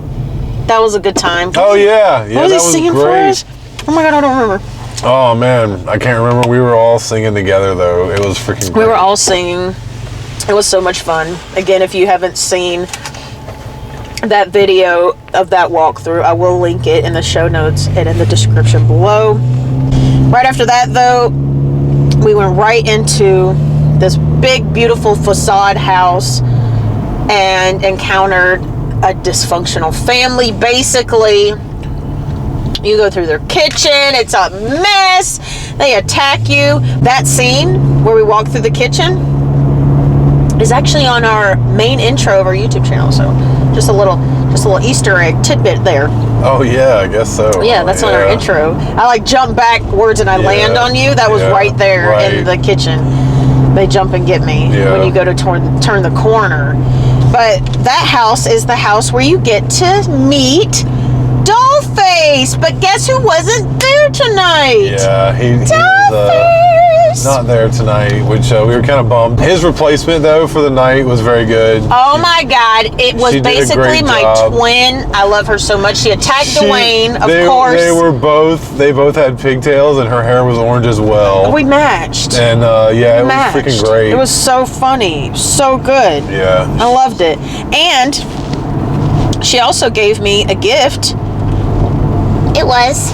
That was a good time. Oh, yeah. What was he singing for us? Oh my God, I don't remember. Oh, man. I can't remember. We were all singing together, though. It was freaking great. We were all singing. It was so much fun. Again, if you haven't seen that video of that walkthrough, I will link it in the show notes and in the description below. Right after that, though, we went right into this big, beautiful facade house and encountered a dysfunctional family. Basically, you go through their kitchen, it's a mess, they attack you. That scene where we walk through the kitchen is actually on our main intro of our YouTube channel, so just a little Easter egg tidbit there. Oh, yeah, I guess so. Yeah, that's on our intro. I like jump backwards and I land on you. That was right there in the kitchen. They jump and get me when you go to turn the corner. But that house is the house where you get to meet Dollface. But guess who wasn't there tonight? Yeah, he was not there tonight, which we were kind of bummed. His replacement, though, for the night was very good. Oh my God, it was basically my twin. I love her so much. She attacked Dwayne, of course. They both had pigtails, and her hair was orange as well. We matched. And it was freaking great. It was so funny, so good. Yeah, I loved it. And she also gave me a gift. It was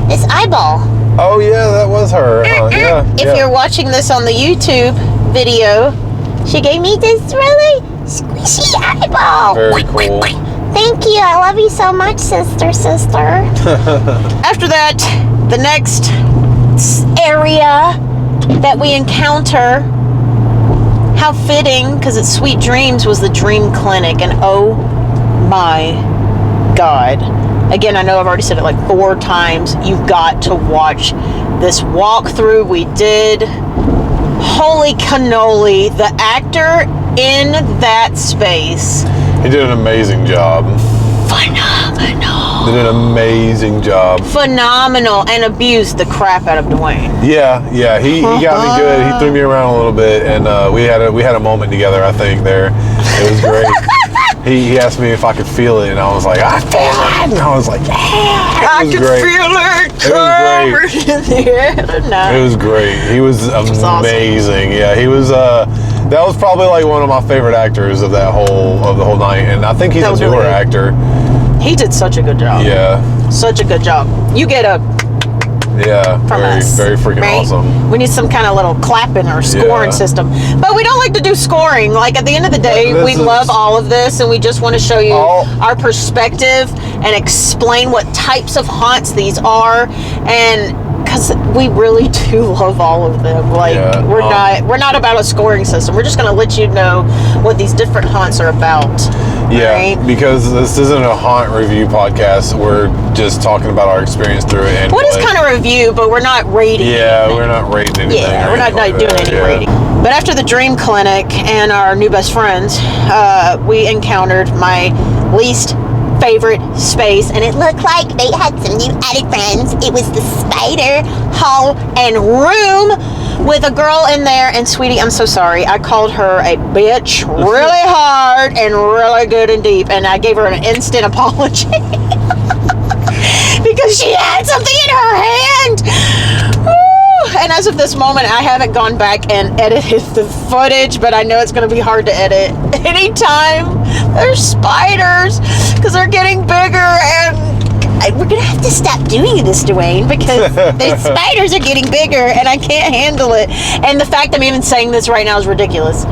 this eyeball. Oh yeah, that was her. If you're watching this on the YouTube video, She gave me this really squishy eyeball. Very cool. Thank you. I love you so much, sister. After that, the next area that we encounter, how fitting, because it's Sweet Dreams, was the Dream Clinic. And oh my God. Again, I know I've already said it like 4 times. You've got to watch this walkthrough we did. Holy cannoli. The actor in that space. He did an amazing job. Phenomenal. Did an amazing job. Phenomenal, and abused the crap out of Dwayne. Yeah, he got me good. He threw me around a little bit, and we had a moment together, I think, there. It was great. He asked me if I could feel it, and I was like, I feel it. And I was like, yeah. I can feel it. It was great. It was great. He was amazing. Awesome. Yeah, he was That was probably like one of my favorite actors of the whole night, and I think he's a newer actor. He did such a good job. Yeah. Such a good job. You get a from us, very freaking right? awesome. We need some kind of little clapping or scoring system. But we don't like to do scoring. Like at the end of the day, we love all of this, and we just want to show you our perspective and explain what types of haunts these are, and because we really do love all of them. Like we're not about a scoring system. We're just going to let you know what these different haunts are about. Yeah, right? Because this isn't a haunt review podcast. We're just talking about our experience through it. And what is kind of review, but we're not rating. Yeah, we're not rating anything. Yeah, we're not doing any rating. But after the dream clinic and our new best friends, we encountered my least favorite space, and it looked like they had some new added friends. It was the spider hall and room with a girl in there. And sweetie, I'm so sorry, I called her a bitch really hard and really good and deep, and I gave her an instant apology because she had something in her hand. And as of this moment, I haven't gone back and edited the footage, but I know it's going to be hard to edit anytime there's spiders because they're getting bigger, and we're going to have to stop doing this, Dwayne, because the spiders are getting bigger and I can't handle it. And the fact I'm even saying this right now is ridiculous.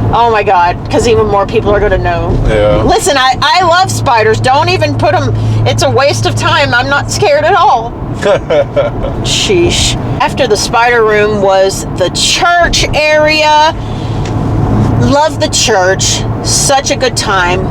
Oh my God, because even more people are going to know. Yeah. Listen, I love spiders. Don't even put them, it's a waste of time. I'm not scared at all. Sheesh. After the spider room was the church area. Love the church. Such a good time.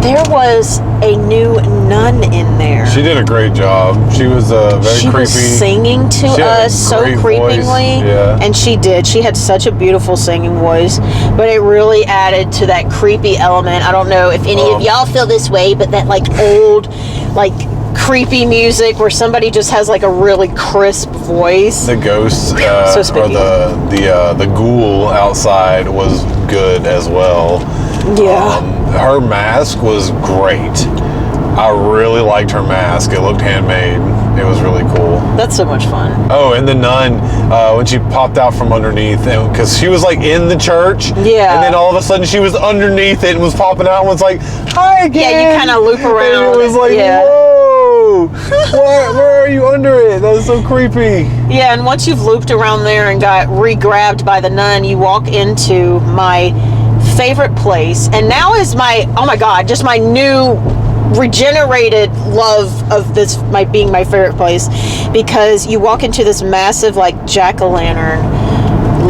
There was a new nun in there. She did a great job. She was very creepy. She was singing to us so creepingly. Yeah. And she did. She had such a beautiful singing voice. But it really added to that creepy element. I don't know if any of y'all feel this way, but that like old, like creepy music where somebody just has like a really crisp voice. The ghost so spooky. or the ghoul outside was good as well. Yeah. Her mask was great. I really liked her mask. It looked handmade. It was really cool. That's so much fun. Oh, and the nun, when she popped out from underneath, because she was like in the church. Yeah. And then all of a sudden she was underneath it and was popping out and was like, hi again. Yeah, you kind of loop around. And it was like, whoa. Where are you under it? That was so creepy. Yeah, and once you've looped around there and got re-grabbed by the nun, you walk into my favorite place. And now is my, oh my God, just my new regenerated love of this being my favorite place, because you walk into this massive like jack-o'-lantern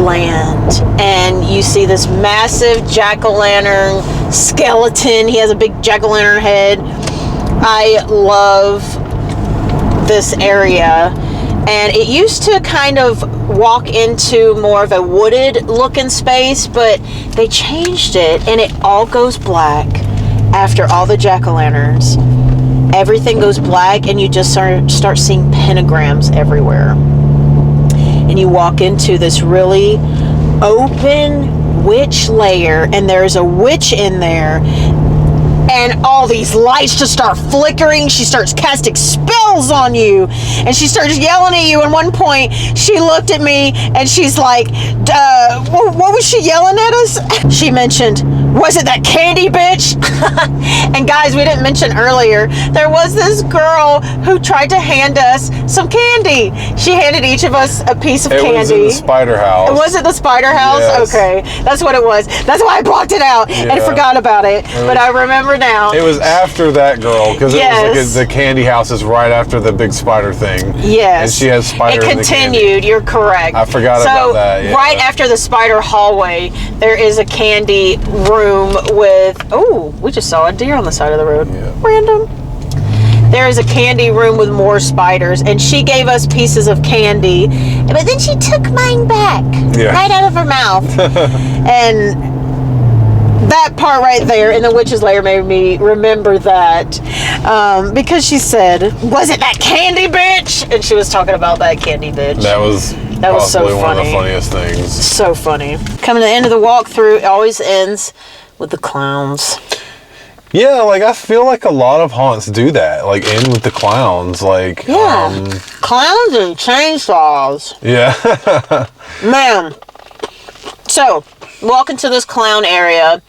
land, and you see this massive jack-o'-lantern skeleton. He has a big jack-o'-lantern head. I love this area, and it used to kind of walk into more of a wooded looking space, but they changed it and it all goes black after all the jack-o'-lanterns. Everything goes black and you just start seeing pentagrams everywhere. And you walk into this really open witch lair, and there's a witch in there, and all these lights just start flickering. She starts casting spells on you, and she starts yelling at you. At one point, she looked at me, and she's like, what was she yelling at us? She mentioned, was it that candy bitch? And guys, we didn't mention earlier, there was this girl who tried to hand us some candy. She handed each of us a piece of candy. It was in the spider house. Was it the spider house? Yes. Okay, that's what it was. That's why I blocked it out and forgot about it. But I remember now. It was after that girl, because it was like the candy house is right after the big spider thing. Yes. And she has spider. It continued. You're correct. I forgot about that. Yeah. Right after the spider hallway, there is a candy room with. Oh, we just saw a deer on the side of the road. Yeah. Random. There is a candy room with more spiders, and she gave us pieces of candy, but then she took mine back right out of her mouth. And that part right there in the witch's lair made me remember that, because she said, was it that candy bitch? And she was talking about that candy bitch. That was so funny. One of the funniest things. So funny. Coming to the end of the walkthrough, it always ends with the clowns. Yeah, like I feel like a lot of haunts do that, like end with the clowns, like clowns and chainsaws. Yeah. Man. So walk into this clown area,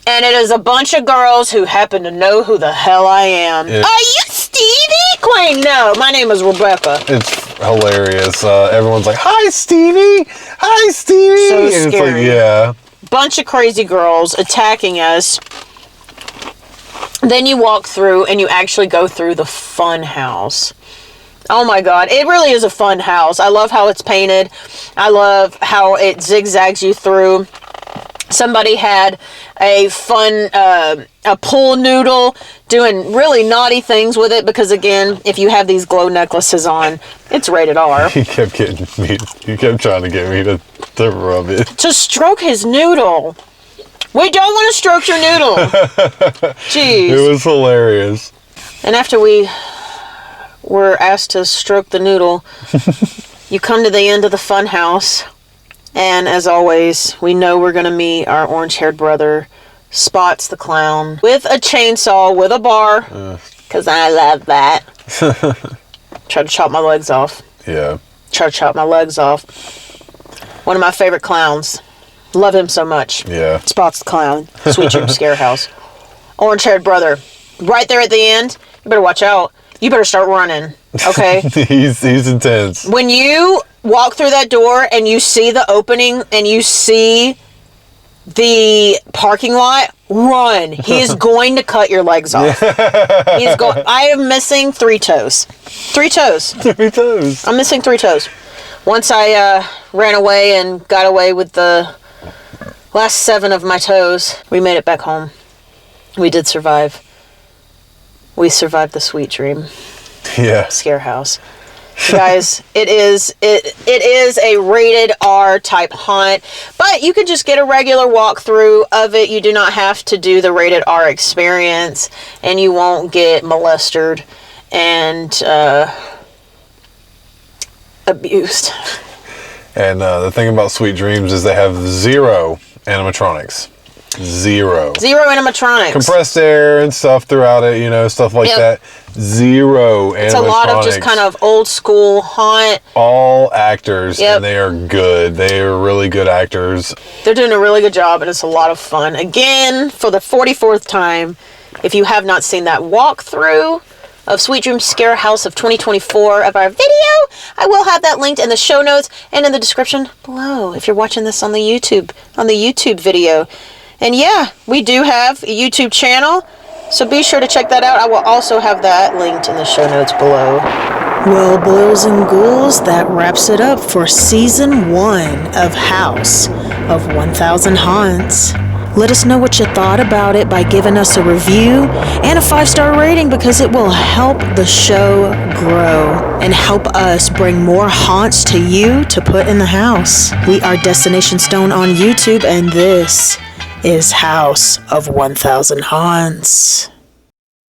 and it is a bunch of girls who happen to know who the hell I am. Are you Stevie? Queen, no, my name is Rebecca. It's hilarious. Everyone's like, "Hi, Stevie. Hi, Stevie." So And it's scary. like, yeah. Bunch of crazy girls attacking us. Then you walk through and you actually go through the fun house. Oh my God, it really is a fun house. I love how it's painted. I love how it zigzags you through. Somebody had a fun, a pool noodle doing really naughty things with it because, again, if you have these glow necklaces on, it's rated R. He kept getting me. He kept trying to get me to rub it. To stroke his noodle. We don't want to stroke your noodle. Jeez. It was hilarious. And after we were asked to stroke the noodle, you come to the end of the fun house. And as always, we know we're going to meet our orange-haired brother, Spots the Clown, with a chainsaw, with a bar, because I love that. Try to chop my legs off. Yeah. Try to chop my legs off. One of my favorite clowns. Love him so much. Yeah. Spots the Clown, Sweet Dream Scare House. Orange-haired brother. Right there at the end, you better watch out. You better start running, okay? He's intense. When you walk through that door and you see the opening and you see the parking lot, run. He is going to cut your legs off. He's going. I am missing 3 toes. 3 toes. 3 toes. I'm missing 3 toes. Once I ran away and got away with the last 7 of my toes, we made it back home. We did survive. We survived the Sweet Dream Yeah. Scare House. Guys, it is a rated R type haunt, but you could just get a regular walkthrough of it. You do not have to do the rated R experience, and you won't get molested and abused. And the thing about Sweet Dreams is they have 0 animatronics. 0. 0 animatronics. Compressed air and stuff throughout it, you know, stuff like that. 0 animatronics. It's a lot of just kind of old school haunt. All actors, and they are good. They are really good actors. They're doing a really good job, and it's a lot of fun. Again, for the 44th time, if you have not seen that walkthrough of Sweet Dream Scare House of 2024 of our video, I will have that linked in the show notes and in the description below if you're watching this on the YouTube video. And yeah, we do have a YouTube channel, so be sure to check that out. I will also have that linked in the show notes below. Well, Boilz and Ghouls, that wraps it up for Season 1 of House of 1000 Haunts. Let us know what you thought about it by giving us a review and a 5-star rating, because it will help the show grow and help us bring more haunts to you to put in the house. We are Destination Stone on YouTube, and this is House of 1000 Haunts.